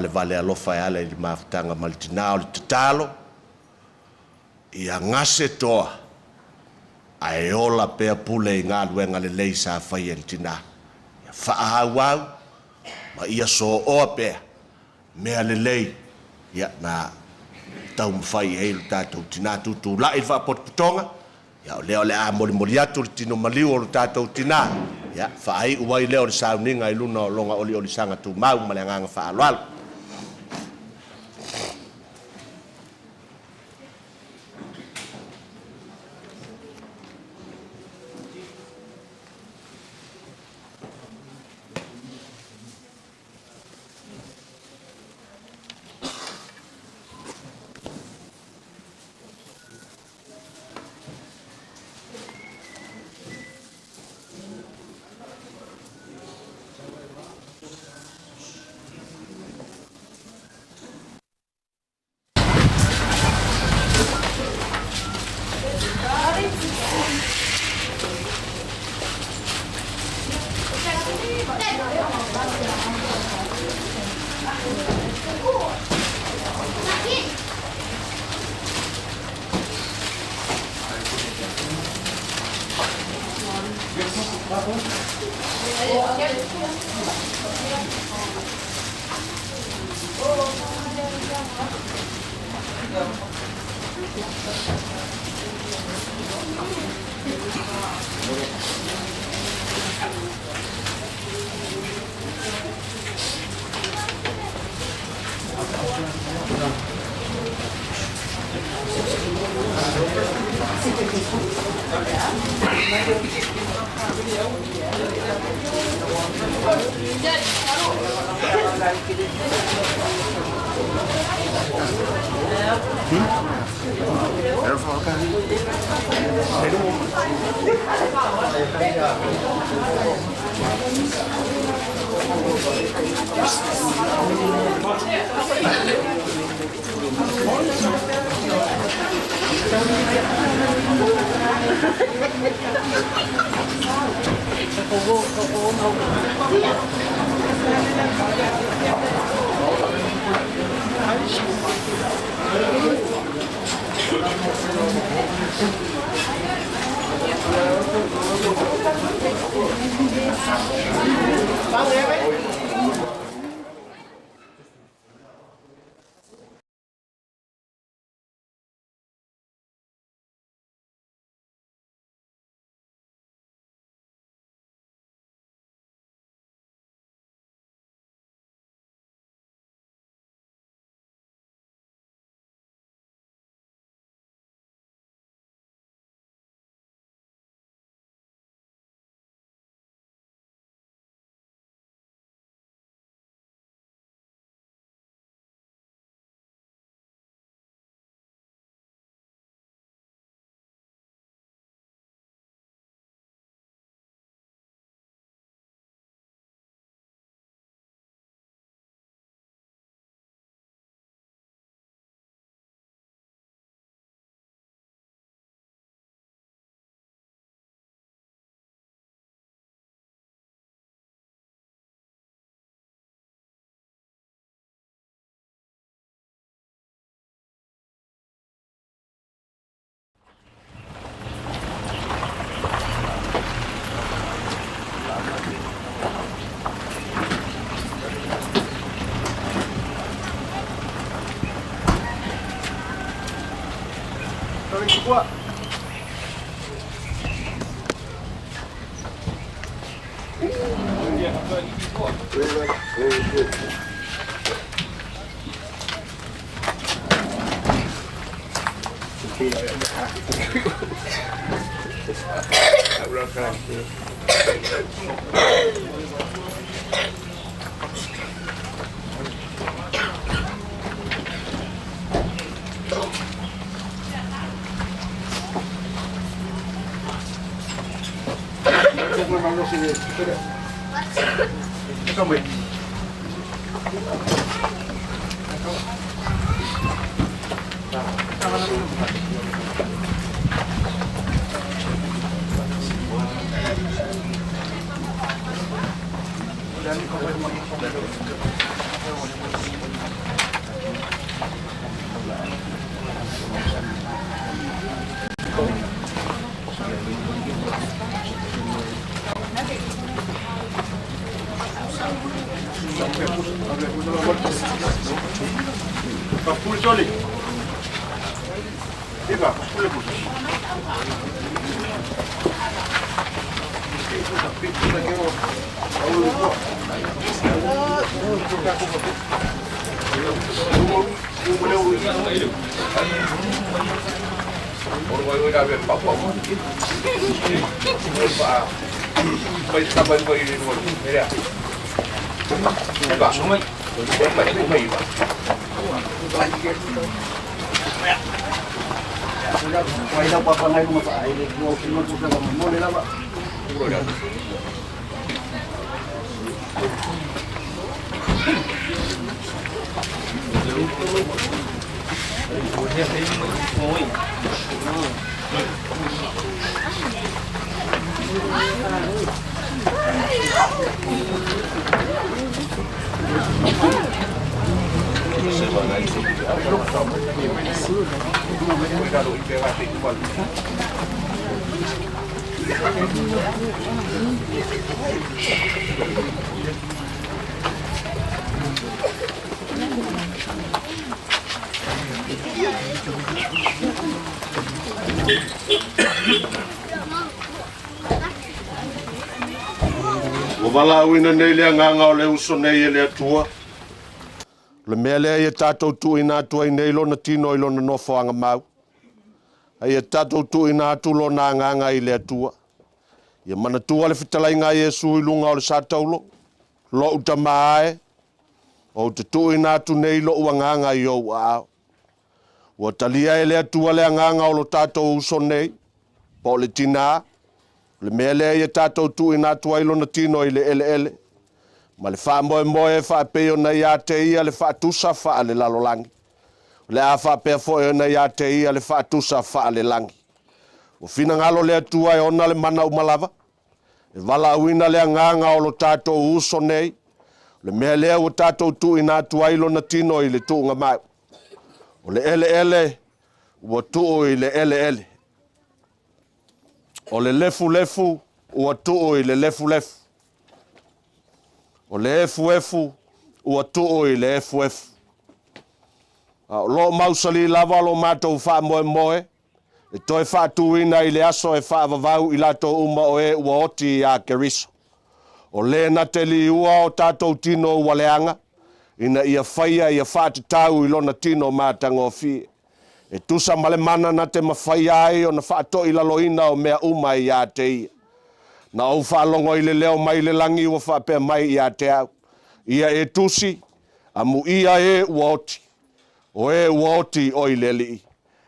vale alofa e ala i mafutanga ma le tinā o le tatalo ia ngase toa a e ola pea pule i ngā luenga le lei sa whai e le tinā. Ia whaahauau ma ia so oa pea mea le lei ia na tau mwhai e ilu tātou tinā tutu lai whaapotoputonga ia o leo le a mori atu le tino maliu o le tātou tinā ia whaai uai leo le sauninga i luna o longa oli sanga tu mau ma le nganga whaaloalo. What? Dan Papule tole. Eva, papule pule. O wala uina nei lea nganga o le uso nei e le atua. Le mea lea ia tātou tu ina atua i nei lona tino i lona nofo anga mau. Ia tātou tu ina atu lona nganga i le atua. Ia mana tua le fitalai ngā Iesu i lunga o le sātaulo. Lo uta maae. O te tu ina atu nei lo ua nganga i au ao. Ua talia e le atua le nganga o lo tātou uso nei. Po le tina. Le mea lea ia tātou tu ina atua i lona tino i le ele ele. Ma le wha moe moe wha peo na ia te ia le wha tusa wha le lalolangi. Le a wha pea foe na ia te ia le wha tusa wha le langi. O fina ngalo le atua e ona le mana umalava. E wala awina le nganga o lo tātou uso nei. Le mea lea o tātou tu ina atua i lona tino i le tu ngā mau. O le ele ele, ua tu i le ele ele. O le lefu lefu, ua tu i le lefu lefu. O le efu efu, ua tu i le efu efu. O lo mausali lava lo mātou wha moe moe. E toi wha tuina i le aso e wha vavau i lato uma o e ua oti a keriso. O le na te li ua o tātou tino ua leanga. Ina ia whaia ia wha te tau i lona tino mātanga o fie. E tusa male mana na te mawhaia ai o na wha to i laloina o mea uma i a te ia. Na au wha longo i le leo mai le langi ua wha pea mai i a te au. Ia e tusi, amu ia e ua oti. O e ua oti o i le li.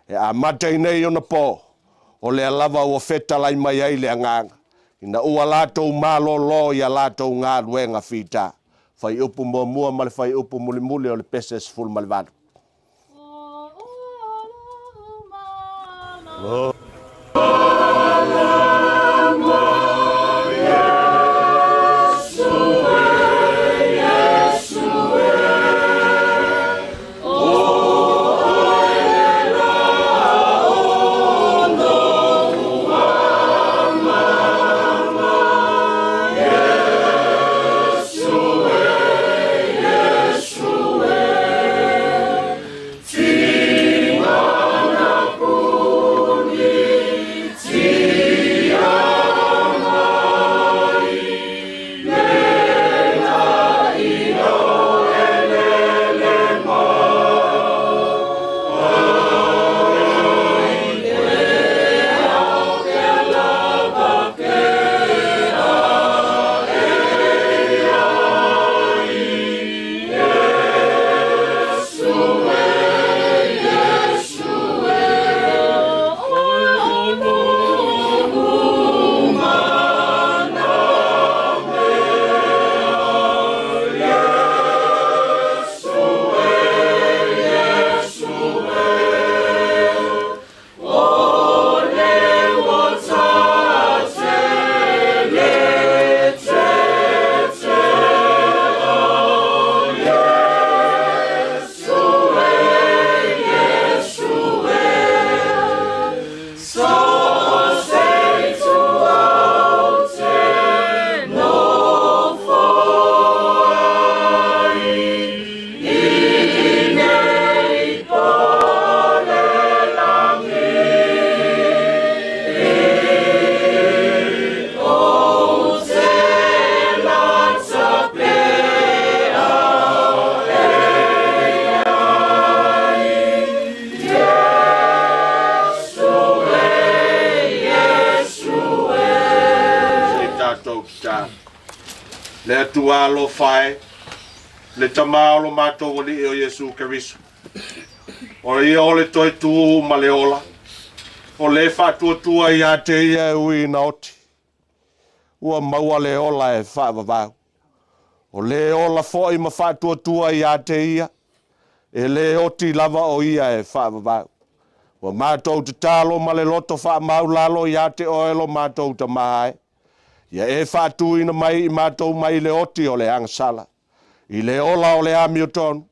E a matei nei o na pō. O le alava ua feta lai mai ai le anganga. Ina ua lātou mālo lo ia lātou ngā luenga whita. Whai upu mua mua male whai upu muli muli o le peses full male vānu. Oh. Tina na puni le atua lo fai le tamao lo mato wali o Yesu Keriso o ia o le toi tu ma le ola o le fatuatua ia te ia ui na oti ua maua le ola e whaavavau o le ola fo'i ma fatuatua ia te ia e le oti lava o ia e whaavavau ua mātou te talo ma le loto whaamau lalo ia te oelo mātou te mahai ia e whatuina mai i mātou mai le oti o le angasala i le ola o le amiotonu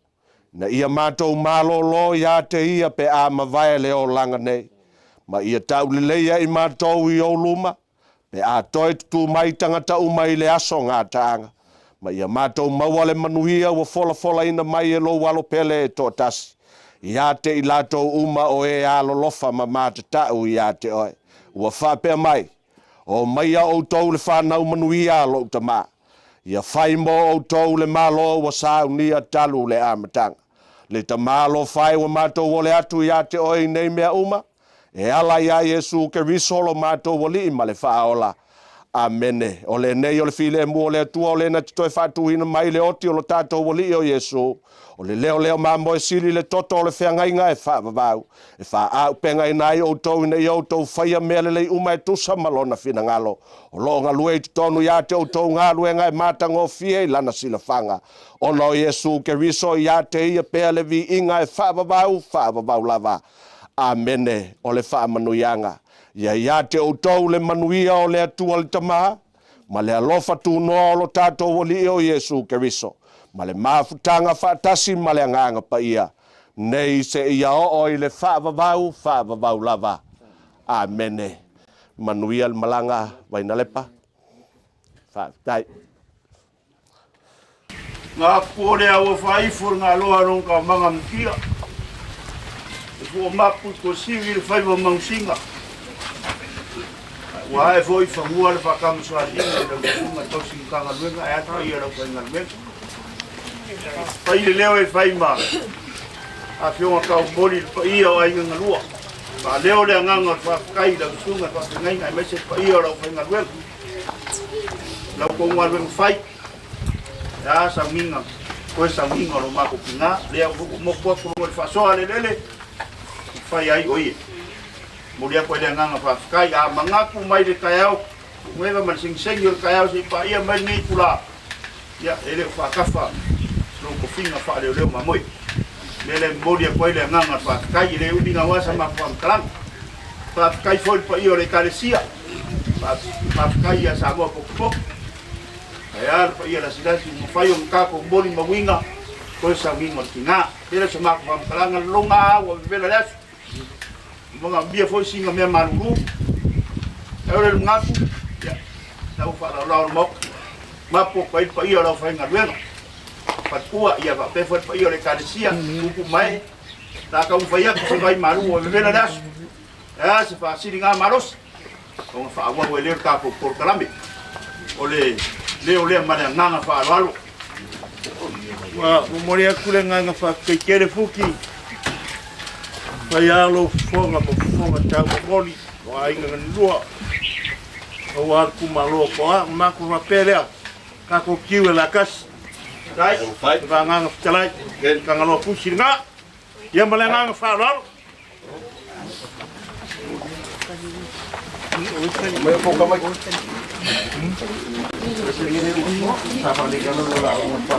na ia mātou mālolo ia te ia pe a mawai le o langa nei ma ia tau leia i mātou i o luma pe a toi tu mai tangata umai le aso ngā taanga ma ia mātou maua le manuia ua fola ina mai e lo walo pele e tō tasi ia te i lātou uma o e alolofa ma mātatau ia te oe ua whapea mai o mai a outou le whanau manuia lo utama ia whai mo outou le malo wa saunia talu le amatanga le tamalo whai wa mātou o le atu ia te oe nei mea uma e ala ia Yesu Keriso lo mātou wali ima le whaola amene o le nei o le file mua o le atua o le na titoe whatuhina mai le oti o lo tātou wali o Yesu o le leo mamo e sili le toto o le whiangainga e whaavavau e wha penga nai o tau ina i o tau whaia mea le uma e tusa malona whina ngalo o lo ngā lue i tonu ia te o tau ngā luenga e mātanga o fie i lana sila whanga o no Yesu Keriso ia te ia pea le vi inga e whaavavau lava amene o le whaamanuianga ia te o tau le manuia o le atua le tamaha ma le alofa tu noa o lo tātou wali o Yesu Keriso ma le mafutanga whaatasi ma le anganga pa ia nei se ia o i le whaavavau lava amene manuia le malanga Vainalepa whaatai ngā kore au whaifur ngā loa ronga manga mkia e fua mapu ko siwi le whaiwa mausinga wa e foi whangua le whakamusua ringa e lau kunga tausi kanga luenga e ata ia lau kainga luenga pai le leo e whaima a whionga kau mori le pai o ai ngā lua pa leo le anganga whakai lau kunga whakai ngai mese pai o lau kainga luenga lau konga luenga whai ya sa minga ko sa minga lo mako pinga le mo po mo faso ale lele fai ai oie mo dia ko le nganga fa kai a mangaku mai le kaiao ngeva man sing sing le kaiao si pa ia mai ni pula ya ele fa kafa lo ko finga fa le mamoi le mo dia ko le nganga fa kai le udi ngawa sama fa klan fa kai foi pa io le caresia fa kai ya sa mo po Ayar pa ia la sidasi mo fai un kako boli mawinga ko sa winga tinga ele se mak vam kalanga longa wa vela las mo nga bia foi singa me malungu ele ngaku ya na fa la mo mapo pa ia la fa nga vela pa tua ia va pe foi pa ia le caresia ku mai ta ka un faia ko vai malu wa vela las ya se fa siringa maros ko fa wa le kako por kalambi ole leo mana nganga fa alalo wa moria kule nganga fa kekere fuki fa yalo fonga ta moli wa inga lua o war ku malo ko ma ku rapelea ka ko kiwe la kas dai va nganga talai ka ngalo pushirnga ya mala nganga fa alalo mai ko kamai sama dengan orang apa?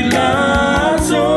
Ilazo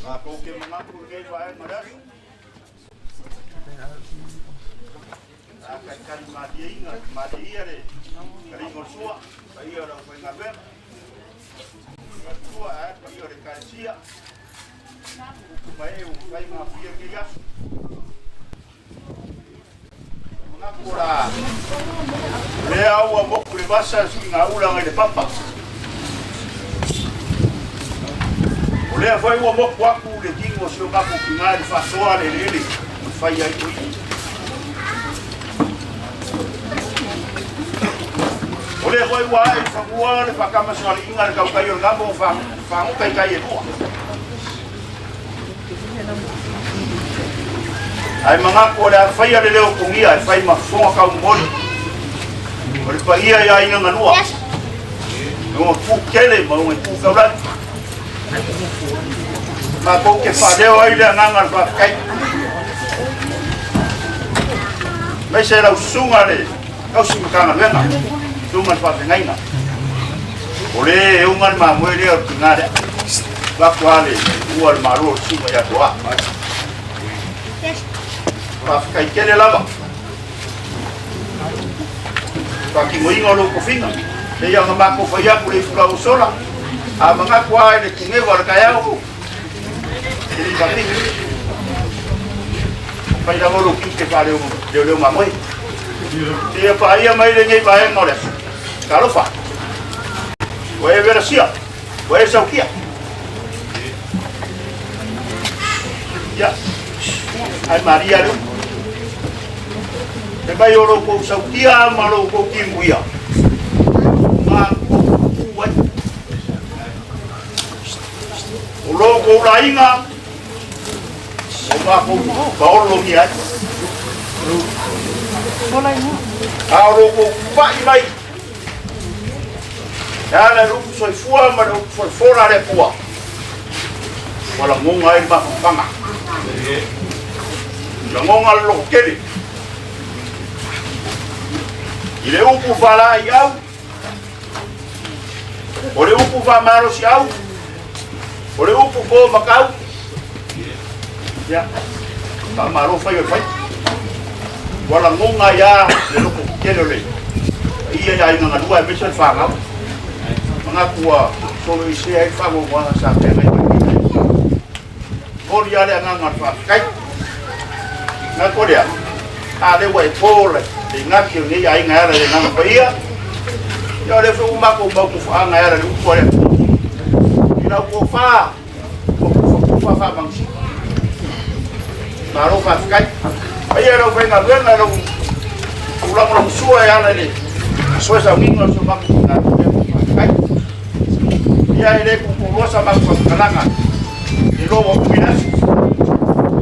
Ako ke mga pulgay ba ay madas. Akan kan madiinga re. Kari ngosua, bayi orang pengaben. Ngosua bayi orang kansia. Bayi mafia kias. Mengapura. Lea wa mokure basa singa ulang de papa. Olea vai o mo kwaku le kingo sio kapu kingali fa soa le lele fai ai toi. Olea vai wa ai fa bua le fa kama soa inga ka kai o ngamo fa mo kai kai e tua. Ai manga ko le fai ale leo kungia fai ma fonga ka mo. Ol pa ia ia inga nganua. No fu kele ma un fu kaulan. Ma ko ke fadeo ai le nanga fa kai. Mai se la usunga le. Kau si kanga venga. Sunga fa ngaina. Ole e unga ma mo le o ngare. Va kwale ual maro sunga ya toa. Fa kai kele lava. Fa ki mo inga lo ko finga. Le ya ma ko fa ya ku le fula usola. A mga kuha ay nakingi wala kaya ako. Hindi ba rin? Pwede na mo lukis ke pare yung leo mamoy. Siya pa iya may lingay bayan mo rin. Kalo fa. Waya vera siya. Waya sa ukia. Ya. Ay Maria rin. Diba yoro ko sa ukia, malo ko kimbuya. Mga kukuwan. Ulo ko lainga. Oba ko baolo ni at. Aro ko pa imai. Dala ru so fua ma ru for fora le pua. Wala ngonga ai ba panga. La ngonga lo kele. Ile upu fala iau. Ole upu fa maro si au. Ole upu ko makau. Ya. Ta maro fai fai. Wala ngonga ya le lo kele le. Ia ya ina ngua e pesa fa ngau. Mga kuwa solo isi ai fa mo wa sa te mai. Ko ya le nganga fa kai. Na ko dia. A le wai pole. Di ngaki ni ya inga le nganga pa ia. Ya le fu ma ko ba ku fa nga ya le ku le. Ina ko fa. Ko fa bang si. Maro fa kai. Ai era venga venga lo ulang suwa ya le. So sa wingo so ba ku na kai. Ya ile ku ko sa ba ku kalanga. Di lo mo pinas.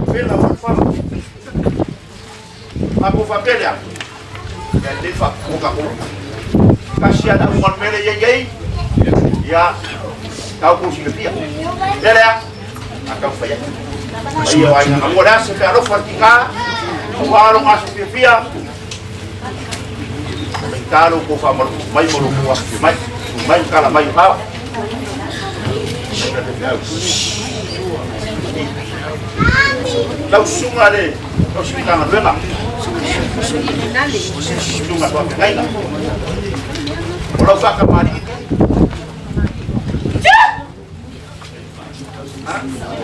Pela fa. Aku fa pela. Ya de fa ko ka ko. Kasi ada umar mele ye ya kau ku sipia. Dela. Akau fa ya. Ayo ay ang wala sa pero fatika. Warong asipia. Kalo ko fa mai mo ko mai kala mai pa. Lau sungale, lau singkang rela. Sunga pa kaila. Lau fa ka mari.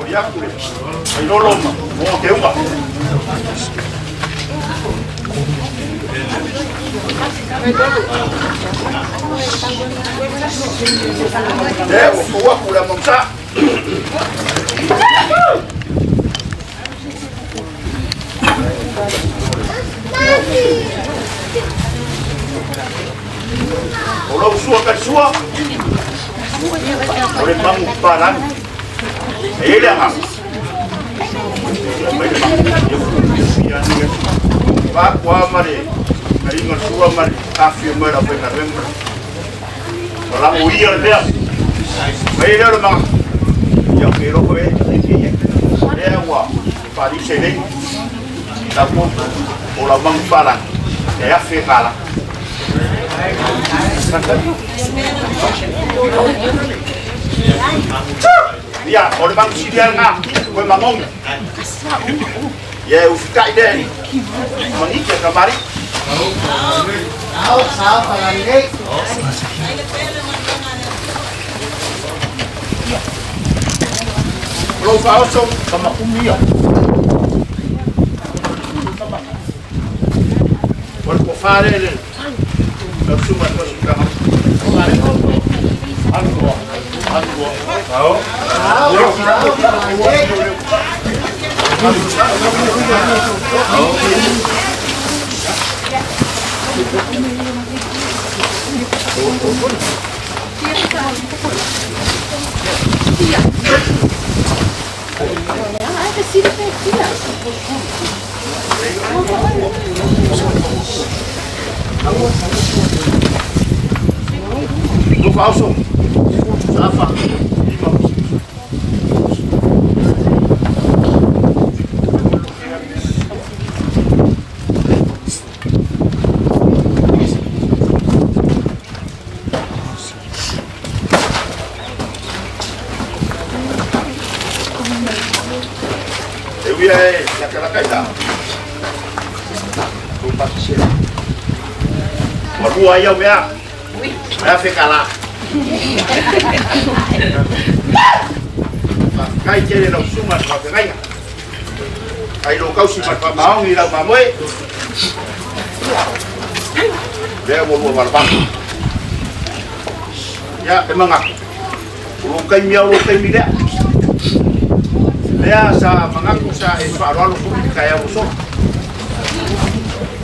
Ya ku. Ai lolo mo ke uma. Wa kula mamsa. Kalau suah kan suah, oleh bangun parang, ada ham. Pak wamari, dari ngasuah mari, kafir mari apa yang ada. Kalau mulia dia, ada orang yang kero kau ini, dia wah, padi sedeng, tapi orang bangun parang, dia fekalah. Ia, o le mangu siria ngā, koe mangongi. Ia, ufikai de. Maniki a kamari. Sao para ninguém. Lo faoso, kama umia. Por fare le. Lo suma ko kama. Algo. Sao. Lo falso. Safa. Marua ia mea. Mea fekala. Kai kere no suma pa pengai. Ai lo kausi pa maong i la mamoe. Dia mo barba. Ya emang aku. Lo kai miau lo kai mira. Lea sa mangaku sa e whaaralo kuri kai au so.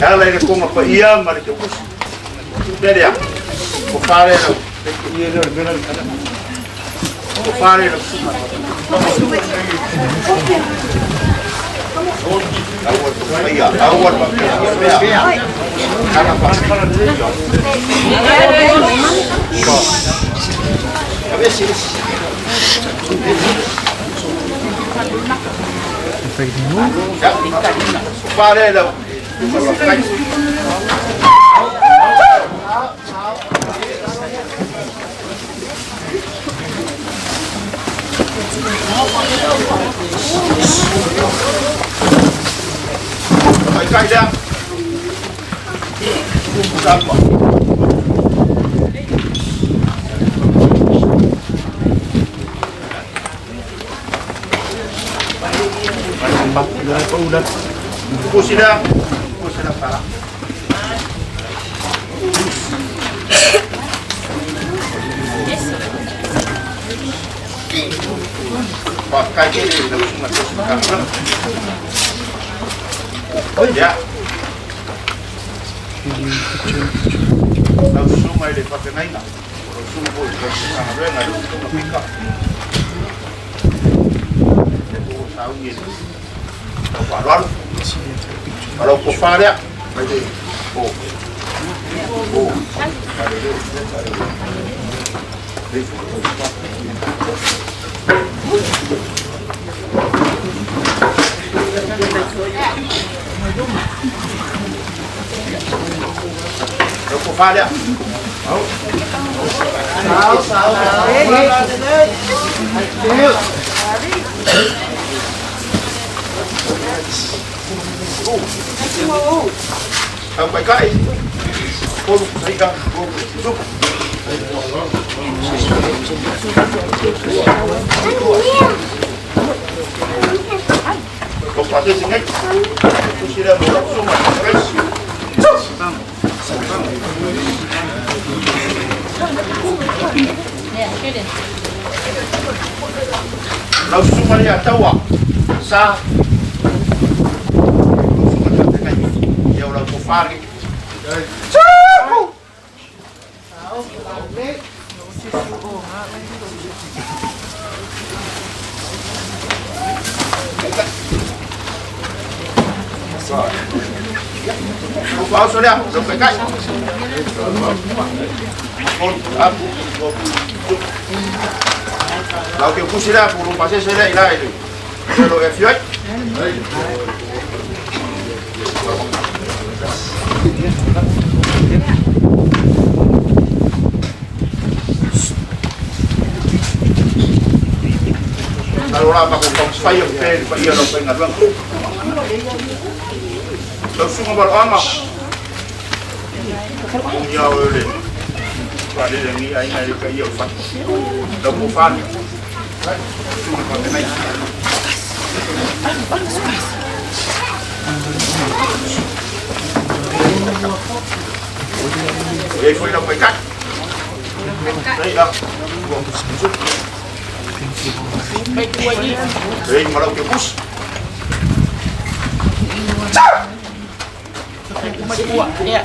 Kala ele koma pa ia mari te kus. Perea. Ko fare no. Ko fare no. Awal pa. Kana pa. A ver si fare no. Ai cai da. Sapa. Udah. Kusida para. Pakai ini dalam semua. Oh ya. Lalu semua ini pakai naik. Semua boleh pakai naik. Lalu pick up. Itu tahu ini. Kalau kau fare, macam kalau kau fare, sampai kai. Polo sai ka. Kau pakai sini. Tu sudah bolak semua. Terus. Lalu semua dia tahu sa. Ya udah kau fare. Không có số đeo, dùng cái cách. Lalu kita kusira, kurung pasir saya ini. Kalau FUI. Kalau apa kau fire pen, fire lo pengen apa? Langsung ngabal ama. Ya oleh. Pada yang ini ayah ayah kaya fan. Dah mau fan. Cuma pakai naik. Foi đâu phải cắt. Đây đâu. Đây mà đâu cái push. Iya.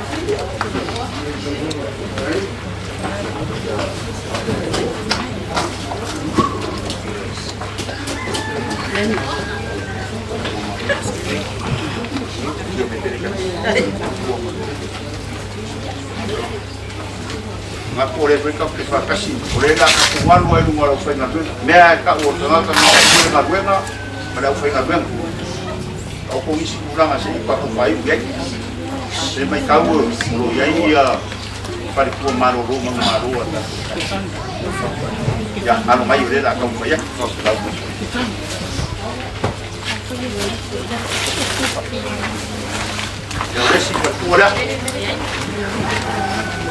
Ngaku oleh mereka terima kasih. Oleh nak kuat luar luar ufai ngadu. Mereka orang tengah tengah ufai ngadu na, pada ufai ngadu. Kau kau isi pulang asyik ipak ufai gek. Semai kau, kalau yang ia pada kuat maru rumah maru ada. Ya, kalau mai oleh nak kau ufai ya, kau tahu. Ya, oleh si kuat lah.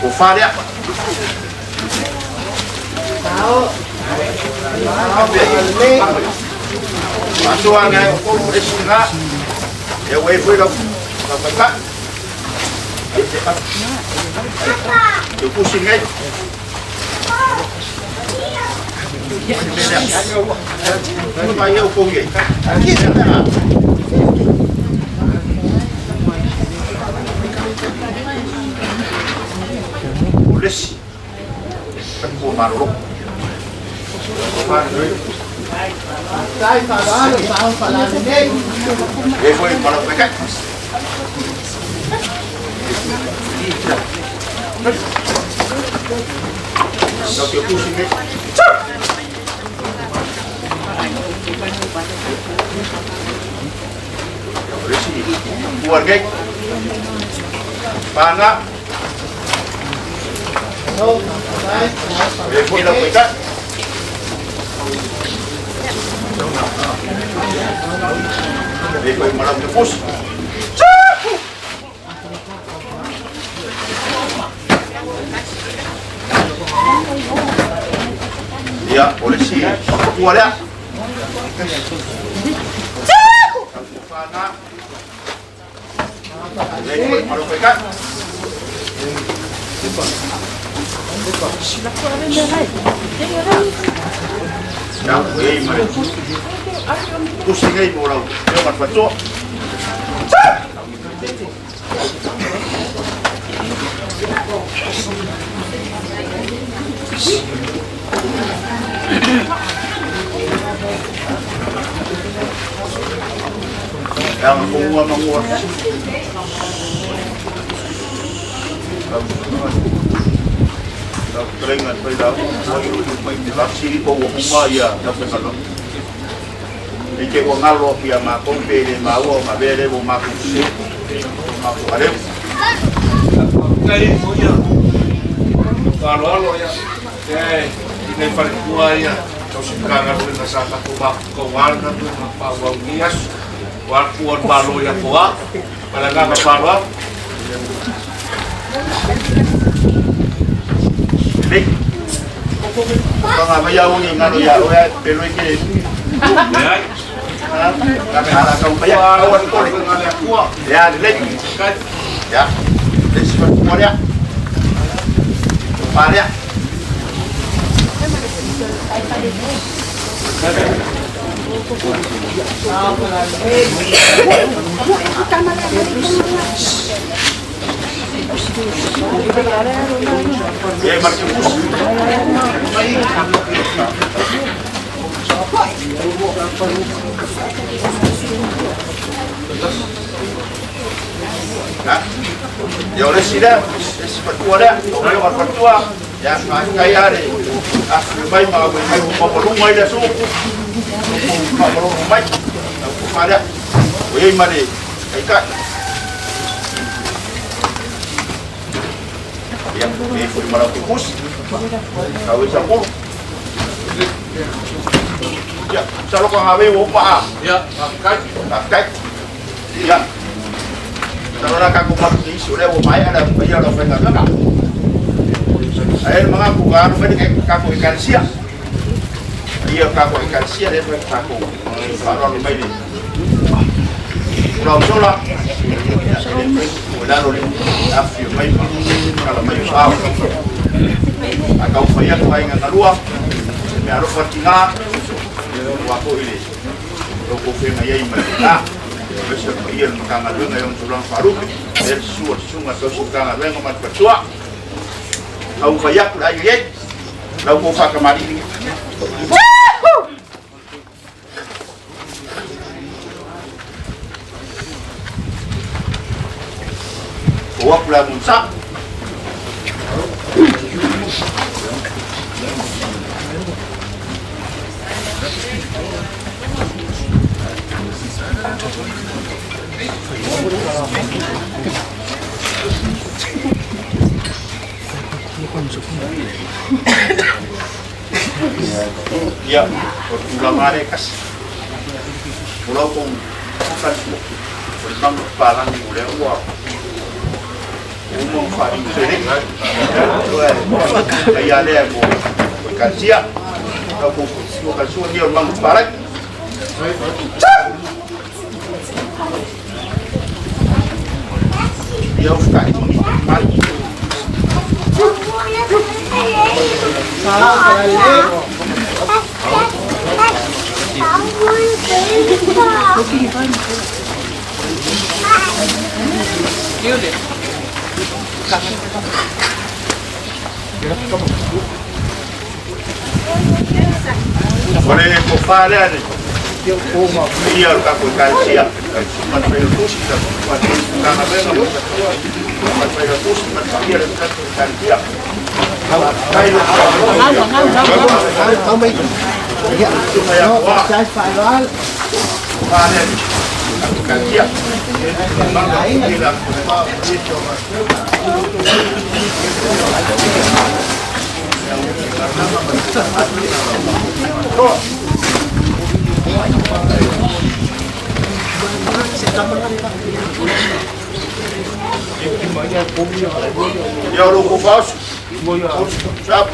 Ufai ya. Masuk angin, boleh singa. Ya, wifi dah, tak. Dia pusing kan? Bayar hukum ni. Polis. Aku malu. Saya tahu falar ni. Foi para pegar. Só que eu puxo mesmo. Buat gek. Pana. Foi lá pegar. Foi malam ke pos. Ya, boleh sih. Kuat ya. Pana. Foi malam pegar. Ya, ini mana? Pusing aja orang. Dia mat baca. Yang menguat. Keringat pada laksi ko umaya na pekalo. Ike ko ngalo pia makombe le mawo mabere bo makusi. Makare. Kai moya. Kalau ya. Ini perkuah ya. Terus sekarang kita saka ko warga tu pawang gias. Warkuan balo ya kuat. Pada ngapa balo. Dik, apa yang ini ngaruh ya, pelu ini. Ya, kami harap kau bayar kawan kau dengan yang kuat. Ya, dik, ya, dik seperti kuat ya, kuat ya. Ya, marcamos. Ya oleh sida, seperti ada, orang berpertua, yang kaya ada. Lebih mau rumah dia suku, mau rumah, ada. Wei mari, ikat. Yang ini malam tikus, kawin sapul. Ya, salo ko ngawe wo pa. Ya, kai. Ya. Salo na ka ko pati sure wo mai ada bayar lo fenga ka. Air mga bukan pwede ka ko ikan sia. Iya ka ko ikan sia dia ka ko. Salo lo mai ni. Kalau sola, udah lori, afio mai kalau mai sahau, agak upaya tu aing ngalua, mearuh pertinga, waktu ini, loko fena yai mereka, besar bayar makan ngalua ngayong tulang paru, dan suat sungai atau suka ngalua ngamat bertua, kau upaya tu aing yai, loko fa kemari ini. Wah pula muncak. Ya, pulang hari kas. Pulau pun kan, tentang palang di mulai uang. Umum faring sering, ayah dia bukan siap, aku bukan suruh dia orang barat. Dia bukan mari. Boleh kofale ni. Iya ka ko kalsia. Man pero tus ka man ka na beno. Man pero tus man ka dia ka kalsia. Kailo. Kamay. Ya, no, sai faal. Vale. Kalsia. Ya lo ko fas. Chap.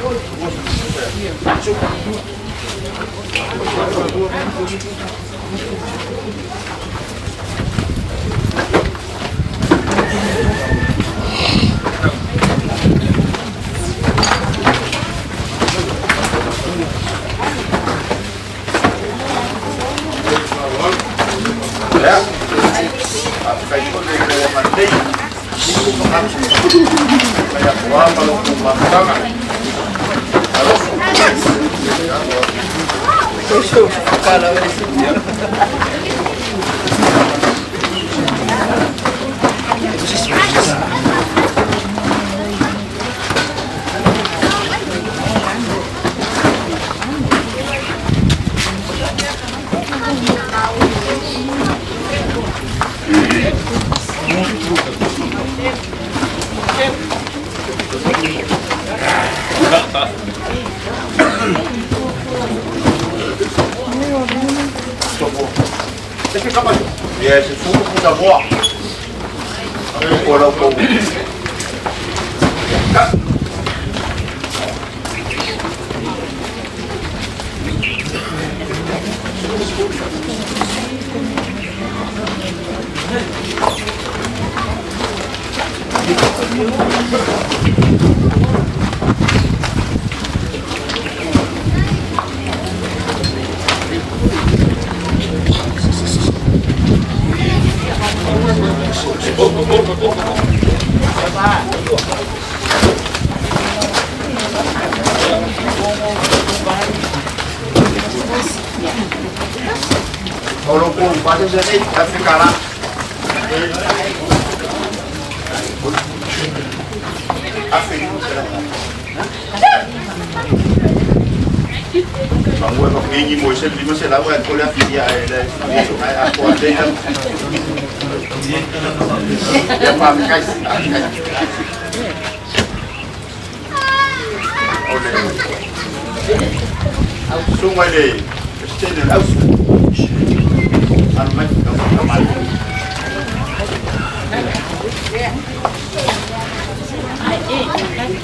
Ya, apa itu dari mandi? Itu mengacu. Kayak buah kalau kumakan. Kalau ya sesuatu kita buat. Kalau kau kalau kau pada sini tapi kalah. Bangun pagi mau isi 5 selawan kuliah dia ada aku ada yang dia pakai sungai ni Presidente Aso. Almai kamari.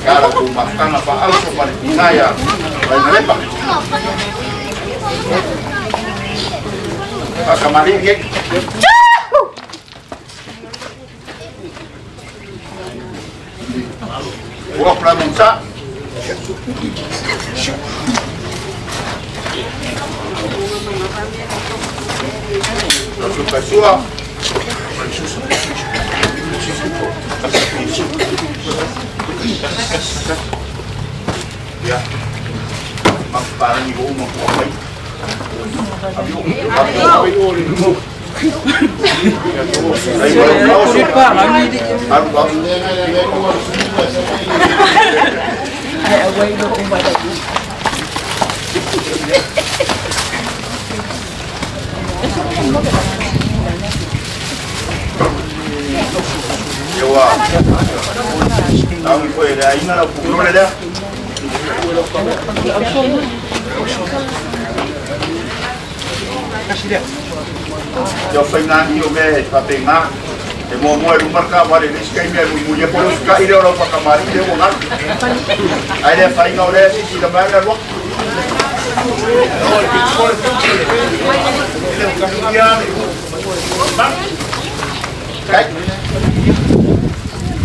Kala ku makanga pa Aso ole Tinā ya. Vainalepa. Pak kamari nggih. Wah, pramusa. Lalu kasua. Ya. Makparan ibu umum baik. Tahu ibu ada ini lah bukan ada. Yo Fernando yo me papenga e mo rumah ka wale ni skai me mu ye polo ska ide ora pa kamari de mo ngal ai de fai no de si da ba ga lo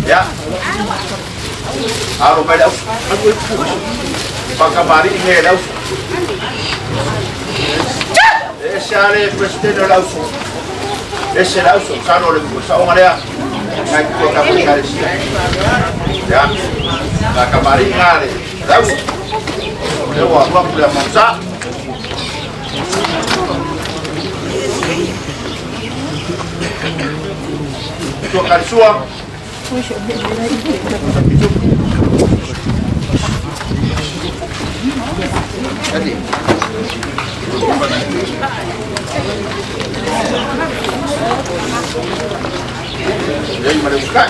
ya aro ba da pa kamari nge da Ese presidente del Aso. Ese el Aso, sano le gusta una área. Hay que caminar ya. La camarina de Aso. Luego a Juan de Monza. Tocar sua. Jadi mari buka.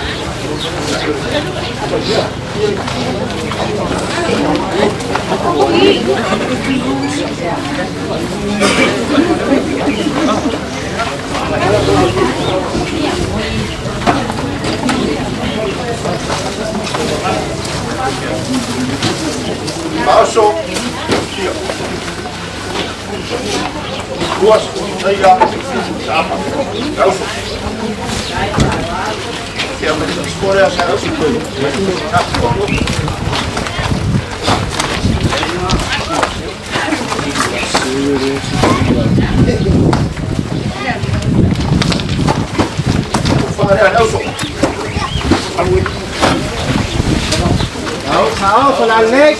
Aso. Duas, tiga, apa? Aso. Siapa yang sekolah saya harus itu. Tahu pelantik.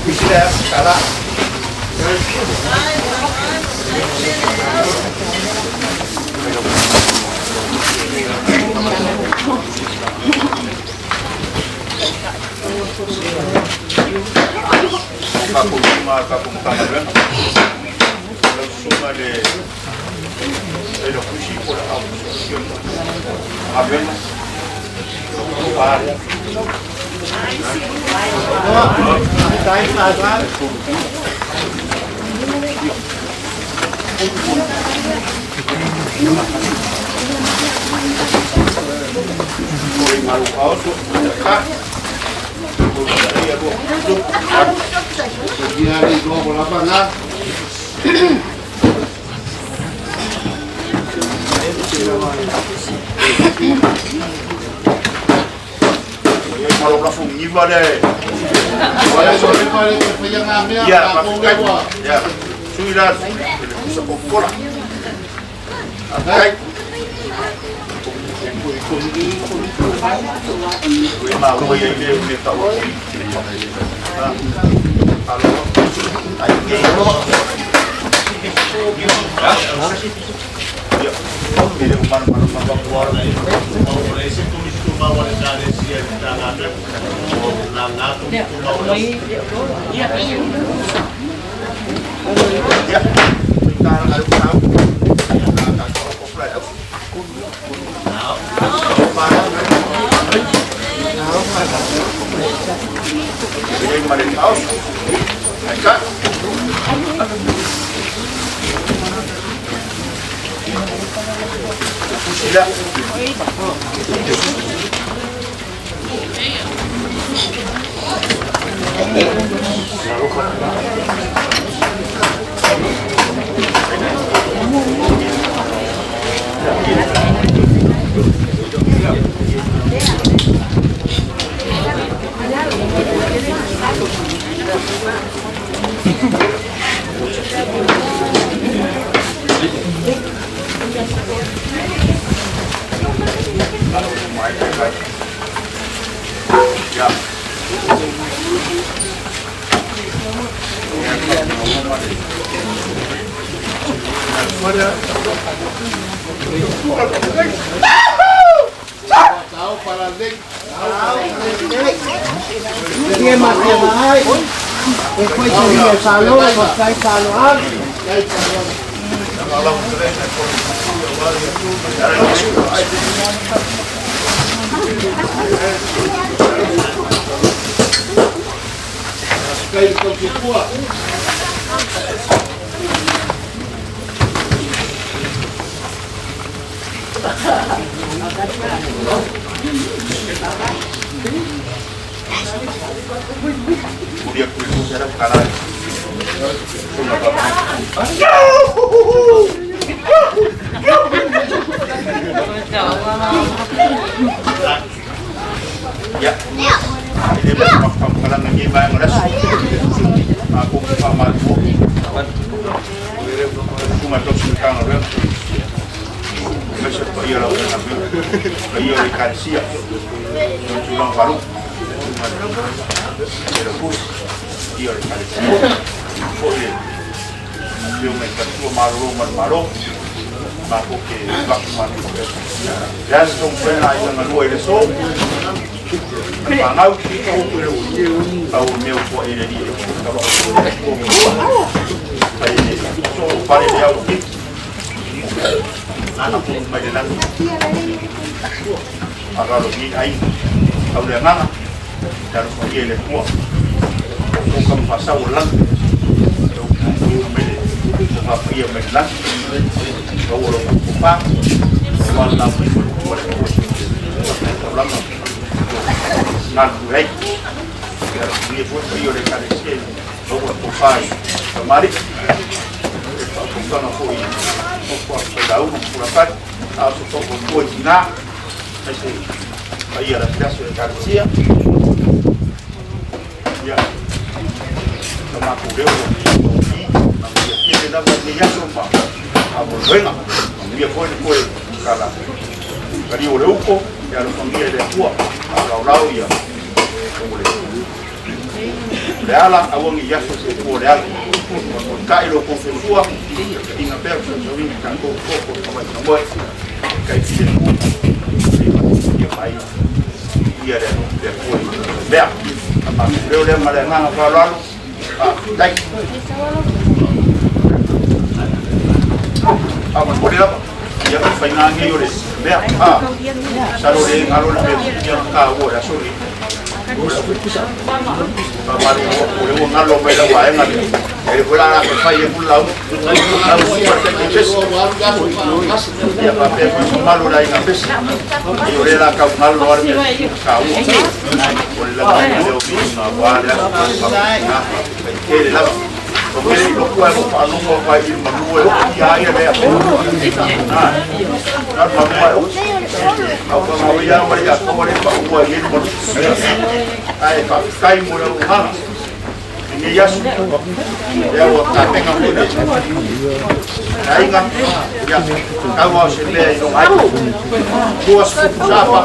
Bisa salah. Kapung Tamaran. Suma de lo kushi por opción. Aben. Para. Kalau langsung nyiba deh. Ya, ya, sudah bisa pola. Akai. Mau yang dia tahu. Kalau ya, ini umar-umar keluar. Ini mari tahu. Aikat. Sila. Ya. Tahu para dek. Dia mati mai. Depois dia salou, sai saloar. Cai com que pua. Kemudian kulit saya kanan. Ya. Ini berapa kalan lagi bayang ras. Aku pamar. Cuma terus sekarang ada. Besok iya lah orang ambil. Iya ikan siap. Tulang paru. Iya ikan siap. Boleh. Dia mereka tu malu. Aku ke bakman. Dan sampai naik dengan dua itu so. Pangau tahu meu buat ini dia. Kalau so pada dia okey. Anak pun macam mana? Agak lebih air. Kalau dia mana? Kalau dia le buat. Bukan pasal ulang. Apa yang menelan? Kau orang kupang. Walau pun boleh buat. Ulang. Nan baik. Kalau dia pun dia le kali kau orang kupang. Kemarin. Bukan aku ini. Bukan tahu pulakan. Aso ole Tinā. Ese ahí a la clase de García. Ya. Toma cureo. Tiene la botella sopa. A volver. Dia foi kala. Kali o leuko ya lo familia de Tua. A lao ya. Reala awang iya se ko real. Kai lo ko tua. Ina per so vin kan ko mai no. Kai tiene dia pai. Dia de foi. Vea. Apa creo le malena para lalu. Dai. Apa boleh apa? Dia finalnya yore. Vea. Salore ngalo le dia ka wo ya sorry. Pamari o ngalo me la wa en ali. El fuera la falla un lado. La suerte que es. Ya papel malo la ina pes. Yo le la ka ngalo ar me ka wo. Con la de oficina wa la. Que la porque lo puedo para no va a ir manuel ya ya vea no ya María sobre para ir ay cae mura humana y ya su ya está tenga muy ahí ya agua se ve y no hay duas chapa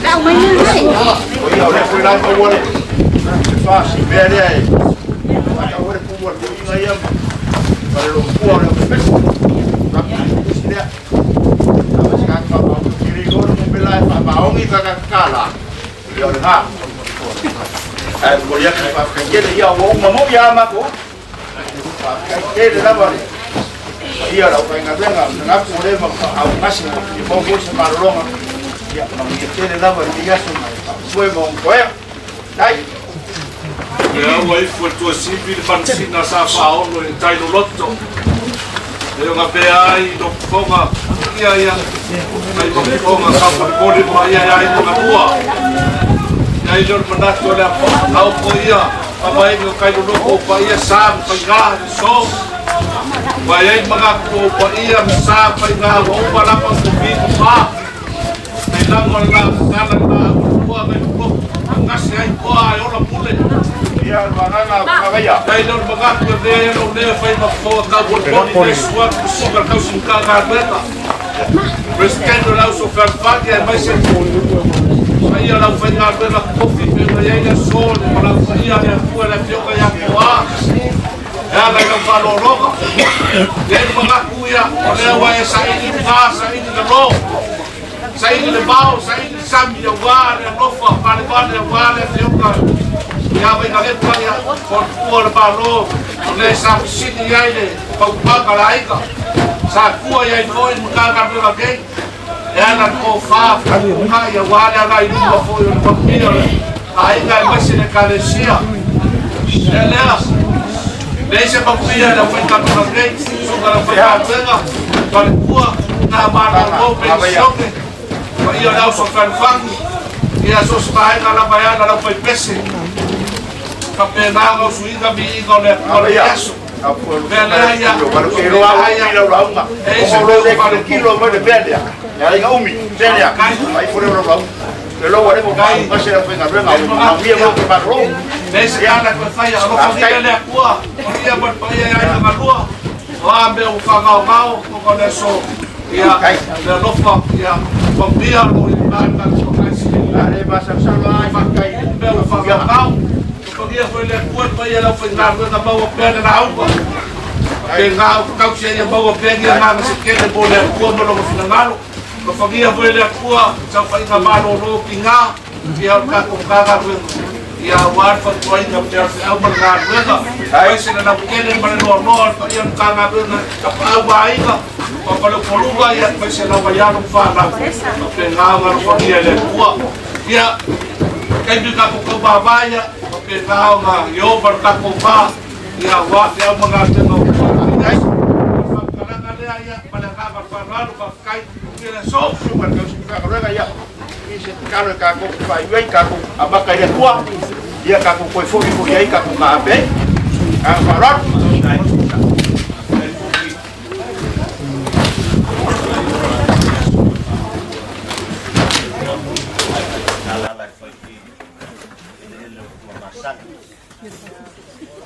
Não, mas não é. Oye, ahora fue la agua fácil, ve ahí. Ahora fue el puño ahí para los cuadros de peso. Ya. A ver si can papá quiere ir con pela papá on y cala. Y ahora voy a que quiere ya o mamá ya ma ko. Que le da vale. Ia lau kai ngabenga na ku le ma au ngasi ki mo ko se marolonga. Ia ma mi tele lava ni yaso mai. Foi mo koe. Dai. Ya wai foi tu sibil pansina sa faolo in taino lotto. Eu nga pea ai do fonga ia mai mo fonga ka ko le mo ia ai mo tua. Ia i lor mandato le au ko ia mai no kai no ko pa ia sa pa ga so. Vai ai mga ko pa ia sa pa ga o pa la pa ko bi ko pa. Nei la mo la sala na ko ga ko ngasi ai ko ai ola pule. Ia banana kagaya. Dai lor mga ko de no ne fai ma ko ka ko ko ni sua so ka ka sin ka ga beta. Respeito lá o sofá é mais seguro. Aí ela vai na bela coffee, pela ia sol, ela vai a rua, ela fica a coar. Ela não falou logo. Ele vai cuia, ela vai sair de casa, sair de novo. Sair de baú, sair de samba, o bar, a nofa, para o bar, fica. Ya Vainalepa por balou, ne sa sini yaile, pau pakala ika. Sa kua yai foi mukaka pela gay. Ela ko fa, ka ya wala ga ilu foi o papiro. Ai ga mais ne kalesia. Ela deixa papira da foi ka pela gay, so ga foi a pega. Para kua na mara ko pensão. Ia dar o sofá e a sua pai na baiana não foi pesse. Kapenanga suinga biinga ole yesu. Pena ya. Para kilo launga. Ese para kilo mo de belia. Ya inga umi, belia. Ai por euro launga. Pero luego haremos kai va a ser venga venga. A mí me que parro. Ese cara que falla, no podía le acua. Podía por paia ya na rua. Lá meu fagao com eso. Ya, le lofa ya. Pompia no imanda com esse. Ale passa só lá e vai meu fagao. Dia foi le cuerpo e ela foi na boa perna na água. Pegar o cauche e a boa perna na se quer por le cuerpo no final. No família foi le cua, já foi na mano no pinga, e a com caga e a warfa foi na ter a marcar rueda. Aí se não quer para no norte e a caga na água aí. Para o poluga e depois se não vai a não fala. Pegar a família le cua. E a quem fica com babaia Pegau na yo berkat kufa ya wa ya mengatur no guys karena dia pada kabar baru pakai kira sok super kalau ya ini kalau kaku pai kaku abaka dia tua dia kaku koi foi foi kaku kabe farot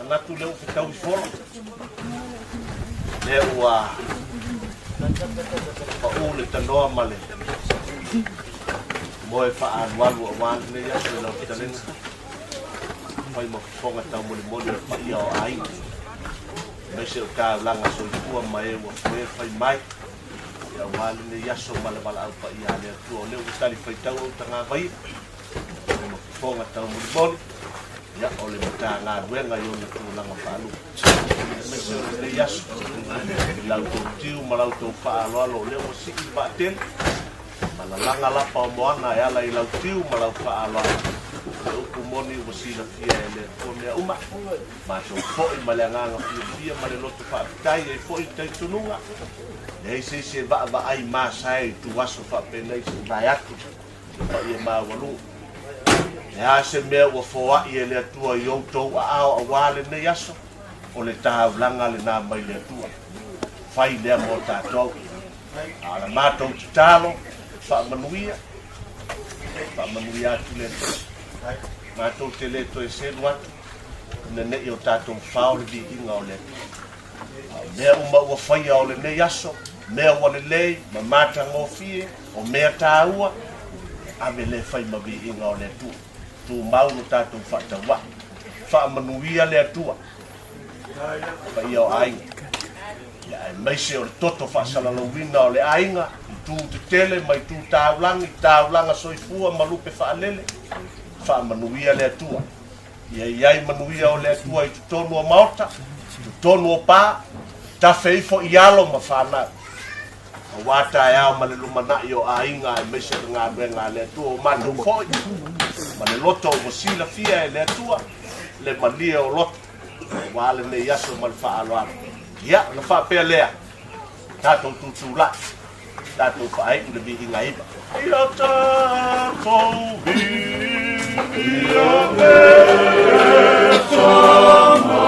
Natu leu tau fora. Leu a ole tanoa male. Moe fa anualu a wan ne ya se lau talen. Pai mo fonga tau mole pa ia o ai. Me se ka langa so tua mai o fai mai. Ya wan ne ya so male mala pa ia le tu leu stali fai tau tanga vai. Mo fonga tau mole ya ole mata nga wenga yo na tulanga palu me se le yasu la tiu malau to pa lo le o si baten malanga la pa moana ya la ila tiu malau pa lo o kumoni o si la fia le o me uma ma so fo i malanga nga fia ma le loto pa tai e fo i tai tununga e se va ai ma sai tu waso fa penai se vai atu pa i ma walu ya se me o foa i le tua yo to a wale ne yaso o le ta blanga le na mai le tua fai le mo ta to ala mato talo fa manuia tu le mato tele to e se wat ne ne yo ta to fa o di inga o le me o fai o le ne yaso me o le ma mata ngo fie o me ta ua ave le fai ma bi inga o le tua tu mau no tato fatawa fa manuia le atua fa io ai ya mai se o toto fa sala lo wina o le ainga tu te tele mai tu taulanga soifua malupe fa alele fa manuia le atua ia manuia o le atua i tonu o maota tu tonu o pa tafe fo ialo ma fana wata ya ma le lumana yo ainga e mese nga benga le tu ma no fo ma le loto mo sila fia e le tua le malia o lot wale ne yaso mal fa alo ya na fa pe le tato tu la tato fa ai le bi inga iba ya ta fo bi ya me sama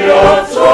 ya ta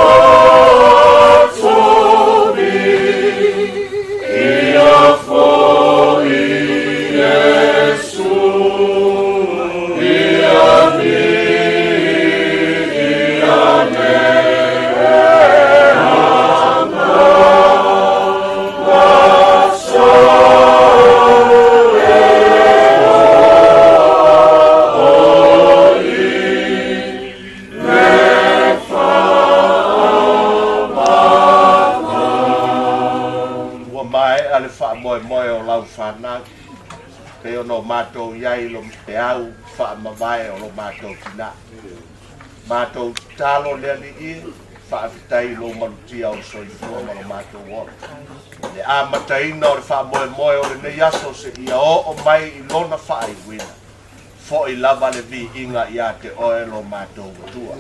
Te ono matou iai lo te au wha mawai o lo matou tina. Matou talo lea ni i wha afitai lo malutia o soifua ma lo matou ora. Le a mataina o le wha moe moe o le ne yaso se ia o mai i lona wha i wina. Fo i lava le vi inga ia te oe lo matou tua.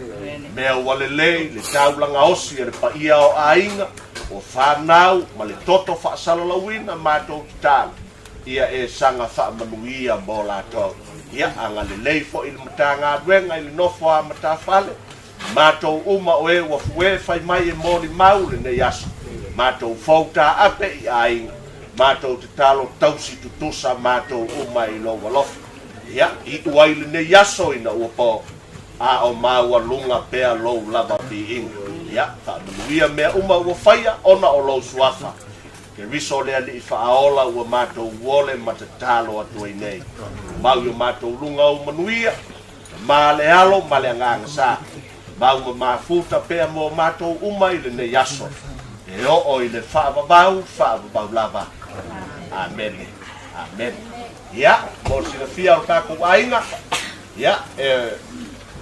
Mea wale lei le taulanga osi e le pa ia o a inga o whanau ma le toto wha salalawina matou talo. Ia e sanga wha manuia mo lato. Ia anga le lei fo i le matanga duenga i le nofo a matawhale. Matou uma o e wafue fai mai e mori maule ne yaso. Matou fauta ape i ainga. Matou te talo tausi tutusa matou uma i lo walofi. Ia i uai le ne yaso ina uapo. A o maua lunga pea lo lava bi inga. Ia wha manuia mea uma uafaya ona o lo suafa. Ke riso lea li i whaaola ua mātou wole matatalo atu ai nei. Mau yo mātou lunga o manuia, mā le alo, mā le nganga sā. Mau ma mafuta pea mō mātou uma i le ne yaso. E o i le whaavavau lava. Amen. Amen. Ia, mō sila fia o kākou ainga. Ia,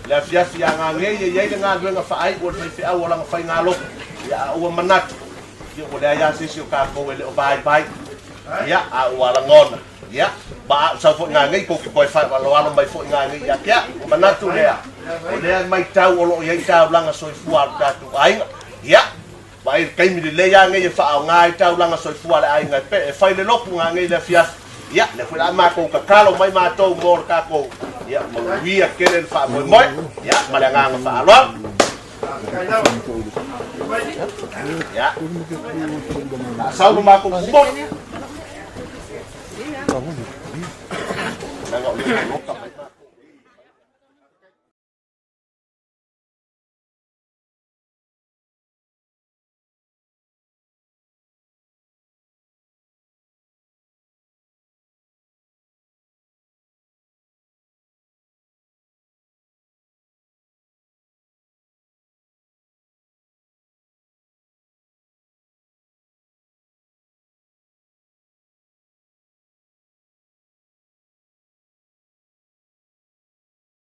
le afiafi a ngā ngei, e le ngā duenga whaai, ua le whiau o langa whai ngā loko. Ia, ua manatu. O le aia sisi o kākou e le o vai. Ia, a ua langona. Ia, ba sa fo ngā ngai ko ki koe whai walo mai fo ngā ngai ia kia. O manatu lea. O lea mai tau o lo iei tau langa soi fua o tātou ainga. Ia, ba e kaimi le lea ngai e wha o ngā i tau langa soi fua le ainga pe. E whai le loku ngā ngai le fias. Ia, le whi la mākou ka kalo mai mātou mō le kākou. Ia, ma wia kere le wha moe. Ia, ma le ngā ngā wha aloa. Ya. Asal rumah aku kumpul.